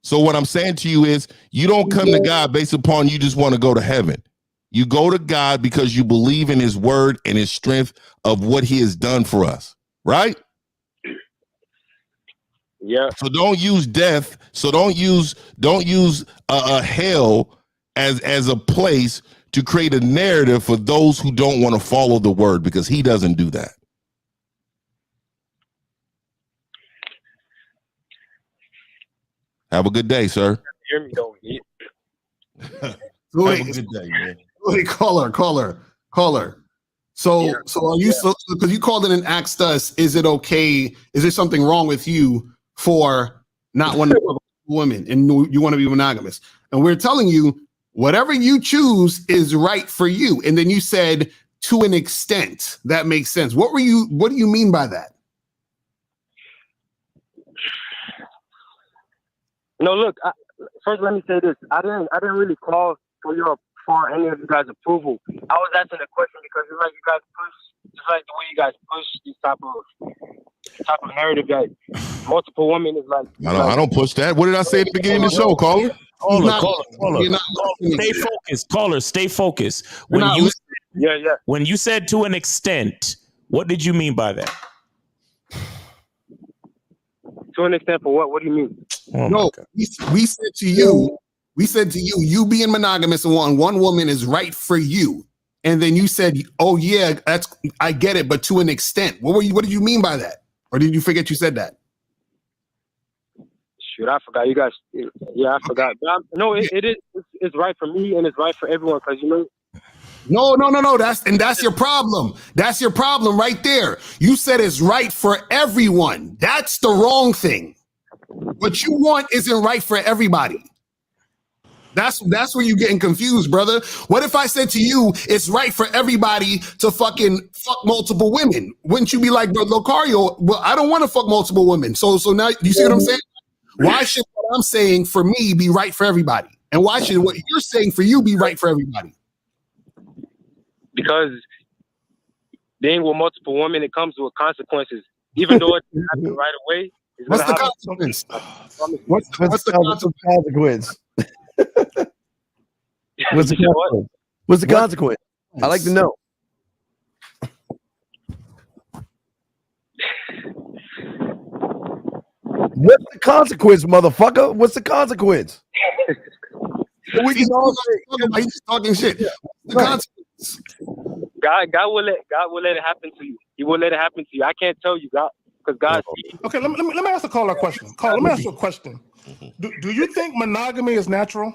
So what I'm saying to you is you don't come to God based upon you just want to go to heaven. You go to God because you believe in his word and his strength of what he has done for us, right? Yeah. So don't use death. So don't use a hell as a place to create a narrative for those who don't want to follow the word, because he doesn't do that. Have a good day, sir. Hear me though. Wait, Have a good day, man. wait, caller. So, are you because you called in and asked us, is it okay? Is there something wrong with you for not wanting to fuck women and you want to be monogamous? And we're telling you, whatever you choose is right for you. And then you said, to an extent, that makes sense. What do you mean by that? No, look. First, let me say this. I didn't really call for any of you guys' approval. I was asking a question because it's like you guys push, just like the way you guys push this type of narrative that multiple women is like. I don't push that. What did I say at the beginning of the show, caller? Stay focused, caller. Stay focused. When you said to an extent, what did you mean by that? To an extent, for what? What do you mean? No, we said to you. We said to you, you being monogamous and wanting one woman is right for you. And then you said, oh yeah, I get it, but to an extent. What did you mean by that? Or did you forget you said that? Shoot, I forgot. You guys, yeah, I forgot. But no, it's right for me and it's right for everyone because No. That's your problem. That's your problem right there. You said it's right for everyone. That's the wrong thing. What you want isn't right for everybody. That's where you're getting confused, brother. What if I said to you, it's right for everybody to fucking fuck multiple women? Wouldn't you be like, bro, Locario, well, I don't want to fuck multiple women. So now you see what I'm saying? Why should what I'm saying for me be right for everybody? And why should what you're saying for you be right for everybody? Because being with multiple women, it comes with consequences. Even though it happens right away. What's the consequence? What's the consequence? What's the consequence? What's the consequence? I like to know. What's the consequence, motherfucker? What's the consequence? We can all say he's talking shit. What's the consequence? God will let it happen to you. He will let it happen to you. I can't tell you, God, because God. Okay, let me ask a caller a question. Let me ask you a question. Do you think monogamy is natural?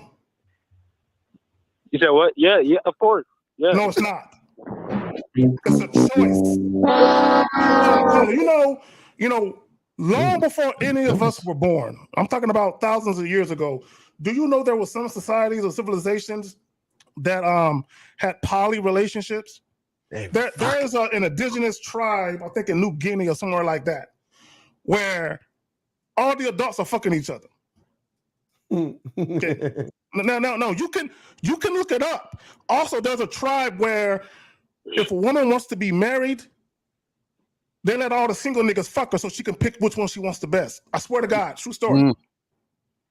You said what? Yeah, of course. Yeah. No, it's not. It's a choice. Long before any of us were born, I'm talking about thousands of years ago. Do you know there were some societies or civilizations that had poly relationships? There is an indigenous tribe, I think in New Guinea or somewhere like that, where all the adults are fucking each other. Okay. No, you can look it up. Also, there's a tribe where if a woman wants to be married, they let all the single niggas fuck her so she can pick which one she wants the best. I swear to God, true story.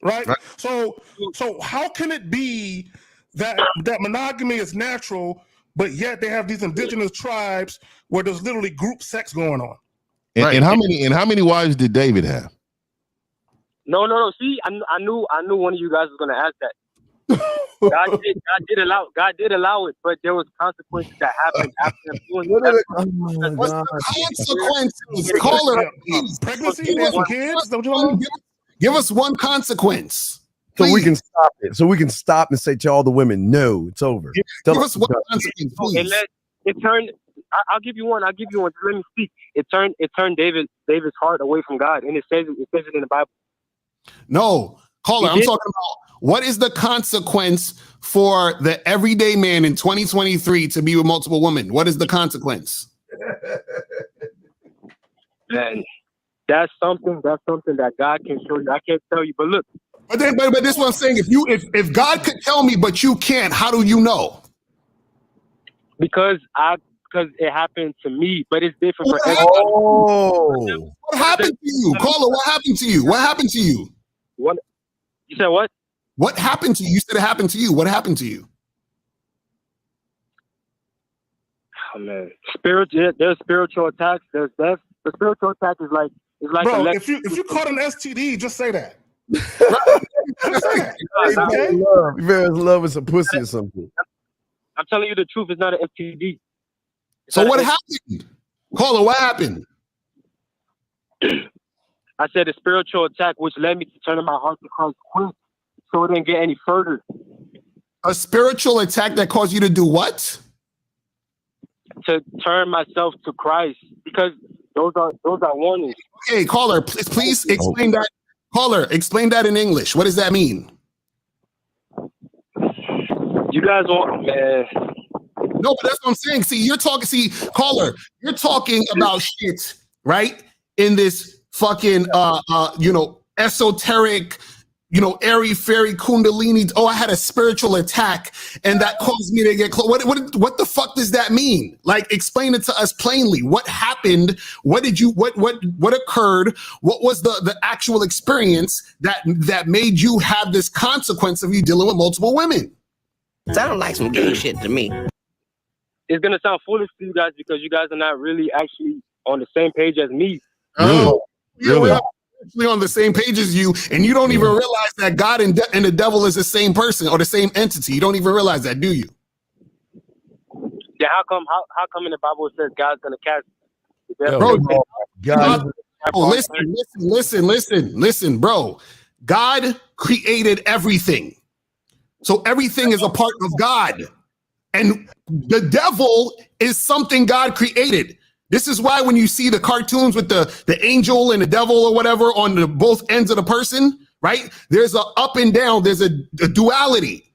Right? So how can it be that monogamy is natural, but yet they have these indigenous tribes where there's literally group sex going on? And how many wives did David have? No. See, I knew one of you guys was gonna ask that. God did allow it, but there was consequences that happened after him doing it. What's the consequences? Call her. Pregnancy, kids. Give us one consequence. So we can stop it. So we can stop and say to all the women, no, it's over. Give us one consequence, please. It turned. I'll give you one. Let me speak. It turned David's heart away from God, and it says it in the Bible. No, caller, I'm talking about what is the consequence for the everyday man in 2023 to be with multiple women? What is the consequence? Man, that's something that God can show you. I can't tell you, but look. But this is what I'm saying. If God could tell me, but you can't, how do you know? Because it happened to me, but it's different for everybody. Oh, what happened to you, caller? What happened to you? What happened to you? What? You said what? What happened to you? You said it happened to you. What happened to you? Oh man, there's spiritual attacks. There's death. The spiritual attack is like bro. If you caught an STD, just say that. Love is a pussy or something. I'm telling you the truth. It's not an STD. So what happened? Caller, what happened? I said a spiritual attack, which led me to turning my heart to Christ quick, so it didn't get any further. A spiritual attack that caused you to do what? To turn myself to Christ, because those are warnings. Okay, caller, please explain that. Caller, explain that in English. What does that mean? You guys want, man. No, but that's what I'm saying. See, you're talking. See, caller, you're talking about shit, right? In this fucking, esoteric, airy fairy kundalini. Oh, I had a spiritual attack, and that caused me to get close. What the fuck does that mean? Like, explain it to us plainly. What happened? What did you? What occurred? What was the actual experience that made you have this consequence of you dealing with multiple women? Sound like some gay shit to me. It's gonna sound foolish to you guys because you guys are not really actually on the same page as me. Oh, we're not actually on the same page as you, and you don't even realize that God and the devil is the same person or the same entity. You don't even realize that, do you? Yeah, how come in the Bible it says God's gonna cast the devil? Bro, listen, bro. God created everything. So everything is a part of God. And the devil is something God created. This is why when you see the cartoons with the angel and the devil or whatever on the both ends of the person, right? There's a up and down. There's a duality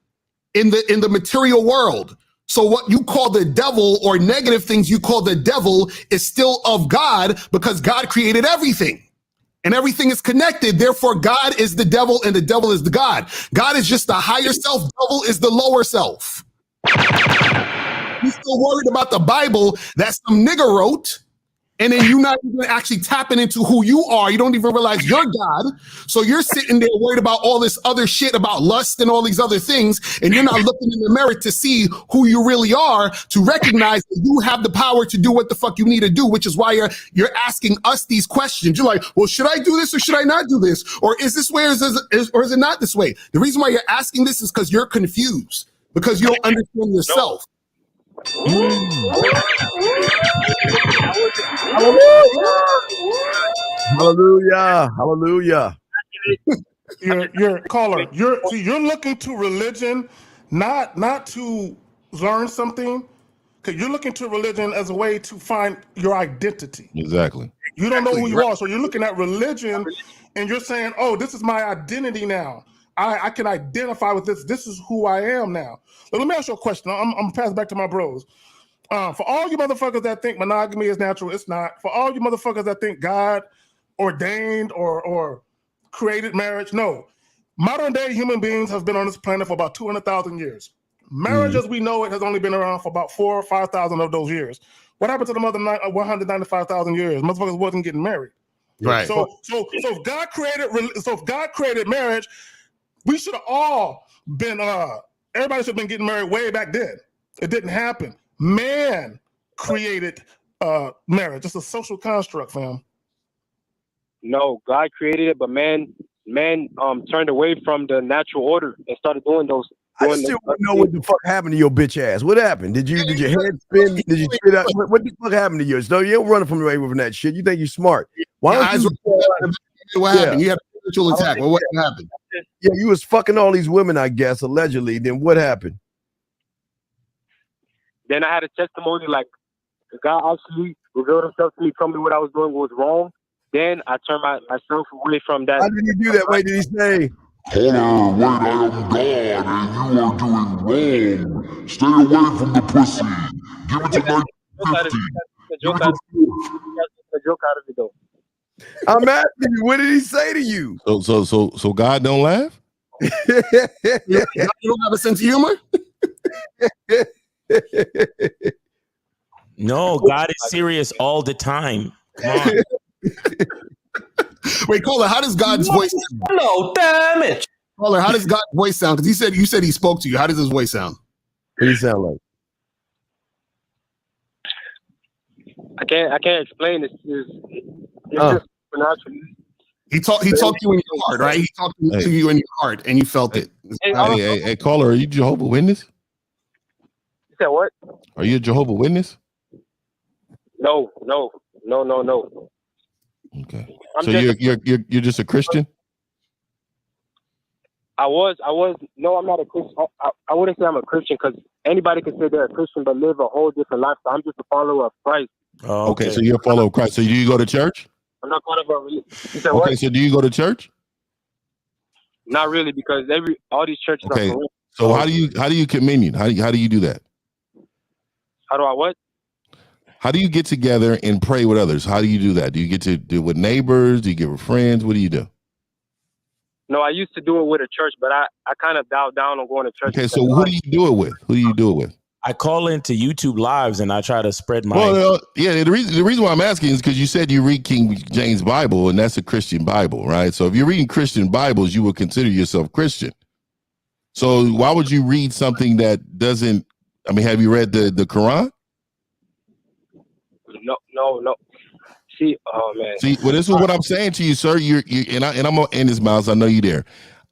in the material world. So what you call the devil or negative things you call the devil is still of God because God created everything. And everything is connected. Therefore, God is the devil and the devil is the God. God is just the higher self. Devil is the lower self. You're still worried about the Bible that some nigga wrote, and then you're not even actually tapping into who you are. You don't even realize you're God. So you're sitting there worried about all this other shit about lust and all these other things, and you're not looking in the mirror to see who you really are, to recognize that you have the power to do what the fuck you need to do, which is why you're asking us these questions. You're like, well, should I do this or should I not do this? Or is this way or is it not this way? The reason why you're asking this is because you're confused, because you don't understand yourself. Hallelujah. Hallelujah. Your caller. You're looking to religion, not to learn something. Because you're looking to religion as a way to find your identity. Exactly. You don't know who you are, so you're looking at religion, and you're saying, "Oh, this is my identity now. I can identify with this. This is who I am now." But let me ask you a question. I'm gonna pass it back to my bros. For all you motherfuckers that think monogamy is natural, it's not. For all you motherfuckers that think God ordained or created marriage, no. Modern day human beings have been on this planet for about 200,000 years. Marriage as we know it has only been around for about 4,000 or 5,000 of those years. What happened to the other 195,000 years? Motherfuckers wasn't getting married. Right. So if God created marriage, we should have all been everybody should have been getting married way back then. It didn't happen. Man created marriage. It's a social construct, fam. No, God created it, but man turned away from the natural order and started doing those. I still want to know what the fuck happened to your bitch ass. What happened? Did your head spin? Did you spit out? What the fuck happened to you? So you don't run away from that shit. You think you're smart? Why don't you? What happened? You had a spiritual attack. Well, what happened? Yeah, you was fucking all these women, I guess, allegedly. Then what happened? Then I had a testimony like the guy actually revealed himself to me, told me what I was doing was wrong. Then I turned myself away from that. How did he do that? Wait, did he say? Hold on, wait, I am God and you are doing wrong. Stay away from the pussy. Give it to 950. Give it to a joke out of it though. I'm asking you, what did he say to you? So God don't laugh? You don't have a sense of humor? No, God is serious all the time. Come on. Wait, caller, how does God's voice sound? No, damn it. Caller, how does God's voice sound? Because you said he spoke to you. How does his voice sound? What does he sound like? I can't explain. It's just supernatural. He talked to you in your heart, right? He talked to you in your heart, and you felt it. Hey, caller, are you Jehovah's Witness? You said what? Are you a Jehovah's Witness? No. Okay. I'm So just you're just a Christian? I was. No, I'm not a Christian. I wouldn't say I'm a Christian because anybody can say they're a Christian but live a whole different lifestyle. I'm just a follower of Christ. Oh, Okay, so you're a follower of Christ. So do you go to church? I'm not part of a. You said Okay, what? so do you go to church? Not really, because all these churches Okay. are corrupt. So how do you communion? How do you do that? How do I what? How do you get together and pray with others? How do you do that? Do you get to do it with neighbors? Do you get with friends? What do you do? No, I used to do it with a church, but I kind of dialed down on going to church. Okay, so who do you do it with? Who do you do it with? I call into YouTube lives and I try to spread my. Well, yeah. The reason why I'm asking is because you said you read King James Bible, and that's a Christian Bible, right? So if you're reading Christian Bibles, you would consider yourself Christian. So why would you read something that doesn't? I mean, have you read the Quran? No. See, oh man. See, well, this is what I'm saying to you, sir. And I'm gonna end this, Miles. I know you there.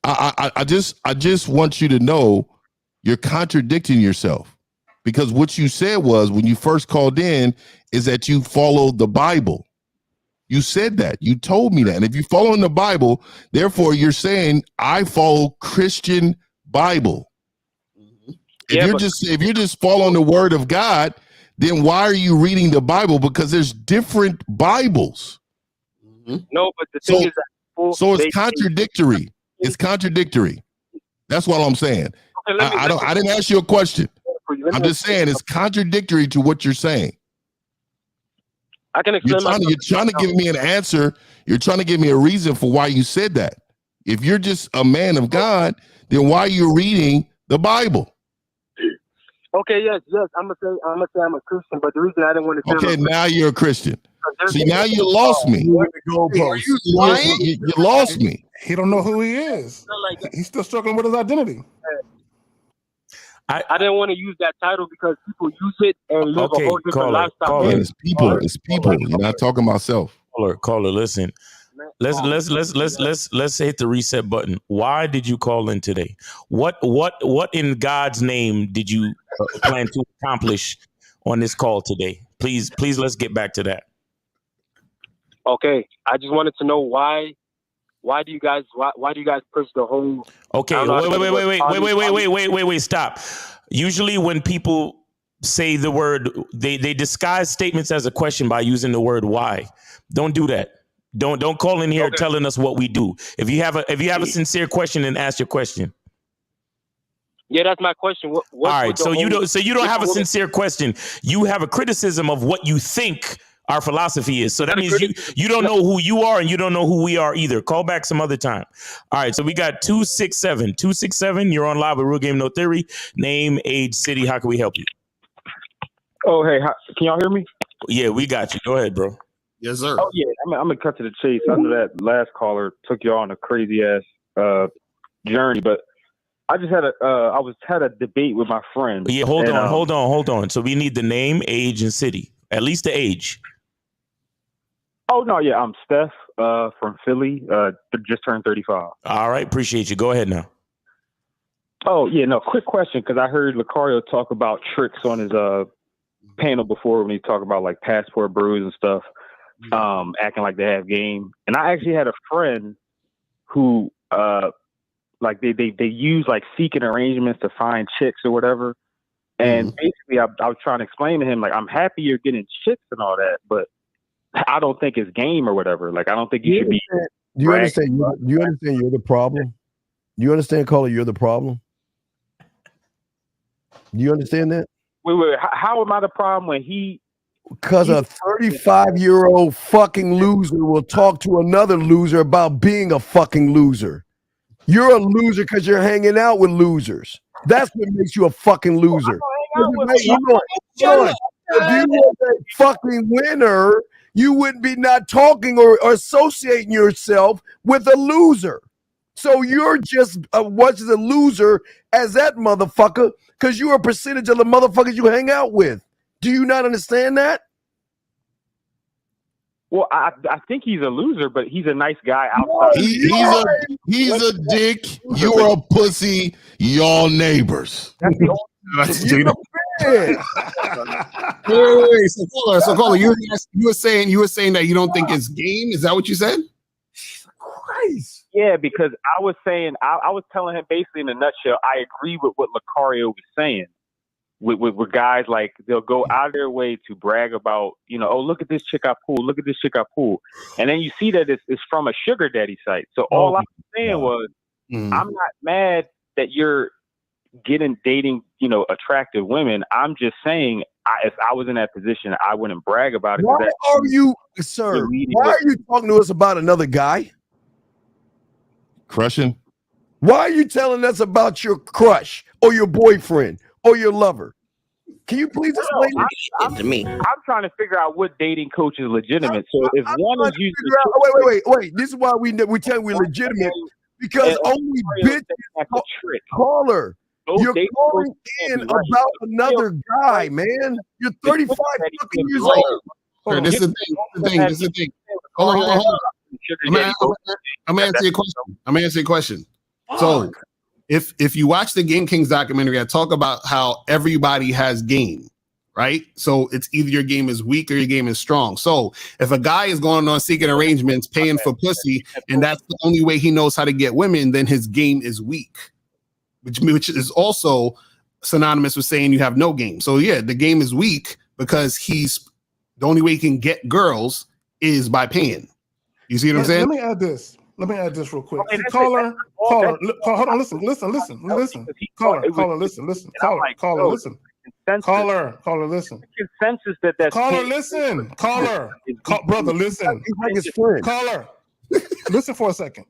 I just want you to know you're contradicting yourself. Because what you said was when you first called in is that you followed the Bible. You said that. You told me that. And if you follow in the Bible, therefore you're saying I follow Christian Bible. If you're just following the word of God, then why are you reading the Bible? Because there's different Bibles. No, but the thing is that so it's contradictory. It's contradictory. That's what I'm saying. Okay, I didn't ask you a question. I'm just saying it's contradictory to what you're saying. I can explain. You're trying to give me an answer. You're trying to give me a reason for why you said that. If you're just a man of God, then why are you reading the Bible? Okay, yes. I'm gonna say I'm a Christian, but the reason I didn't want to say okay, now you're a Christian. See, now you lost me. You lost me. He don't know who he is. He's still struggling with his identity. I didn't want to use that title because people use it and live a whole different lifestyle. It's people. You're not talking about self. Caller, listen. Let's hit the reset button. Why did you call in today? What in God's name did you plan to accomplish on this call today? Please, let's get back to that. Okay, I just wanted to know why do you guys push the whole? Okay, wait, stop. Usually when people say the word, they disguise statements as a question by using the word why. Don't do that. Don't call in here telling us what we do. If you have a sincere question, then ask your question. Yeah, that's my question. All right, so you don't have a sincere question. You have a criticism of what you think our philosophy is. So that means you don't know who you are and you don't know who we are either. Call back some other time. All right, so we got 267. You're on live with Real Game No Theory. Name, age, city. How can we help you? Oh, hey, can y'all hear me? Yeah, we got you. Go ahead, bro. Yes, sir. Oh, yeah, I'm gonna cut to the chase. I know that last caller took you on a crazy ass journey, but I just had a debate with my friend. Yeah, hold on. So we need the name, age, and city. At least the age. Oh no, yeah, I'm Steph from Philly. Just turned 35. All right, appreciate you. Go ahead now. Oh yeah, no, quick question because I heard Lucario talk about tricks on his panel before when he talked about like passport bros and stuff, acting like they have game. And I actually had a friend who like they use like seeking arrangements to find chicks or whatever. And basically, I was trying to explain to him like I'm happy you're getting chicks and all that, but I don't think it's game or whatever. Like I don't think you should be. Do you understand? You understand you're the problem? Do you understand, caller? You're the problem. Do you understand that? Wait. How am I the problem when he? Because a 35-year-old fucking loser will talk to another loser about being a fucking loser. You're a loser because you're hanging out with losers. That's what makes you a fucking loser. If you were a fucking winner, you wouldn't be not talking or associating yourself with a loser. So you're just as much as a loser as that motherfucker because you're a percentage of the motherfuckers you hang out with. Do you not understand that? Well, I think he's a loser, but he's a nice guy outside. He's a dick. You're a pussy. Y'all neighbors. That's the only Yeah. Wait. So caller, you were saying that you don't think it's game. Is that what you said? Christ. Yeah, because I was saying, I was telling him basically in a nutshell, I agree with what Lucario was saying. With guys, like, they'll go out of their way to brag about, oh, look at this chick I pulled, look at this chick I pulled. And then you see that it's from a sugar daddy site. So all I was saying was, I'm not mad that you're dating, attractive women. I'm just saying, if I was in that position, I wouldn't brag about it. Why are you, sir? Why are you talking to us about another guy? Crushing? Why are you telling us about your crush or your boyfriend or your lover? Can you please explain it to me? I'm trying to figure out what dating coach is legitimate. So if one is using, wait. This is why we tell you we're legitimate, because only bitches caller. You're calling in about another guy, man. You're 35 fucking years old. This is the thing. Hold on. I'm gonna answer your question. So if you watch the Game Kings documentary, I talk about how everybody has game, right? So it's either your game is weak or your game is strong. So if a guy is going on seeking arrangements, paying for pussy, and that's the only way he knows how to get women, then his game is weak, which is also synonymous with saying you have no game. So yeah, the game is weak because the only way he can get girls is by paying. You see what I'm saying? Let me add this real quick. See, caller, hold on, listen. Caller, listen. Caller, listen. Caller, listen. Consensus that's caller, listen. Caller, brother, listen. He's like his friend. Caller, listen for a second.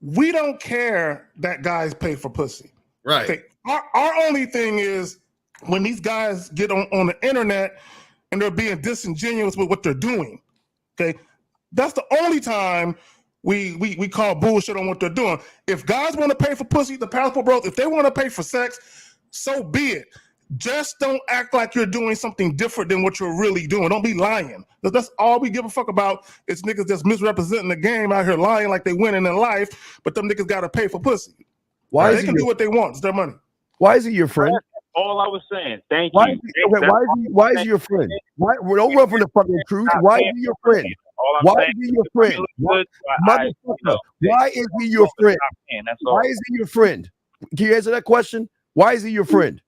We don't care that guys pay for pussy. Right. Okay. Our only thing is when these guys get on the internet and they're being disingenuous with what they're doing. Okay. That's the only time we call bullshit on what they're doing. If guys want to pay for pussy, the passport bros, if they want to pay for sex, so be it. Just don't act like you're doing something different than what you're really doing. Don't be lying. That's all we give a fuck about is niggas that's misrepresenting the game out here lying like they winning in life, but them niggas got to pay for pussy. Why they can do what they want. It's their money. Why is he your friend? All I was saying. Thank you. Why is he your friend? Don't run from the fucking truth. Why is he your friend? Why is he your friend? Motherfucker, why is he your friend? Why is he your friend? Can you answer that question? Why is he your friend?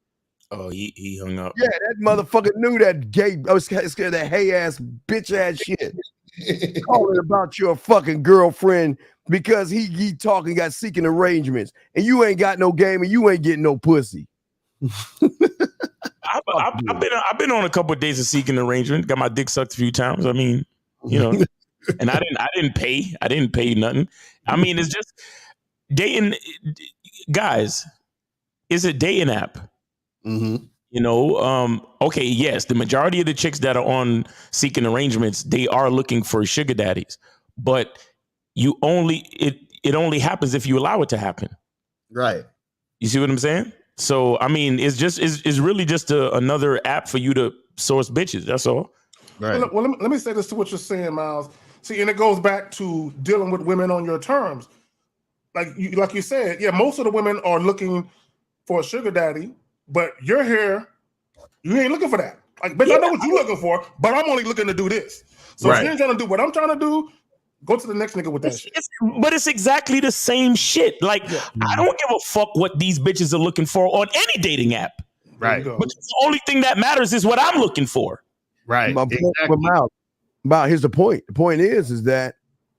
Oh, he hung up. Yeah, that motherfucker knew that gay. I was scared that hey ass bitch ass shit. Calling about your fucking girlfriend because he talking got seeking arrangements and you ain't got no game and you ain't getting no pussy. I've been on a couple of days of seeking arrangement. Got my dick sucked a few times. I mean, and I didn't pay nothing. I mean, it's just dating, guys. It's a dating app. Mm-hmm. Okay, yes, the majority of the chicks that are on seeking arrangements, they are looking for sugar daddies, but it only happens if you allow it to happen. Right. You see what I'm saying? So I mean, it's really just another app for you to source bitches. That's all. Right. Well, let me say this to what you're saying, Miles. See, and it goes back to dealing with women on your terms. Like you said, yeah, most of the women are looking for a sugar daddy, but you're here, you ain't looking for that. Like, bitch, I know what you're looking for, but I'm only looking to do this. So if you ain't trying to do what I'm trying to do, go to the next nigga with that shit. But it's exactly the same shit. Like, I don't give a fuck what these bitches are looking for on any dating app. Right. But the only thing that matters is what I'm looking for. Right. Here's the point. The point is that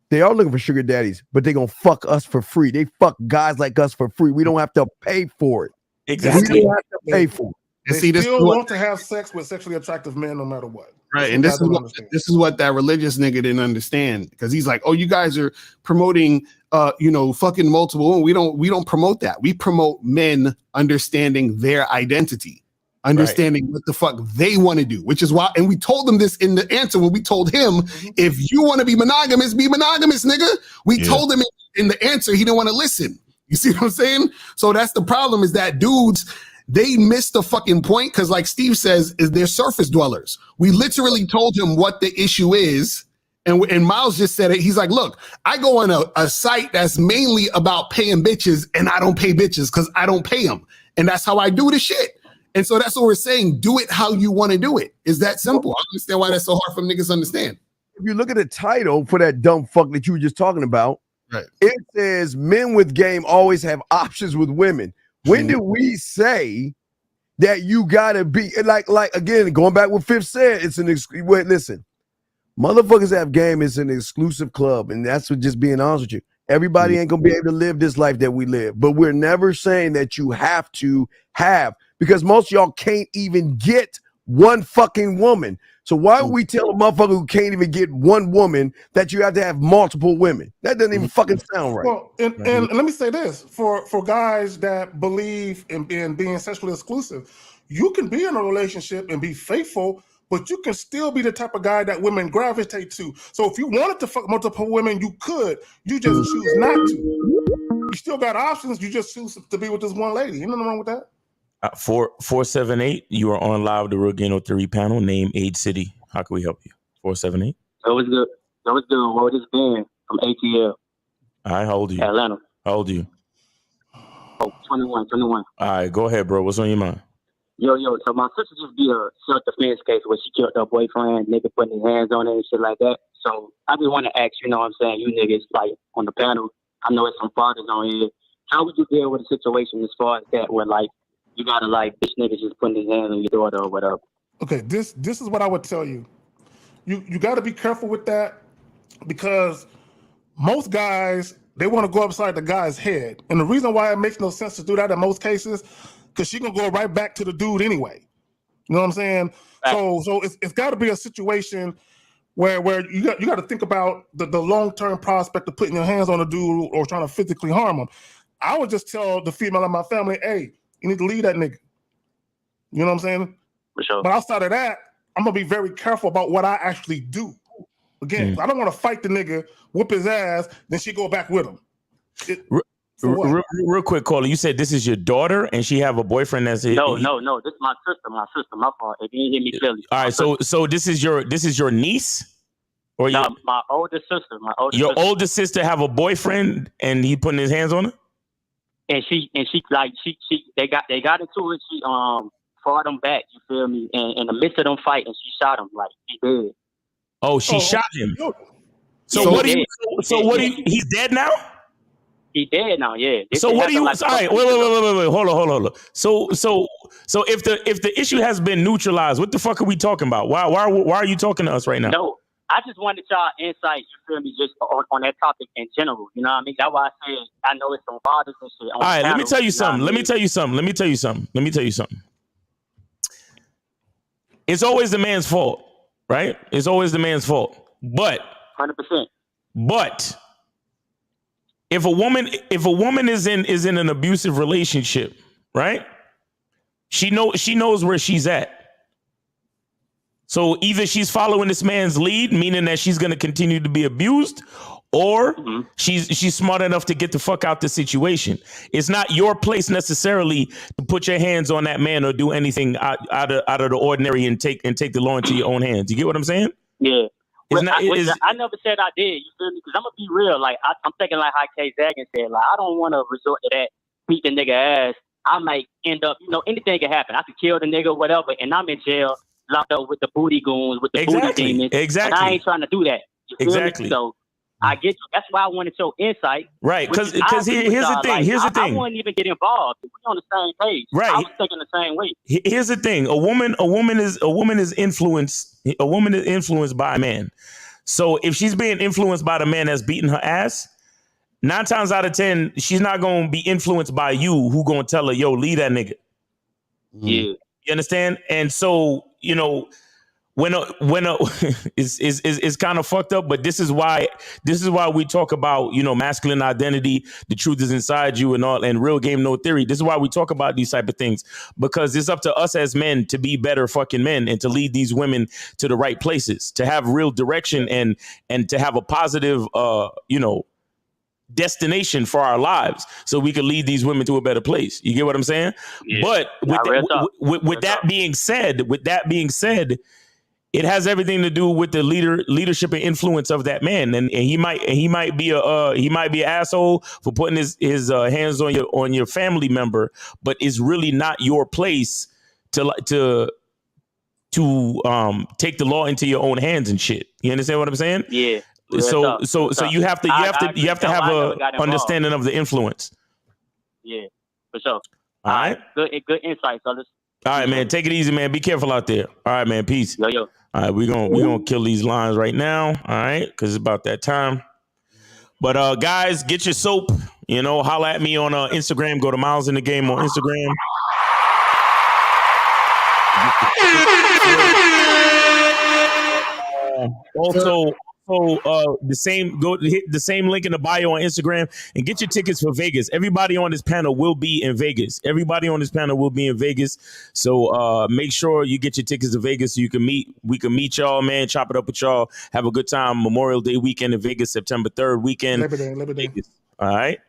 they are looking for sugar daddies, but they gonna fuck us for free. They fuck guys like us for free. We don't have to pay for it. Exactly. We don't have to pay for it. They still want to have sex with sexually attractive men no matter what. Right. And this is what that religious nigga didn't understand, because he's like, oh, you guys are promoting fucking multiple. We don't promote that. We promote men understanding their identity, understanding what the fuck they want to do, which is why, and we told them this in the answer when we told him, if you want to be monogamous, nigga. We told him in the answer, he didn't want to listen. You see what I'm saying? So that's the problem, is that dudes, they missed the fucking point, because like Steve says, is they're surface dwellers. We literally told him what the issue is, and Miles just said it. He's like, look, I go on a site that's mainly about paying bitches, and I don't pay bitches because I don't pay them. And that's how I do the shit. And so that's what we're saying. Do it how you want to do it. Is that simple? I understand why that's so hard for niggas to understand. If you look at the title for that dumb fuck that you were just talking about, right? It says men with game always have options with women. When did we say that you gotta be like again, going back what Fifth said, it's an wait, listen, motherfuckers have game, it's an exclusive club, and that's what, just being honest with you. Everybody ain't gonna be able to live this life that we live, but we're never saying that you have to have, because most of y'all can't even get one fucking woman. So why would we tell a motherfucker who can't even get one woman that you have to have multiple women? That doesn't even fucking sound right. Well, and let me say this, for guys that believe in being sexually exclusive, you can be in a relationship and be faithful, but you can still be the type of guy that women gravitate to. So if you wanted to fuck multiple women, you could. You just choose not to. You still got options. You just choose to be with this one lady. Ain't nothing wrong with that. 478, you are on live the Real Game No Theory panel. Name, age, city. How can we help you? 478. That was good. What is Ben from ATL? All right, how old are you? Atlanta. How old are you? Oh, 21. All right, go ahead, bro. What's on your mind? Yo, so my sister just beat a self-defense case where she killed her boyfriend, nigga putting his hands on her and shit like that. So I just want to ask, you know what I'm saying, you niggas, like, on the panel, I know it's some fathers on here. How would you deal with a situation as far as that where, like, you gotta, like, bitch niggas just putting his hands on your daughter or whatever? Okay, this is what I would tell you. You got to be careful with that, because most guys, they want to go upside the guy's head. And the reason why it makes no sense to do that in most cases, because she can go right back to the dude anyway. You know what I'm saying? So it's got to be a situation where you got to think about the long-term prospect of putting your hands on a dude or trying to physically harm him. I would just tell the female in my family, hey, you need to leave that nigga. You know what I'm saying? For sure. But outside of that, I'm going to be very careful about what I actually do. Again, I don't want to fight the nigga, whoop his ass, then she go back with him. Real quick, caller. You said this is your daughter and she have a boyfriend that's No. This is my sister. My fault. If you didn't hear me clearly. All right, so this is your niece? Or my older sister. Your older sister have a boyfriend and he putting his hands on her? And she they got into it. She fought him back, you feel me? And in the midst of them fighting, she shot him, like, he did. Oh, she shot him. So he's dead now? He dead now, yeah. So what do you? Like, all right, wait. Hold on. So if the issue has been neutralized, what the fuck are we talking about? Why are you talking to us right now? No, I just wanted y'all insight. You feel me? Just on that topic in general. You know what I mean? That's why I said I know it's some fathers and shit. All right, let me tell you something. Let me tell you something. It's always the man's fault, right? It's always the man's fault. But 100%. But if a woman is in an abusive relationship, right? She knows where she's at. So either she's following this man's lead, meaning that she's going to continue to be abused, or she's smart enough to get the fuck out the situation. It's not your place necessarily to put your hands on that man or do anything out of the ordinary and take the law into your own hands. You get what I'm saying? Yeah. I never said I did. You feel me? Because I'm gonna be real. Like I'm thinking like how K Zagan said. Like I don't want to resort to that beat the nigga ass. I might end up, anything can happen. I could kill the nigga, whatever, and I'm in jail, locked up with the booty goons, with the booty demons. Exactly. And I ain't trying to do that. You feel Exactly. Me? So I get you. That's why I wanted your insight. Right. Because here's the thing. I wouldn't even get involved. We're on the same page. Right. I was thinking the same way. Here's the thing. A woman is influenced by a man. So if she's being influenced by the man that's beating her ass, 9 times out of 10, she's not going to be influenced by you who going to tell her, yo, leave that nigga. Yeah. You understand? And so, when it's kind of fucked up, but this is why we talk about, masculine identity, the truth is inside you and all, and Real Game No Theory. This is why we talk about these type of things, because it's up to us as men to be better fucking men and to lead these women to the right places, to have real direction and to have a positive, destination for our lives, so we can lead these women to a better place. You get what I'm saying? Yeah. But with that being said, it has everything to do with the leadership and influence of that man, and he might be an asshole for putting his hands on your family member, but it's really not your place to take the law into your own hands and shit. You understand what I'm saying? Yeah. So you have to have a understanding of the influence. Yeah, for sure. All right. Good insight, fellas. All right, man. Take it easy, man. Be careful out there. All right, man. Peace. Yo. All right, we're gonna kill these lines right now. All right, because it's about that time. But guys, get your soap. You know, holla at me on Instagram. Go to Miles in the Game on Instagram. Also, hit the same link in the bio on Instagram and get your tickets for Vegas. Everybody on this panel will be in Vegas. So make sure you get your tickets to Vegas so we can meet y'all, man. Chop it up with y'all. Have a good time. Memorial Day weekend in Vegas, September 3rd weekend. Labor Day. Vegas. All right.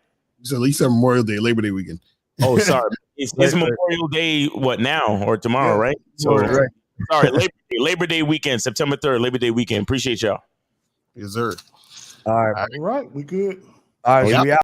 So at least Memorial Day, Labor Day weekend. Oh, sorry. It's Memorial Day, what, now or tomorrow, right? So, right. Sorry, Labor Day weekend, September 3rd, Labor Day weekend. Appreciate y'all. Yes, sir. All right. All right, we good. All right, so we out.